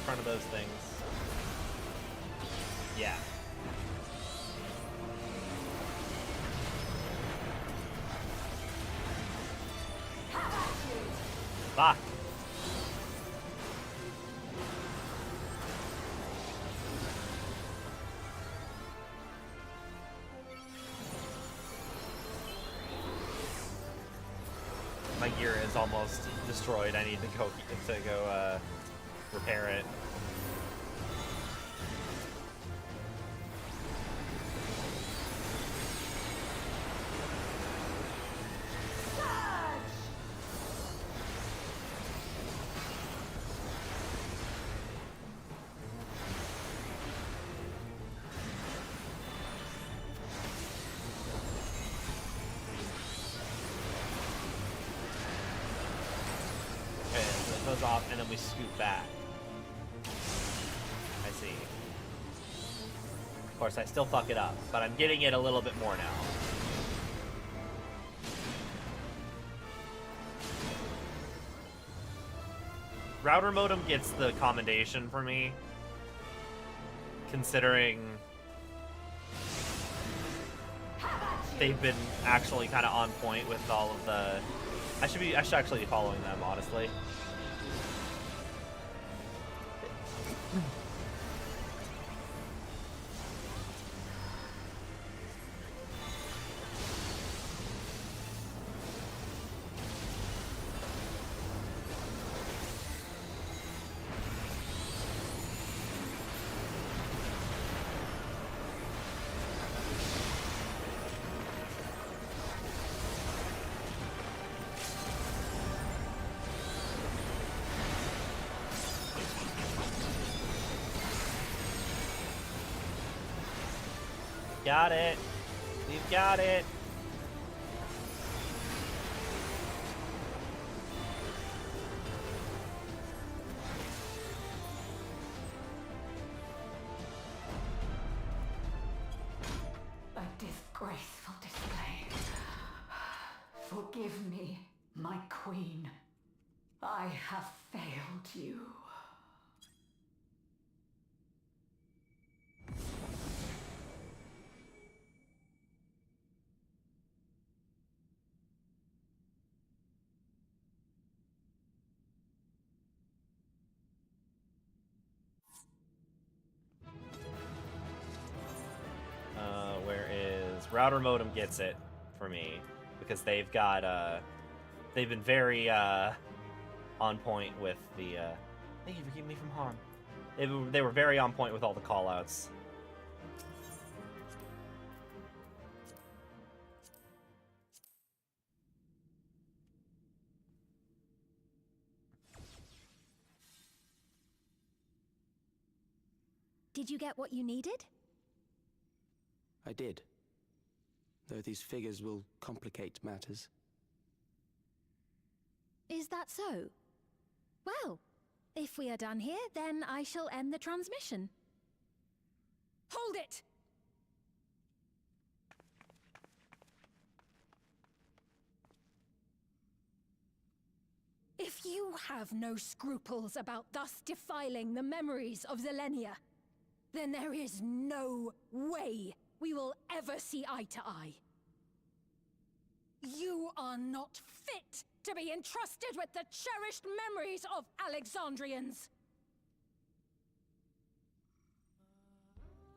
front of those things. Yeah. Fuck. My gear is almost destroyed. I need to go repair it. Off, and then we scoot back. I see. Of course, I still fuck it up, but I'm getting it a little bit more now. Router modem gets the commendation for me, considering they've been actually kind of on point with all of the... I should actually be following them, honestly. Got it. We've got it. A disgraceful display. Forgive me, my queen. I have failed you. Router modem gets it for me because they've got they've been very on point with the thank you for keeping me from harm. They were very on point with all the callouts. Did you get what you needed? I did. Though these figures will complicate matters. Is that so? Well, if we are done here, then I shall end the transmission. Hold it! If you have no scruples about thus defiling the memories of Zilenia, then there is no way we will ever see eye to eye. You are not fit to be entrusted with the cherished memories of Alexandrians.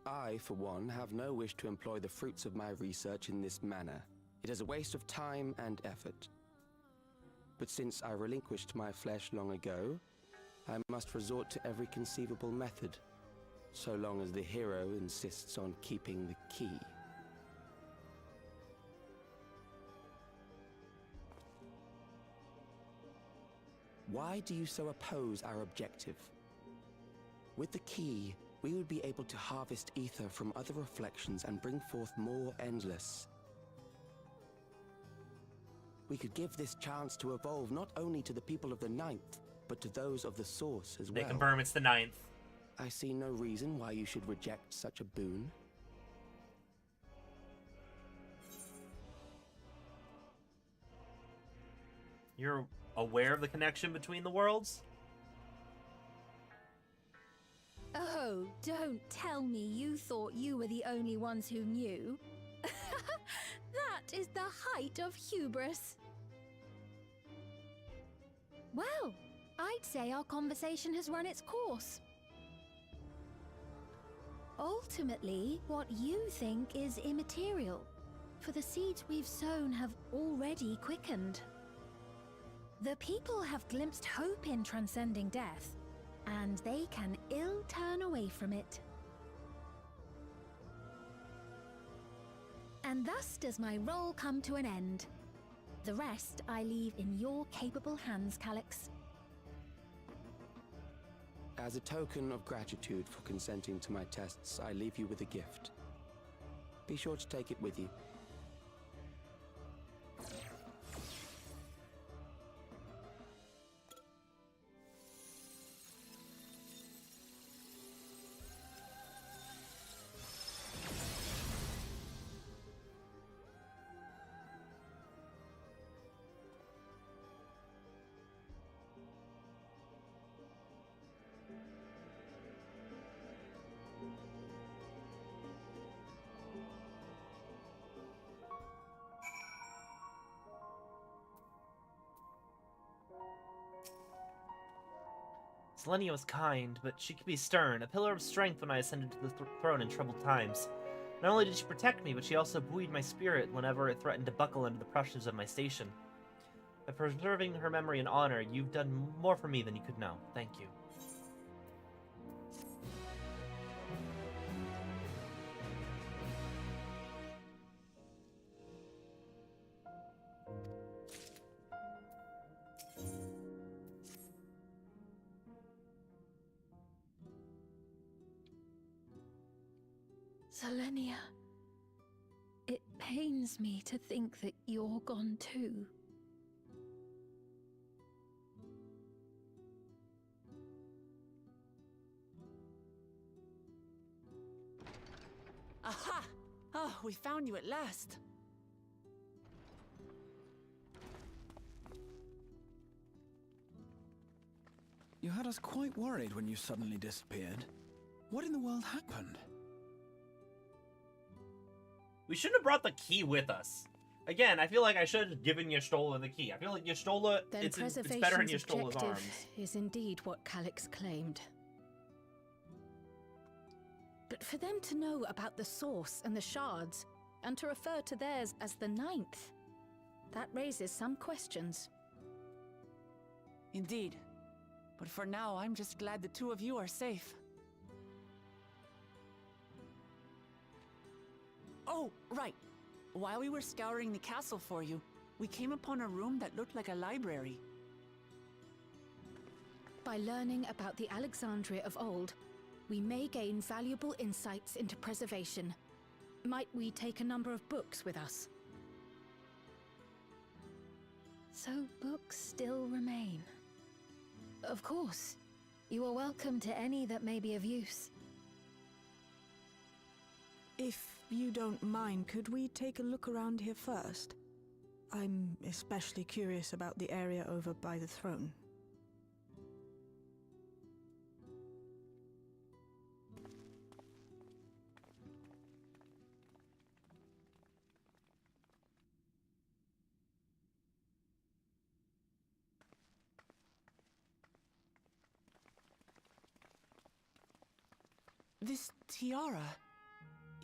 I, for one, have no wish to employ the fruits of my research in this manner. It is a waste of time and effort. But since I relinquished my flesh long ago, I must resort to every conceivable method, so long as the hero insists on keeping the key. Why do you so oppose our objective? With the key, we would be able to harvest ether from other reflections and bring forth more endless. We could give this chance to evolve not only to the people of the Ninth, but to those of the Source as well. They confirm it's the Ninth. I see no reason why you should reject such a boon. You're aware of the connection between the worlds? Oh, don't tell me you thought you were the only ones who knew. That is the height of hubris. Well, I'd say our conversation has run its course. Ultimately, what you think is immaterial, for the seeds we've sown have already quickened. The people have glimpsed hope in transcending death, and they can ill turn away from it. And thus does my role come to an end. The rest I leave in your capable hands, Calyx. As a token of gratitude for consenting to my tests, I leave you with a gift. Be sure to take it with you. Selenia was kind, but she could be stern, a pillar of strength when I ascended to the throne in troubled times. Not only did she protect me, but she also buoyed my spirit whenever it threatened to buckle under the pressures of my station. By preserving her memory and honor, you've done more for me than you could know. Thank you. Selenia, it pains me to think that you're gone too. Aha! Oh, we found you at last. You had us quite worried when you suddenly disappeared. What in the world happened? We shouldn't have brought the key with us. Again, I feel like I should have given Y'shtola the key. I feel like Y'shtola, it's better in Y'shtola's arms. Is indeed what Calyx claimed. But for them to know about the source and the shards, and to refer to theirs as the ninth, that raises some questions. Indeed. But for now, I'm just glad the two of you are safe. Oh, right. While we were scouring the castle for you, we came upon a room that looked like a library. By learning about the Alexandria of old, we may gain valuable insights into preservation. Might we take a number of books with us? So books still remain. Of course. You are welcome to any that may be of use. If you don't mind, could we take a look around here first? I'm especially curious about the area over by the throne. This tiara,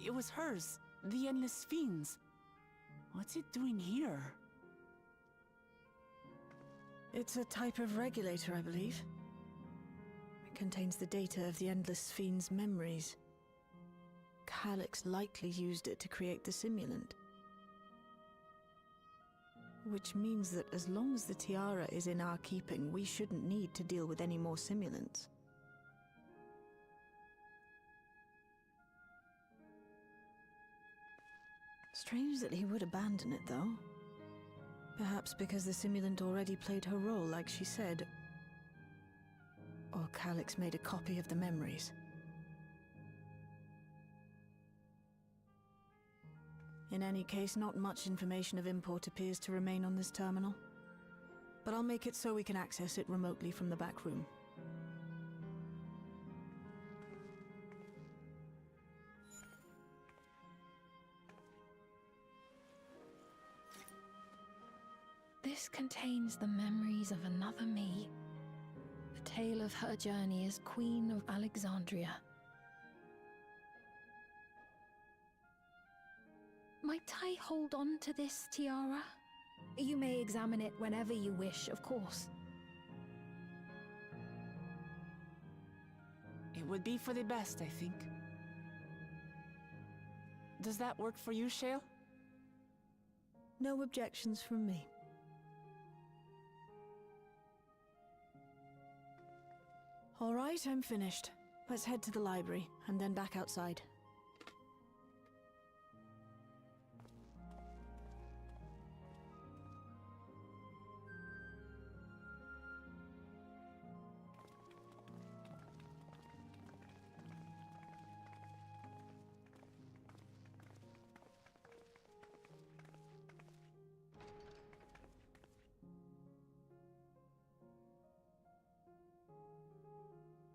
it was hers, the Endless Sphene's. What's it doing here? It's a type of regulator, I believe. It contains the data of the Endless Sphene's memories. Calyx likely used it to create the simulant. Which means that as long as the tiara is in our keeping, we shouldn't need to deal with any more simulants. Strange that he would abandon it, though. Perhaps because the simulant already played her role, like she said. Or Calyx made a copy of the memories. In any case, not much information of import appears to remain on this terminal. But I'll make it so we can access it remotely from the back room. This contains the memories of another me. A tale of her journey as Queen of Alexandria. Might I hold on to this tiara? You may examine it whenever you wish, of course. It would be for the best, I think. Does that work for you, Shale? No objections from me. All right, I'm finished. Let's head to the library, and then back outside.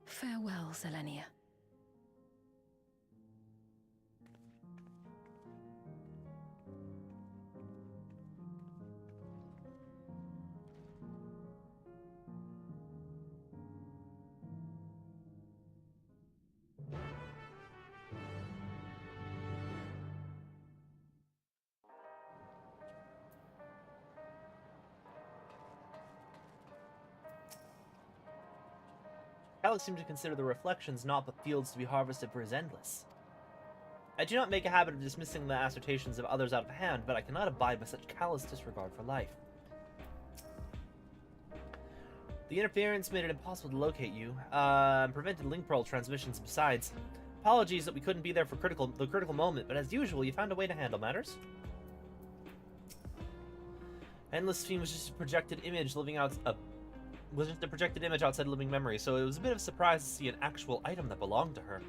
Farewell, Selenia. Alex seemed to consider the reflections naught but fields to be harvested for his endless. I do not make a habit of dismissing the assertions of others out of hand, but I cannot abide by such callous disregard for life. The interference made it impossible to locate you, and prevented link pearl transmissions besides. Apologies that we couldn't be there for the critical moment, but as usual, you found a way to handle matters. Endless Sphene was just a projected image outside living memory, so it was a bit of a surprise to see an actual item that belonged to her.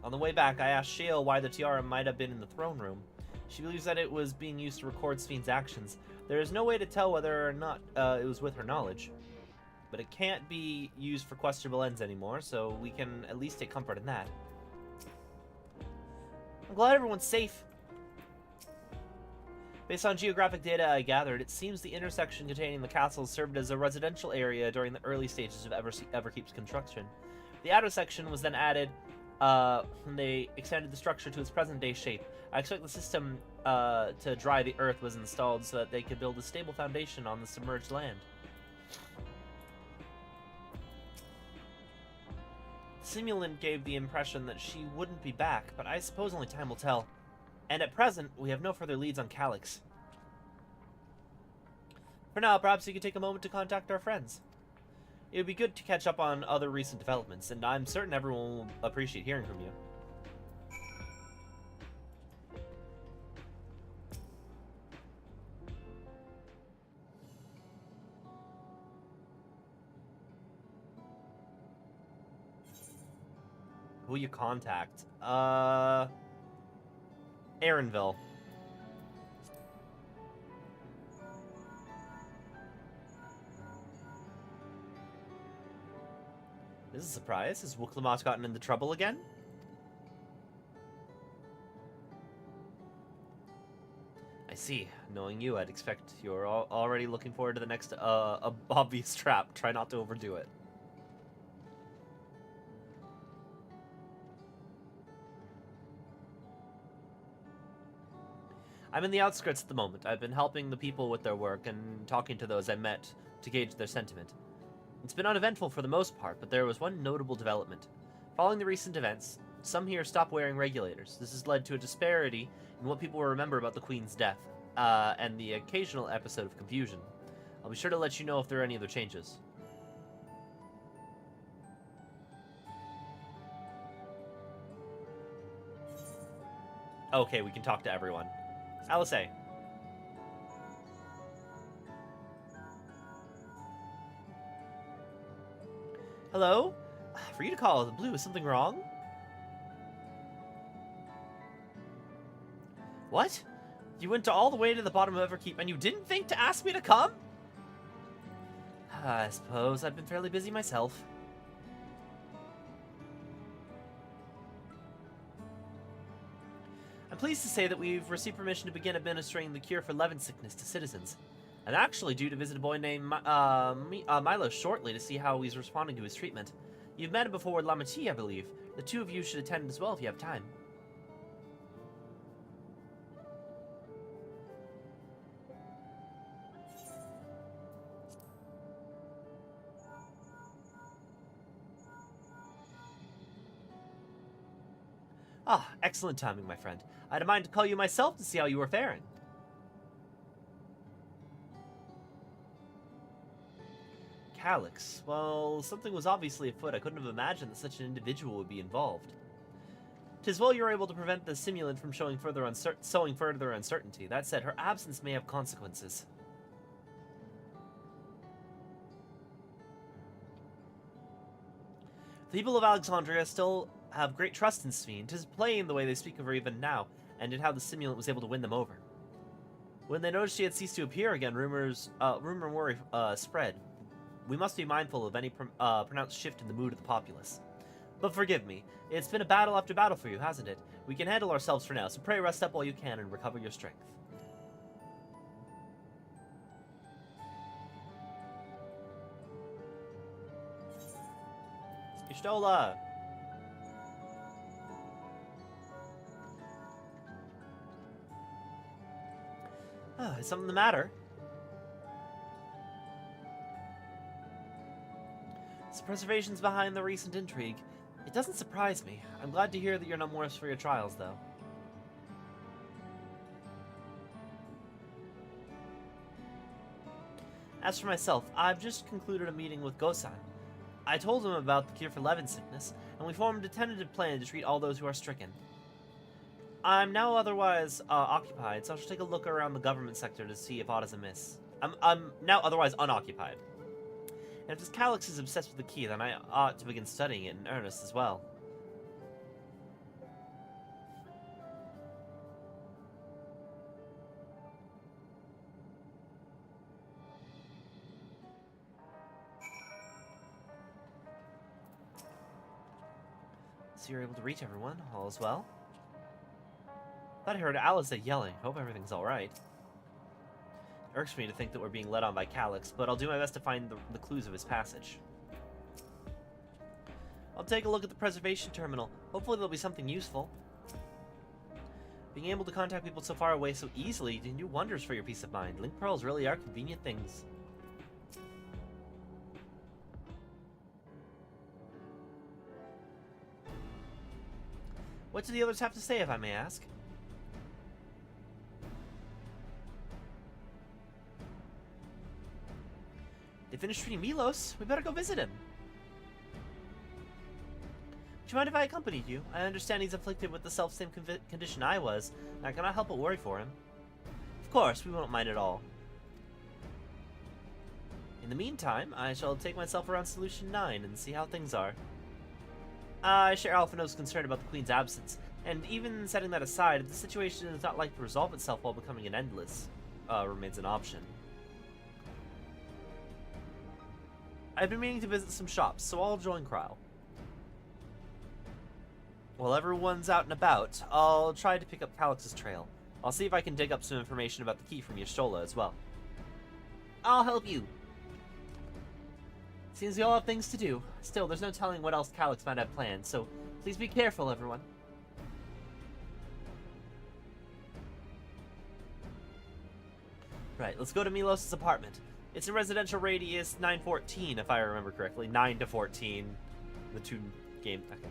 On the way back, I asked Shale why the tiara might have been in the throne room. She believes that it was being used to record Sphene's actions. There is no way to tell whether or not it was with her knowledge. But it can't be used for questionable ends anymore, so we can at least take comfort in that. I'm glad everyone's safe. Based on geographic data I gathered, it seems the intersection containing the castles served as a residential area during the early stages of Everkeep's construction. The outer section was then added when they extended the structure to its present-day shape. I expect the system to dry the earth was installed so that they could build a stable foundation on the submerged land. The simulant gave the impression that she wouldn't be back, but I suppose only time will tell. And at present, we have no further leads on Calyx. For now, perhaps you could take a moment to contact our friends. It would be good to catch up on other recent developments, and I'm certain everyone will appreciate hearing from you. Who will you contact? Aaronville. This is a surprise. Has Wuklamot gotten into trouble again? I see. Knowing you, I'd expect you're already looking forward to the next obvious trap. Try not to overdo it. I'm in the outskirts at the moment. I've been helping the people with their work and talking to those I met to gauge their sentiment. It's been uneventful for the most part, but there was one notable development. Following the recent events, some here stopped wearing regulators. This has led to a disparity in what people will remember about the Queen's death, and the occasional episode of confusion. I'll be sure to let you know if there are any other changes. Okay, we can talk to everyone. Alice. Hello? For you to call the blue, is something wrong? What? You went all the way to the bottom of Everkeep and you didn't think to ask me to come? I suppose I've been fairly busy myself. I'm pleased to say that we've received permission to begin administering the cure for Levin sickness to citizens. I'm actually due to visit a boy named Milo shortly to see how he's responding to his treatment. You've met him before with Lamati, I believe. The two of you should attend as well if you have time. Ah, excellent timing, my friend. I had a mind to call you myself to see how you were faring. Calyx. Well, something was obviously afoot. I couldn't have imagined that such an individual would be involved. 'Tis well you were able to prevent the simulant from sowing further uncertainty. That said, her absence may have consequences. The people of Alexandria still have great trust in Sphene. 'Tis plain the way they speak of her even now, and in how the simulant was able to win them over. When they noticed she had ceased to appear again, rumor and worry spread. We must be mindful of any pronounced shift in the mood of the populace. But forgive me, it's been a battle after battle for you, hasn't it? We can handle ourselves for now, so pray rest up while you can and recover your strength. Ishtola! Is something the matter? The preservation's behind the recent intrigue. It doesn't surprise me. I'm glad to hear that you're not worse for your trials, though. As for myself, I've just concluded a meeting with Gosan. I told him about the cure for Levin sickness, and we formed a tentative plan to treat all those who are stricken. I'm now otherwise occupied, so I shall take a look around the government sector to see if aught is amiss. I'm now otherwise unoccupied. And if this Calyx is obsessed with the key, then I ought to begin studying it in earnest as well. So you're able to reach everyone. All is well. Thought I heard Alice yelling. Hope everything's alright. It irks me to think that we're being led on by Calyx, but I'll do my best to find the clues of his passage. I'll take a look at the preservation terminal. Hopefully there'll be something useful. Being able to contact people so far away so easily can do wonders for your peace of mind. Link pearls really are convenient things. What do the others have to say, if I may ask? They finished treating Milos. We better go visit him. Would you mind if I accompanied you? I understand he's afflicted with the self-same condition I was, and I cannot help but worry for him. Of course, we won't mind at all. In the meantime, I shall take myself around Solution 9 and see how things are. I share Alphino's concern about the Queen's absence, and even setting that aside, if the situation is not likely to resolve itself while becoming an endless, remains an option. I've been meaning to visit some shops, so I'll join Krile. While everyone's out and about, I'll try to pick up Calyx's trail. I'll see if I can dig up some information about the key from Y'shtola as well. I'll help you. Seems we all have things to do. Still, there's no telling what else Calyx might have planned, so please be careful, everyone. Right, let's go to Milos' apartment. It's in residential radius 914, if I remember correctly. 9 to 14. The two game. Okay.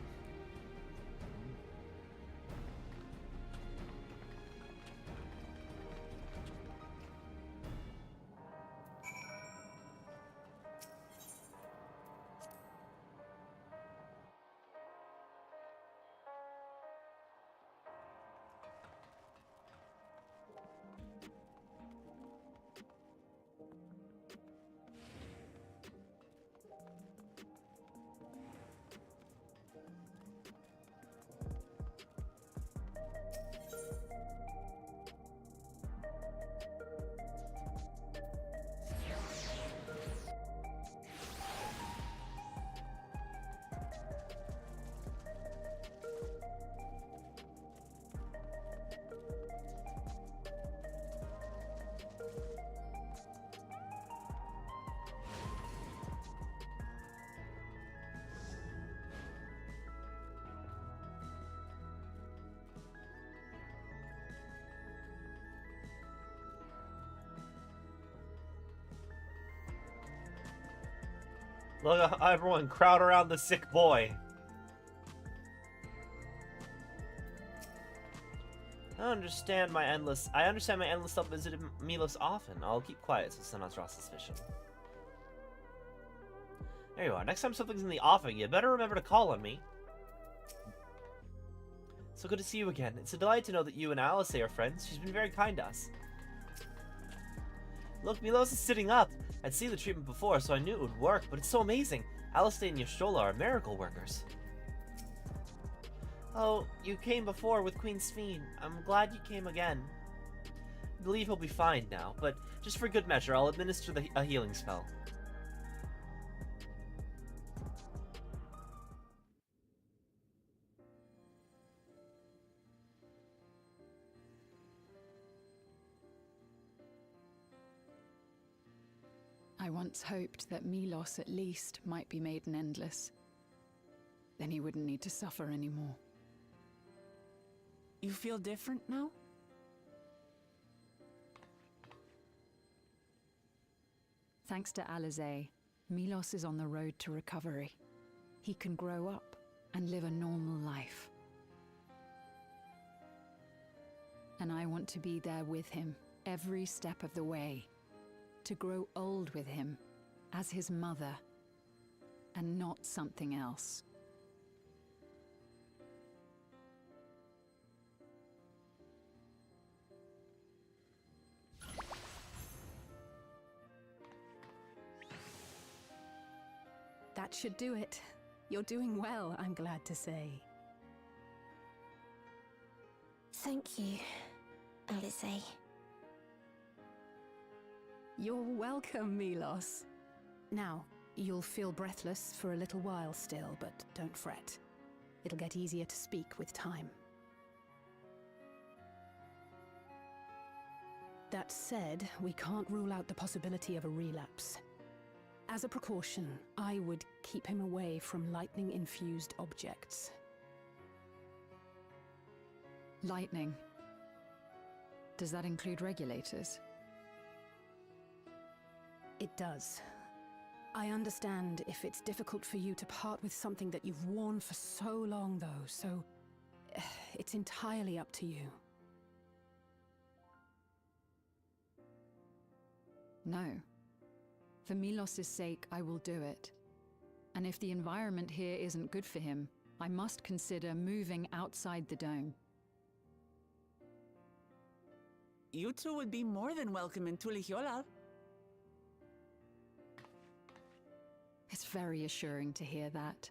Look, everyone crowd around the sick boy. I understand my endless love visited Milos often. I'll keep quiet so someone else draws suspicion. There you are. Next time something's in the offing, you better remember to call on me. So good to see you again. It's a delight to know that you and Alice are friends. She's been very kind to us. Look, Milos is sitting up. I'd seen the treatment before, so I knew it would work, but it's so amazing. Alice and Y'shtola are miracle workers. Oh, you came before with Queen Sphene. I'm glad you came again. I believe he'll be fine now, but just for good measure, I'll administer a healing spell. I once hoped that Milos at least might be made an endless. Then he wouldn't need to suffer anymore. You feel different now? Thanks to Alisaie, Milos is on the road to recovery. He can grow up and live a normal life. And I want to be there with him every step of the way. To grow old with him as his mother and not something else. That should do it. You're doing well, I'm glad to say. Thank you, Alisaie. You're welcome, Milos. Now, you'll feel breathless for a little while still, but don't fret. It'll get easier to speak with time. That said, we can't rule out the possibility of a relapse. As a precaution, I would keep him away from lightning-infused objects. Lightning. Does that include regulators? It does. I understand if it's difficult for you to part with something that you've worn for so long, though, so it's entirely up to you. No. For Milos' sake, I will do it. And if the environment here isn't good for him, I must consider moving outside the dome. You two would be more than welcome in Tural. It's very assuring to hear that.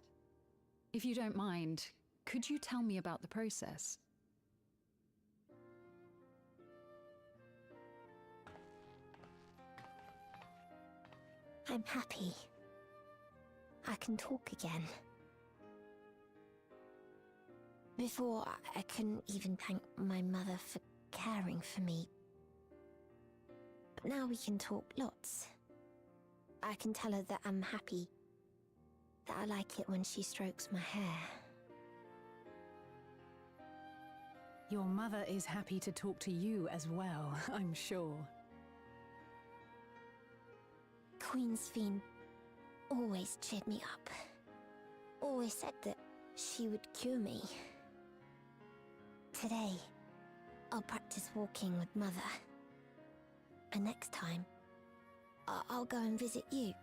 If you don't mind, could you tell me about the process? I'm happy. I can talk again. Before, I couldn't even thank my mother for caring for me. But now we can talk lots. I can tell her that I'm happy, that I like it when she strokes my hair. Your mother is happy to talk to you as well, I'm sure. Queen Sphene always cheered me up. Always said that she would cure me. Today, I'll practice walking with Mother. And next time, I'll go and visit you.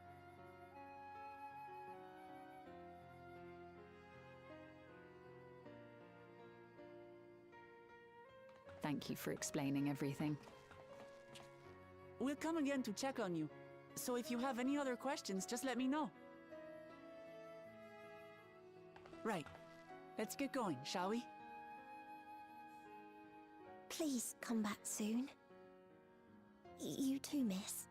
Thank you for explaining everything. We'll come again to check on you. So if you have any other questions, just let me know. Right. Let's get going, shall we? Please come back soon. You too, miss.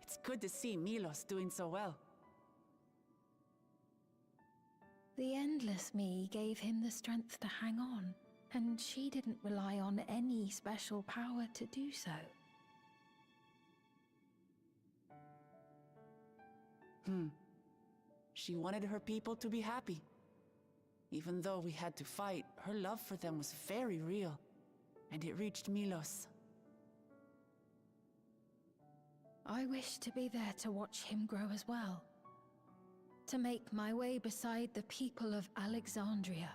It's good to see Milos doing so well. The Endless Me gave him the strength to hang on, and she didn't rely on any special power to do so. She wanted her people to be happy. Even though we had to fight, her love for them was very real, and it reached Milos. I wish to be there to watch him grow as well. To make my way beside the people of Alexandria.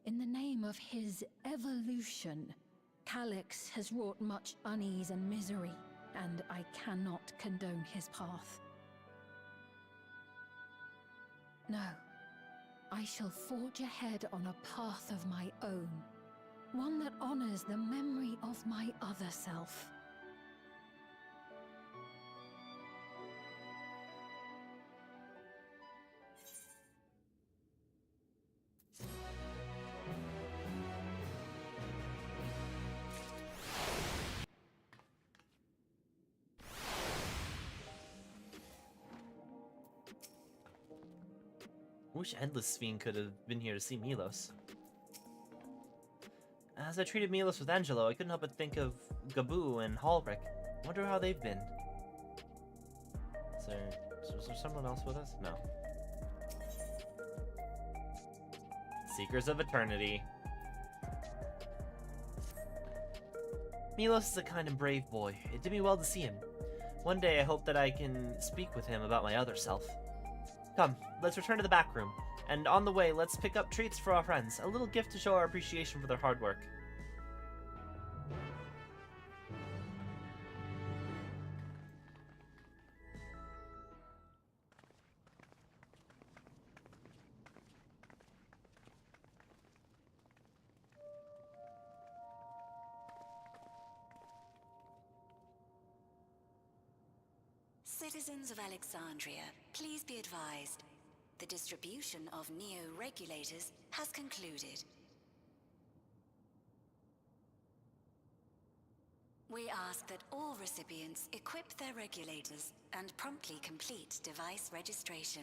In the name of his evolution, Calyx has wrought much unease and misery, and I cannot condone his path. No, I shall forge ahead on a path of my own, one that honors the memory of my other self. I wish Endless Sphene could have been here to see Milos. As I treated Milos with Angelo, I couldn't help but think of Gabu and Halric. Wonder how they've been. Is there someone else with us? No. Seekers of Eternity. Milos is a kind and brave boy. It did me well to see him. One day I hope that I can speak with him about my other self. Come, let's return to the back room, and on the way, let's pick up treats for our friends, a little gift to show our appreciation for their hard work. Citizens of Alexandria, please be advised. The distribution of neo-regulators has concluded. We ask that all recipients equip their regulators and promptly complete device registration.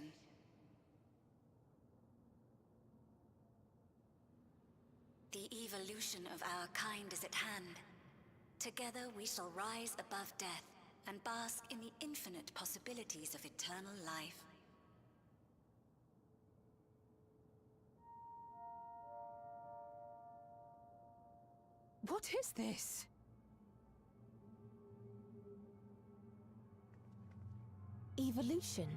The evolution of our kind is at hand. Together we shall rise above death and bask in the infinite possibilities of eternal life. What is this? Evolution?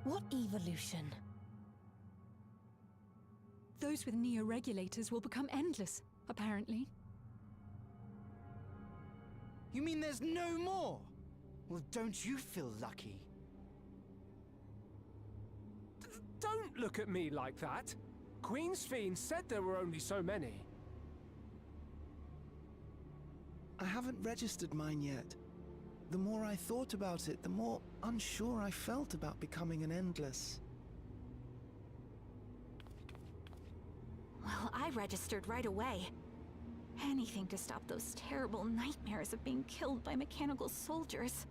What evolution? Those with neo-regulators will become endless, apparently. You mean there's no more? Well, don't you feel lucky? Don't look at me like that. Queen Sphene said there were only so many. I haven't registered mine yet. The more I thought about it, the more unsure I felt about becoming an Endless. Well, I registered right away. Anything to stop those terrible nightmares of being killed by mechanical soldiers.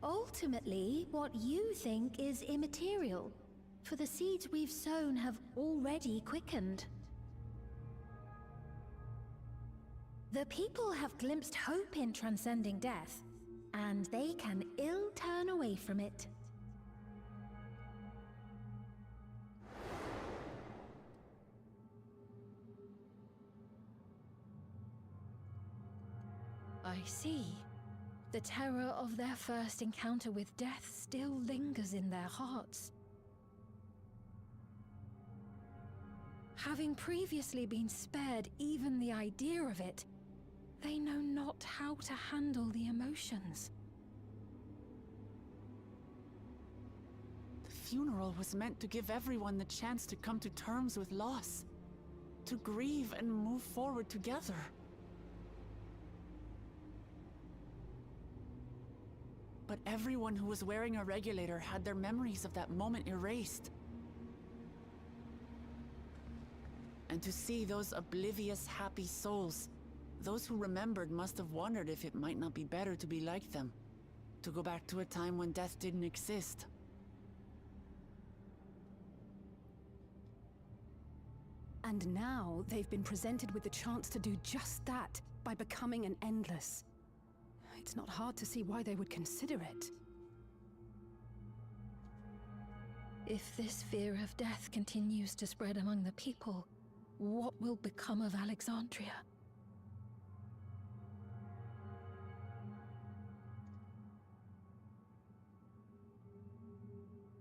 Ultimately, what you think is immaterial, for the seeds we've sown have already quickened. The people have glimpsed hope in transcending death, and they can ill turn away from it. I see. The terror of their first encounter with death still lingers in their hearts. Having previously been spared even the idea of it, they know not how to handle the emotions. The funeral was meant to give everyone the chance to come to terms with loss, to grieve and move forward together. But everyone who was wearing a regulator had their memories of that moment erased. And to see those oblivious, happy souls, those who remembered must have wondered if it might not be better to be like them, to go back to a time when death didn't exist. And now they've been presented with the chance to do just that by becoming an Endless. It's not hard to see why they would consider it. If this fear of death continues to spread among the people, what will become of Alexandria?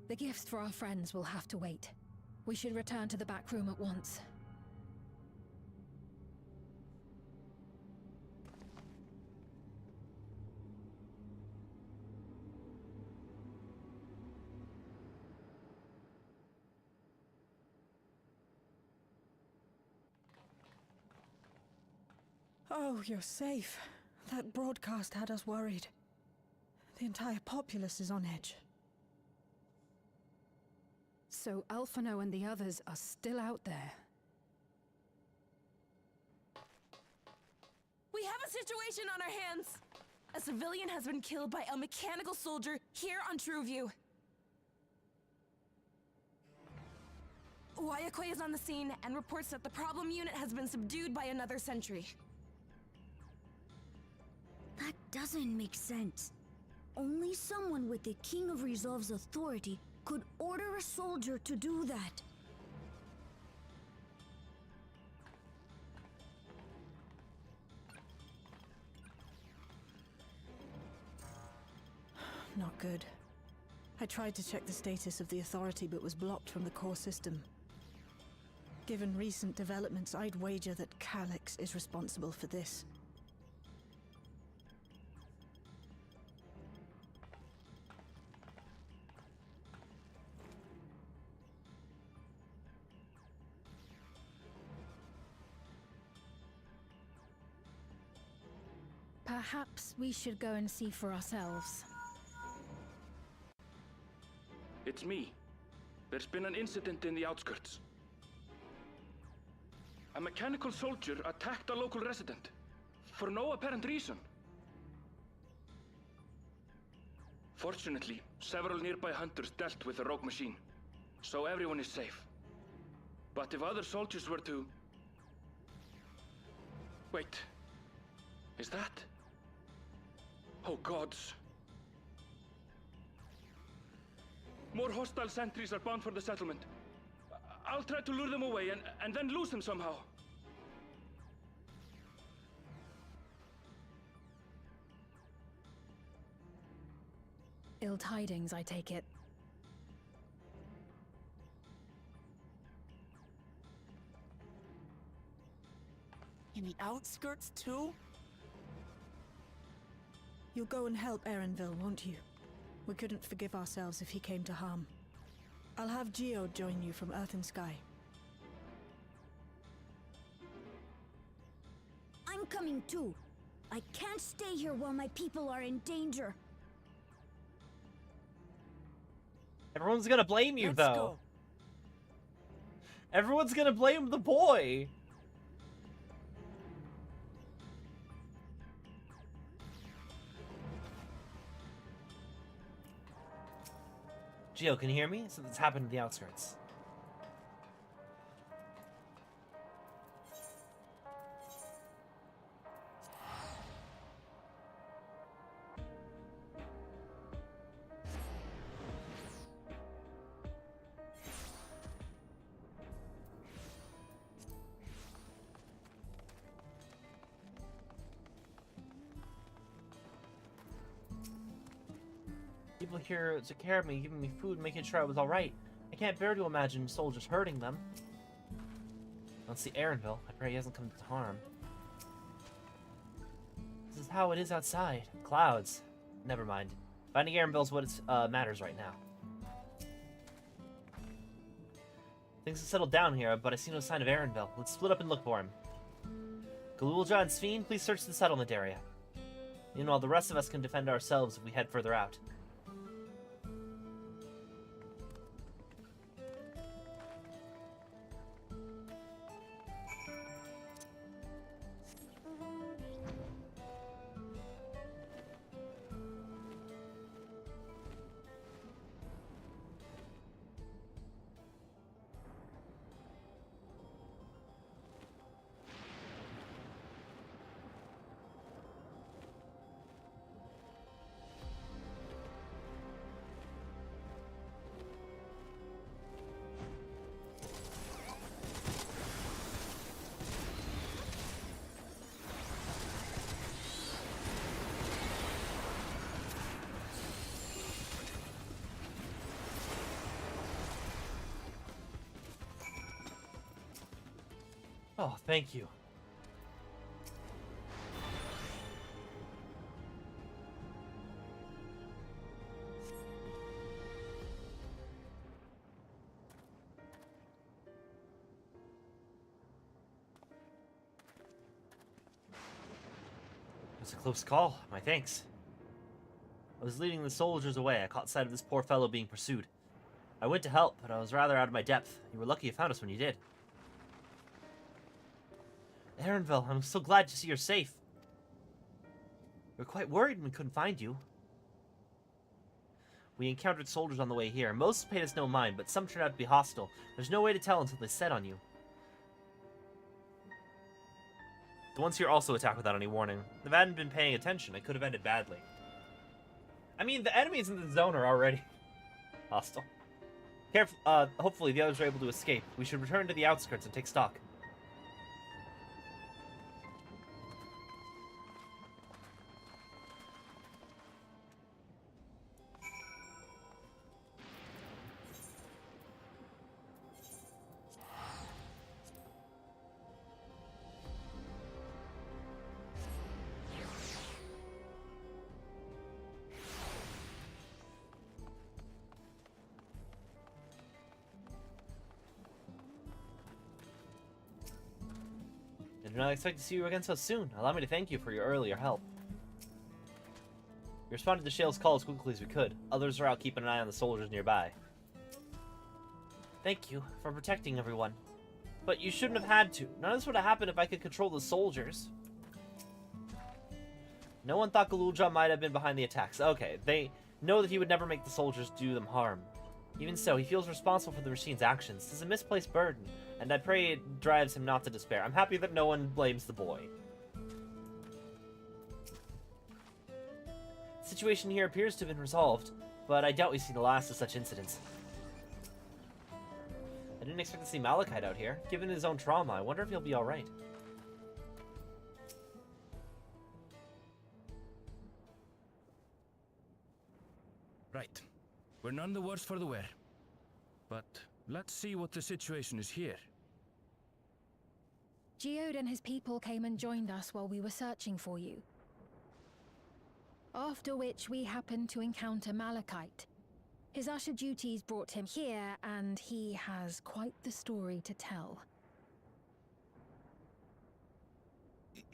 The gifts for our friends will have to wait. We should return to the back room at once. Oh, you're safe. That broadcast had us worried. The entire populace is on edge. So Alphino and the others are still out there. We have a situation on our hands! A civilian has been killed by a mechanical soldier here on Trueview. Wayakwe is on the scene and reports that the problem unit has been subdued by another sentry. That doesn't make sense. Only someone with the King of Resolve's authority could order a soldier to do that. Not good. I tried to check the status of the authority but was blocked from the core system. Given recent developments, I'd wager that Calyx is responsible for this. Perhaps we should go and see for ourselves. It's me. There's been an incident in the outskirts. A mechanical soldier attacked a local resident, for no apparent reason. Fortunately, several nearby hunters dealt with the rogue machine, so everyone is safe. But if other soldiers were to... Wait. Is that... Oh gods. More hostile sentries are bound for the settlement. I'll try to lure them away and then lose them somehow. Ill tidings, I take it. In the outskirts too? You'll go and help Erenville, won't you? We couldn't forgive ourselves if he came to harm. I'll have Geo join you from Earth and Sky. I'm coming too. I can't stay here while my people are in danger. Everyone's gonna blame you, Let's though. go. Everyone's gonna blame the boy. Gio, can you hear me? Something's happened in the outskirts. People here took care of me, giving me food, making sure I was alright. I can't bear to imagine soldiers hurting them. Let's see Erenville. I pray he hasn't come to harm. This is how it is outside. Clouds. Never mind. Finding Erenville's what matters right now. Things have settled down here, but I see no sign of Erenville. Let's split up and look for him. Galulja and Sphene, please search the settlement area. Meanwhile, the rest of us can defend ourselves if we head further out. Oh, thank you. It was a close call. My thanks. I was leading the soldiers away. I caught sight of this poor fellow being pursued. I went to help, but I was rather out of my depth. You were lucky you found us when you did. Erenville, I'm so glad to see you're safe. We were quite worried when we couldn't find you. We encountered soldiers on the way here. Most paid us no mind, but some turned out to be hostile. There's no way to tell until they set on you. The ones here also attack without any warning. If I hadn't been paying attention, it could have ended badly. I mean, the enemies in the zone are already hostile. Careful, hopefully the others are able to escape. We should return to the outskirts and take stock. I did not expect to see you again so soon. Allow me to thank you for your earlier help. We responded to Shale's call as quickly as we could. Others are out keeping an eye on the soldiers nearby. Thank you for protecting everyone. But you shouldn't have had to. None of this would have happened if I could control the soldiers. No one thought Galulja might have been behind the attacks. Okay, they know that he would never make the soldiers do them harm. Even so, he feels responsible for the machine's actions. This is a misplaced burden, and I pray it drives him not to despair. I'm happy that no one blames the boy. The situation here appears to have been resolved, but I doubt we see the last of such incidents. I didn't expect to see Malachite out here. Given his own trauma, I wonder if he'll be alright. Right. We're none the worse for the wear. But let's see what the situation is here. Geode and his people came and joined us while we were searching for you. After which we happened to encounter Malachite. His usher duties brought him here, and he has quite the story to tell.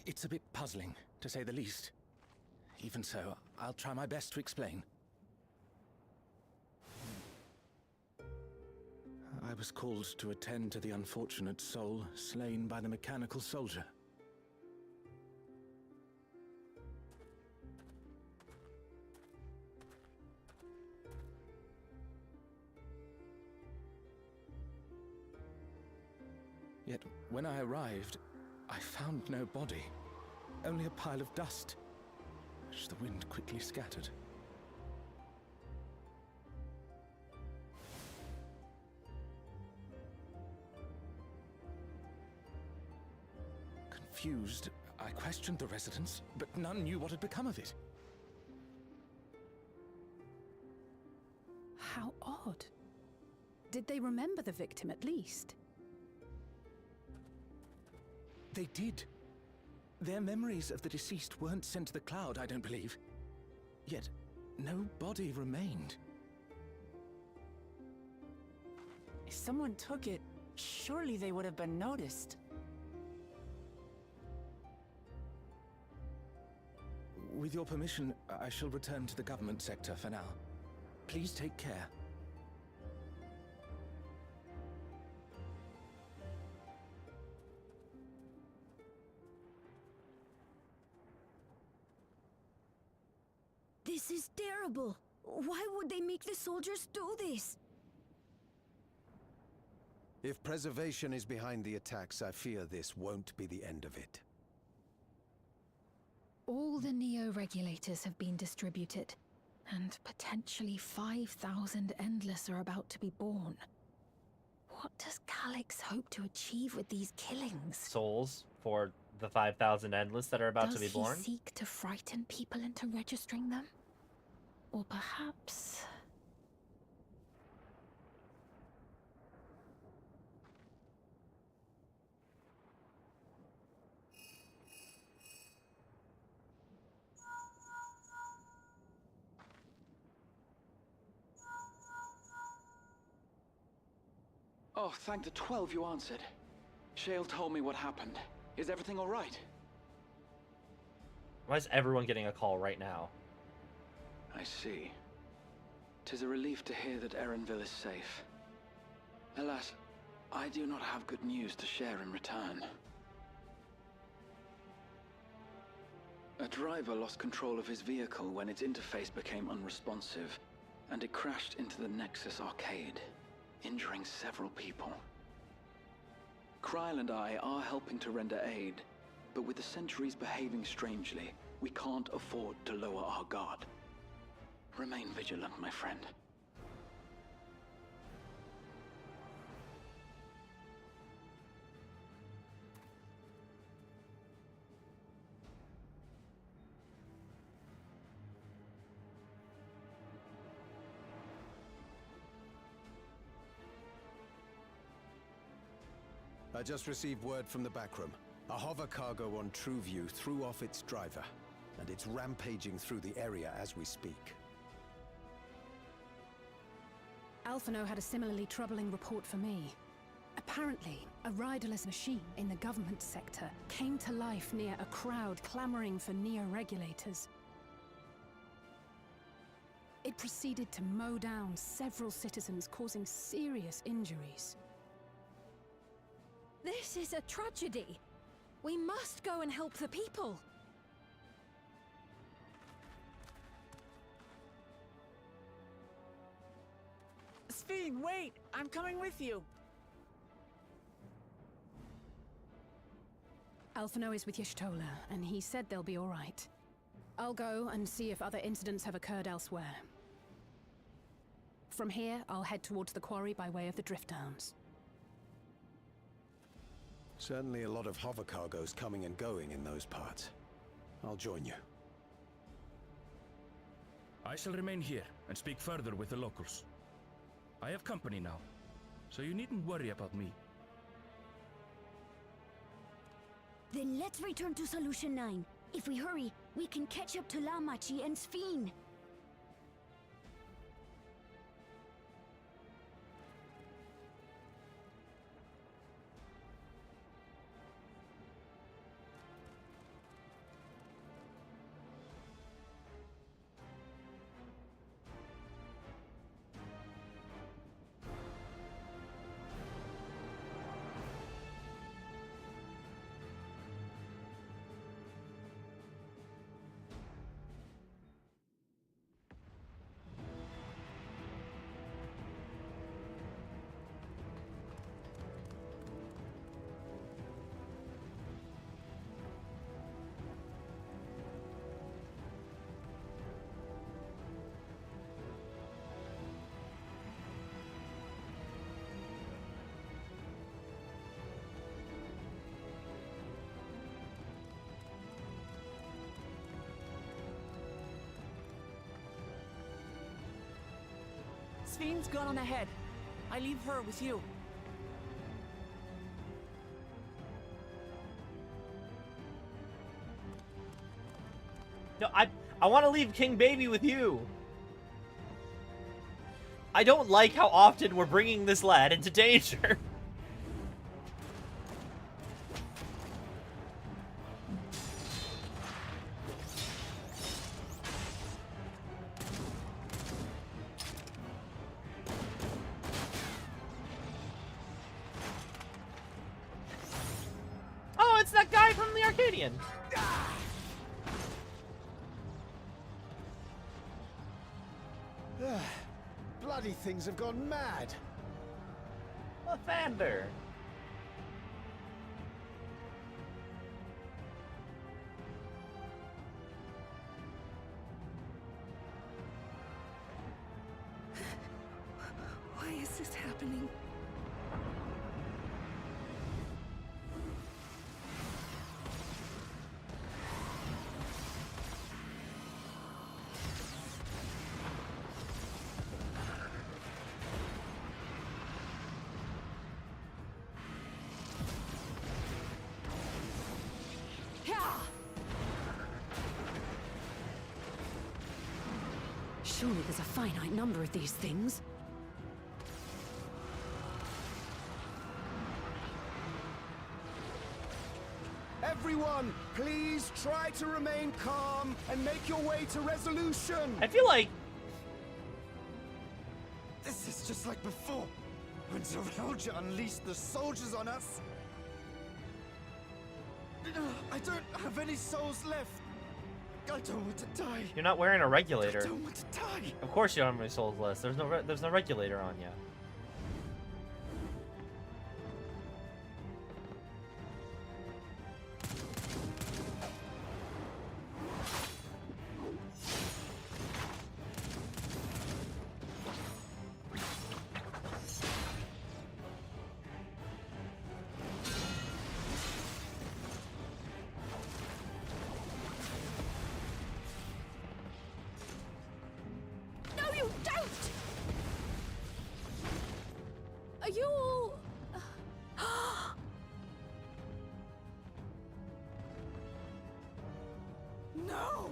It's a bit puzzling, to say the least. Even so, I'll try my best to explain. I was called to attend to the unfortunate soul slain by the mechanical soldier. Yet, when I arrived, I found no body, only a pile of dust, which the wind quickly scattered. Confused, I questioned the residents, but none knew what had become of it. How odd. Did they remember the victim at least? They did. Their memories of the deceased weren't sent to the cloud, I don't believe. Yet, no body remained. If someone took it, surely they would have been noticed. With your permission, I shall return to the government sector for now. Please take care. This is terrible. Why would they make the soldiers do this? If preservation is behind the attacks, I fear this won't be the end of it. All the Neo-regulators have been distributed, and potentially 5,000 Endless are about to be born. What does Calyx hope to achieve with these killings? Souls for the 5,000 Endless that are about to be born? Does he seek to frighten people into registering them? Or perhaps... Oh, thank the 12 you answered. Shale told me what happened. Is everything all right? Why is everyone getting a call right now? I see. 'Tis a relief to hear that Erenville is safe. Alas, I do not have good news to share in return. A driver lost control of his vehicle when its interface became unresponsive, and it crashed into the Nexus arcade, injuring several people. Kryl and I are helping to render aid, but with the sentries behaving strangely, we can't afford to lower our guard. Remain vigilant, my friend. I just received word from the backroom. A hover cargo on TrueView threw off its driver, and it's rampaging through the area as we speak. Alphino had a similarly troubling report for me. Apparently, a riderless machine in the government sector came to life near a crowd clamoring for neo-regulators. It proceeded to mow down several citizens, causing serious injuries. This is a tragedy. We must go and help the people. Sphene, wait! I'm coming with you! Alphino is with Y'shtola, and he said they'll be all right. I'll go and see if other incidents have occurred elsewhere. From here, I'll head towards the quarry by way of the Drift Downs. Certainly a lot of hover cargoes coming and going in those parts. I'll join you. I shall remain here and speak further with the locals. I have company now, so you needn't worry about me. Then let's return to Solution 9. If we hurry, we can catch up to Lamachi and Sphene. Sphene's gone on ahead. I leave her with you. No, I want to leave King Baby with you. I don't like how often we're bringing this lad into danger. Oh, it's that guy from the Arcadian. Bloody things have gone mad. Lathander. Why is this happening? Surely there's a finite number of these things. Everyone, please try to remain calm and make your way to resolution. I feel like This is just like before, when Tural unleashed the soldiers on us. I don't have any souls left. I don't want to die. you're not wearing a regulator. I don't want to die. Of course you don't have any souls left. There's no regulator on you. No, you don't! Are you all... No!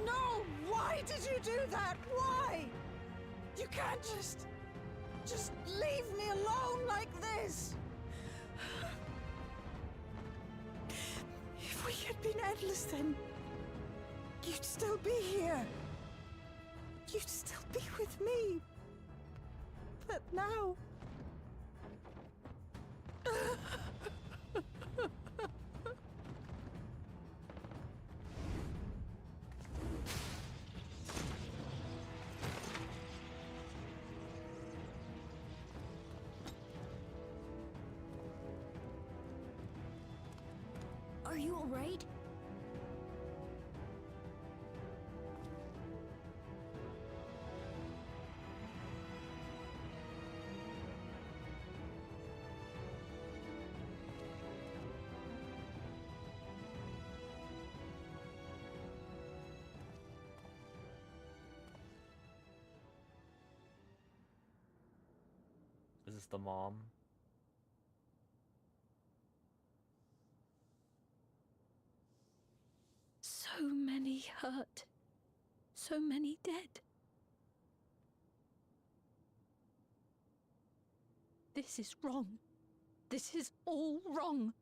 No! Why did you do that? Why? You can't just leave me alone like this! If we had been endless then, you'd still be here. You'd still be with me. But now... Are you alright? Is this the mom? So many hurt. So many dead. This is wrong. This is all wrong.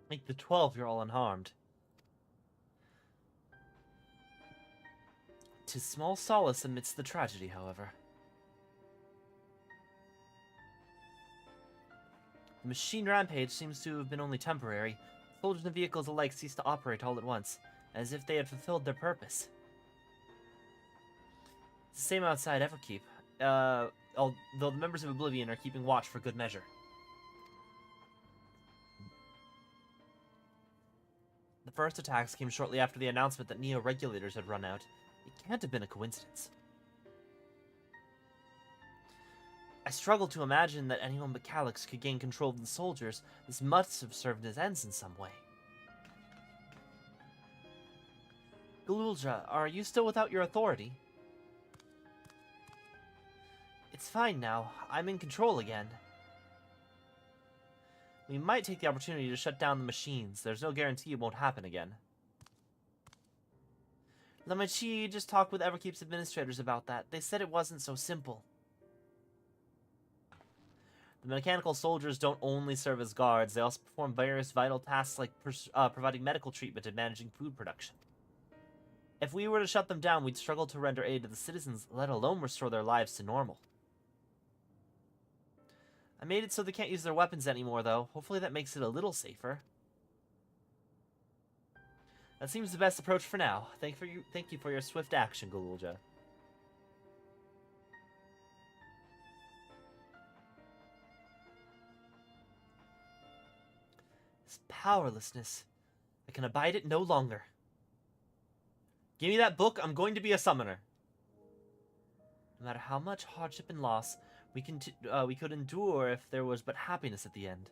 Make the 12, you're all unharmed. 'Tis small solace amidst the tragedy, however. The machine rampage seems to have been only temporary. Soldiers and vehicles alike ceased to operate all at once, as if they had fulfilled their purpose. It's the same outside Everkeep, although the members of Oblivion are keeping watch for good measure. The first attacks came shortly after the announcement that Neo regulators had run out. It can't have been a coincidence. I struggle to imagine that anyone but Calyx could gain control of the soldiers. This must have served his ends in some way. Galulja, are you still without your authority? It's fine now. I'm in control again. We might take the opportunity to shut down the machines. There's no guarantee it won't happen again. Lamachi just talked with Everkeep's administrators about that. They said it wasn't so simple. The mechanical soldiers don't only serve as guards, they also perform various vital tasks like providing medical treatment and managing food production. If we were to shut them down, we'd struggle to render aid to the citizens, let alone restore their lives to normal. I made it so they can't use their weapons anymore, though. Hopefully that makes it a little safer. That seems the best approach for now. Thank you for your swift action, Galulja. This powerlessness. I can abide it no longer. Give me that book, I'm going to be a summoner. No matter how much hardship and loss we could endure if there was but happiness at the end.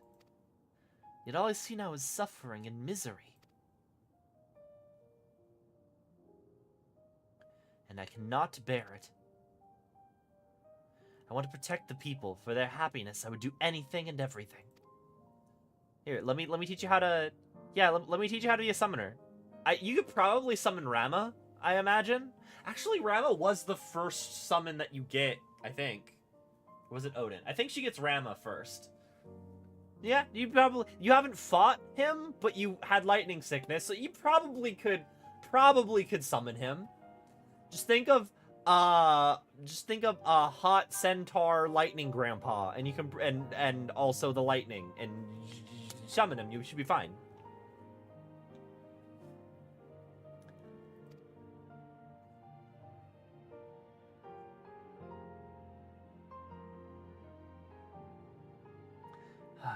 Yet all I see now is suffering and misery. And I cannot bear it. I want to protect the people. For their happiness, I would do anything and everything. Here, let me teach you how to... Yeah, let me teach you how to be a summoner. You could probably summon Rama, I imagine. Actually, Rama was the first summon that you get, I think. Or was it Odin? I think she gets Rama first. Yeah, you haven't fought him, but you had lightning sickness, so you probably could summon him. Just think of a hot centaur lightning grandpa, and you can and also the lightning, and summon him. You should be fine.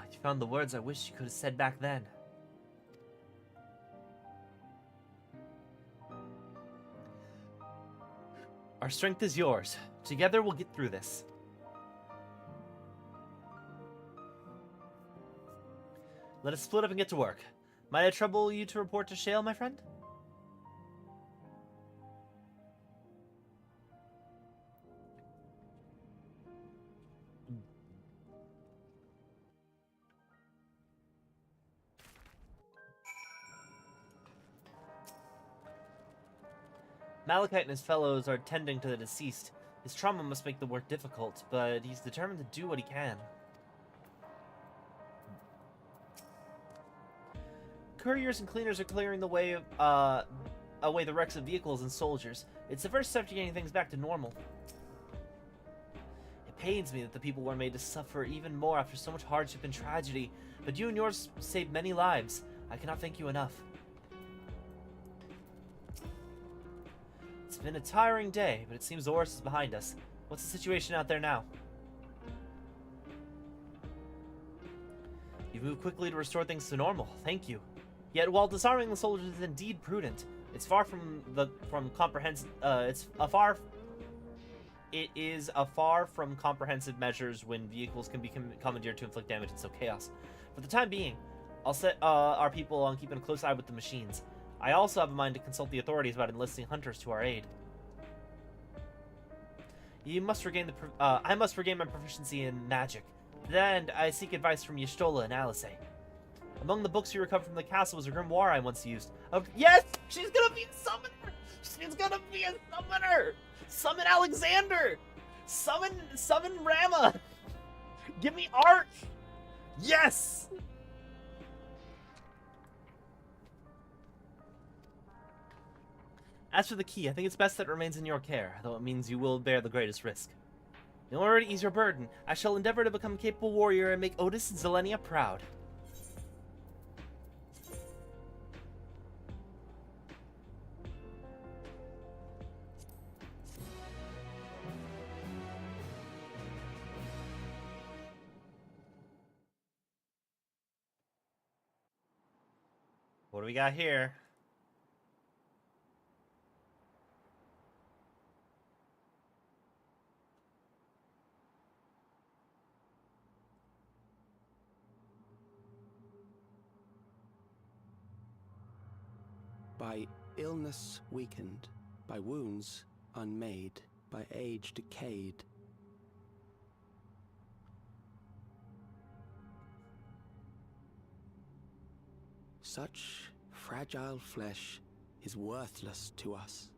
You found the words I wish you could have said back then. Our strength is yours. Together we'll get through this. Let us split up and get to work. Might I trouble you to report to Shale, my friend? Malachite and his fellows are tending to the deceased. His trauma must make the work difficult, but he's determined to do what he can. Couriers and cleaners are clearing the way away the wrecks of vehicles and soldiers. It's the first step to getting things back to normal. It pains me that the people were made to suffer even more after so much hardship and tragedy, but you and yours saved many lives. I cannot thank you enough. It's been a tiring day, but it seems the worst is behind us. What's the situation out there now? You've moved quickly to restore things to normal. Thank you. Yet, while disarming the soldiers is indeed prudent, it's far from comprehensive. It is a far from comprehensive measures when vehicles can be commandeered to inflict damage and sow chaos. For the time being, I'll set our people on keeping a close eye with the machines. I also have in mind to consult the authorities about enlisting hunters to our aid. You must regain I must regain my proficiency in magic. To that end, I seek advice from Y'shtola and Alice. Among the books you recovered from the castle was a grimoire I once used. Yes! She's gonna be a summoner! She's gonna be a summoner! Summon Alexander! Summon Rama! Give me art! Yes! As for the key, I think it's best that it remains in your care, though it means you will bear the greatest risk. In order to ease your burden, I shall endeavor to become a capable warrior and make Otis and Zelenia proud. What do we got here? By illness weakened, by wounds unmade, by age decayed. Such fragile flesh is worthless to us.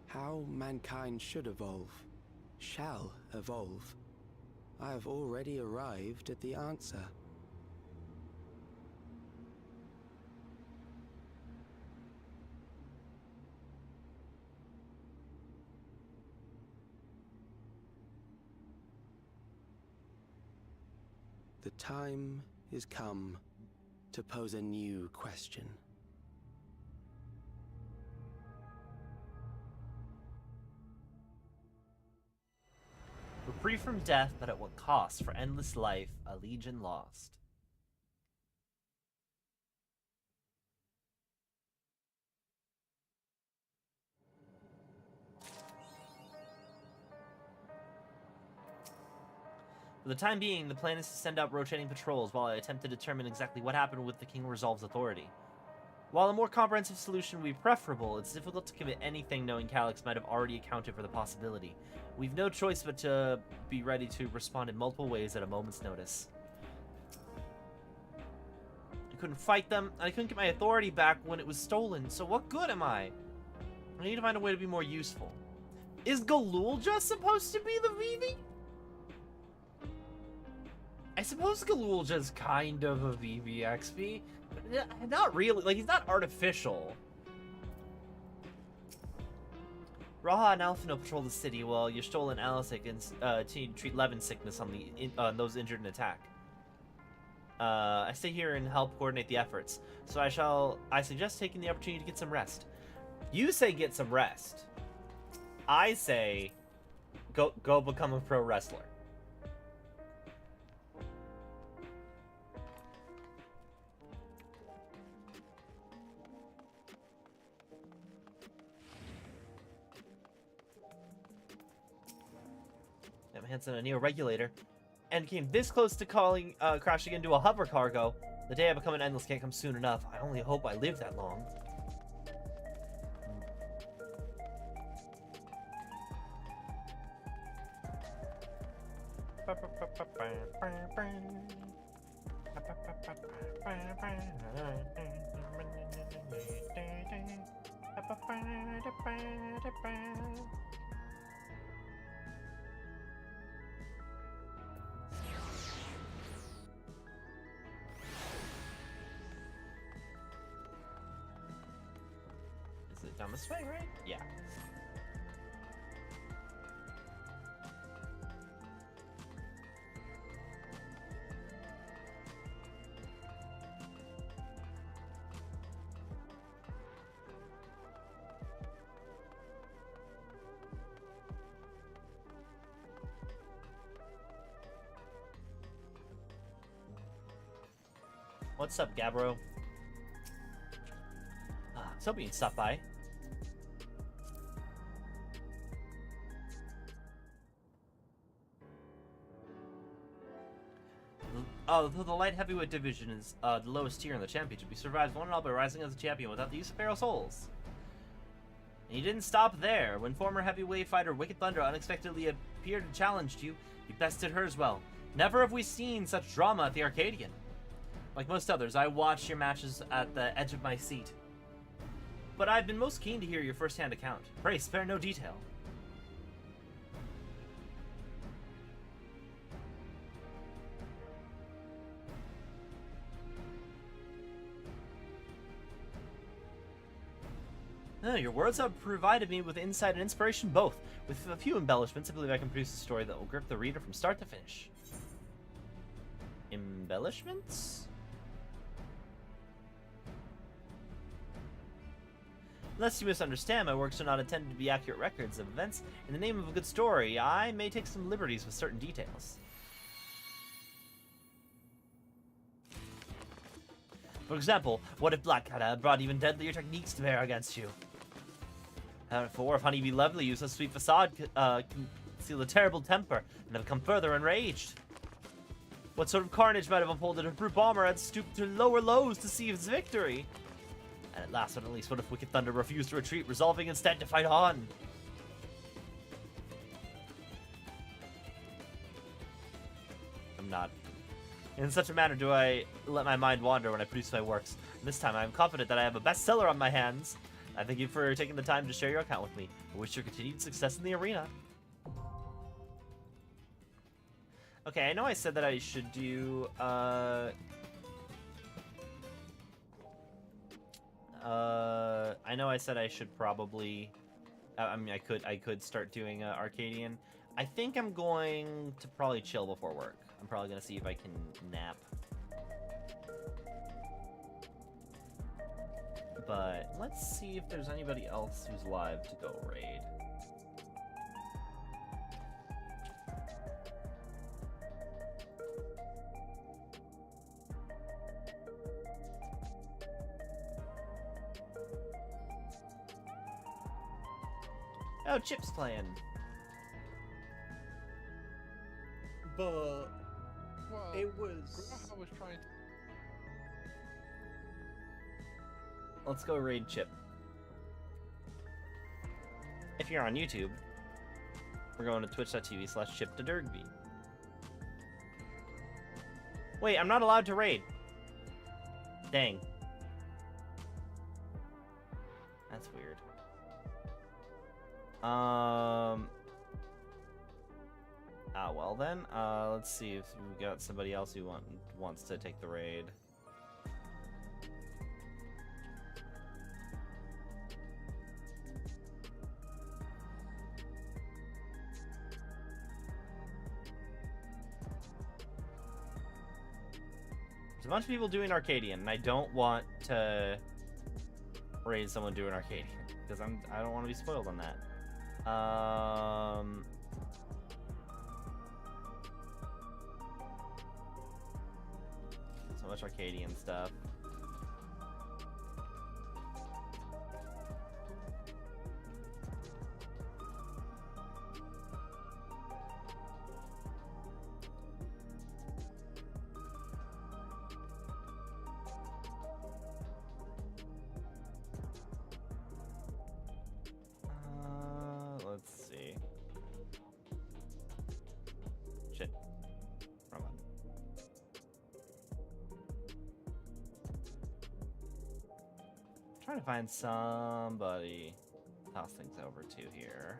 How mankind should evolve, shall evolve. I have already arrived at the answer. The time is come to pose a new question. Reprieve from death, but at what cost? For endless life, a legion lost. For the time being, the plan is to send out rotating patrols while I attempt to determine exactly what happened with the King Resolve's authority. While a more comprehensive solution would be preferable, it's difficult to commit anything knowing Calyx might have already accounted for the possibility. We've no choice but to be ready to respond in multiple ways at a moment's notice. I couldn't fight them, and I couldn't get my authority back when it was stolen, so what good am I? I need to find a way to be more useful. Is Galul just supposed to be the Vivi? I suppose Galulja's kind of a VVXP, but not really. Like, he's not artificial. Raha and Alphino patrol the city while Y'shtola and Alisek and treat Levin's sickness on those injured in attack. I stay here and help coordinate the efforts, so I suggest taking the opportunity to get some rest. You say get some rest. I say go become a pro wrestler. Hansen, a neo-regulator, and came this close to crashing into a hover cargo. The day I become an endless can't come soon enough. I only hope I live that long. Down this way, right? Yeah. What's up, Gabbro? I was hoping you'd stop by. Though the light heavyweight division is the lowest tier in the championship, he survives one and all by rising as a champion without the use of Pharaoh Souls. And he didn't stop there. When former heavyweight fighter Wicked Thunder unexpectedly appeared and challenged you, he bested her as well. Never have we seen such drama at the Arcadian. Like most others, I watched your matches at the edge of my seat. But I've been most keen to hear your first-hand account. Pray, spare no detail. Your words have provided me with insight and inspiration both. With a few embellishments, I believe I can produce a story that will grip the reader from start to finish. Embellishments? Unless you misunderstand, my works are not intended to be accurate records of events. In the name of a good story, I may take some liberties with certain details. For example, what if Blackcat had brought even deadlier techniques to bear against you? For if Honeybee Lovely used a sweet facade conceal a terrible temper and have become further enraged? What sort of carnage might have unfolded if Brute Bomber had stooped to lower lows to see his victory? And at last but not least, what if Wicked Thunder refused to retreat, resolving instead to fight on? I'm not. In such a manner do I let my mind wander when I produce my works. And this time I am confident that I have a bestseller on my hands. I thank you for taking the time to share your account with me. I wish you continued success in the arena. Okay, I know I said that I should do, I know I said I should probably, I mean, I could start doing Arcadian. I think I'm going to probably chill before work. I'm probably going to see if I can nap. But let's see if there's anybody else who's live to go raid. Oh, Chip's playing. But Well, it was. Graha was trying to. Let's go raid Chip. If you're on YouTube, we're going to twitch.tv/ChipToDurgby. Wait, I'm not allowed to raid. Dang. That's weird. Well then. Let's see if we got somebody else who wants to take the raid. There's a bunch of people doing Arcadian, and I don't want to raid someone doing Arcadian because I don't want to be spoiled on that. So much Arcadian stuff. Let's see. Shit. Wrong one. Trying to find somebody to toss things over to here.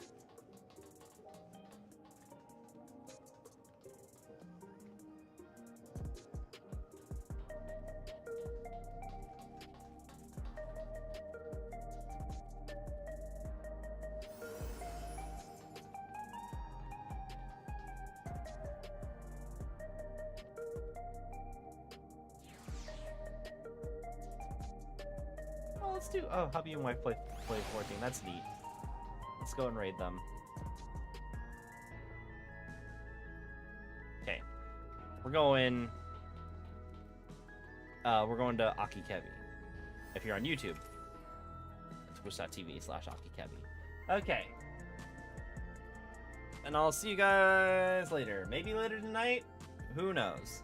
Let's do. Oh, hubby and wife play 14. That's neat. Let's go and raid them. Okay, we're going to Akikevi. If you're on YouTube, twitch.tv/Akikevi. Okay, and I'll see you guys later. Maybe later tonight. Who knows?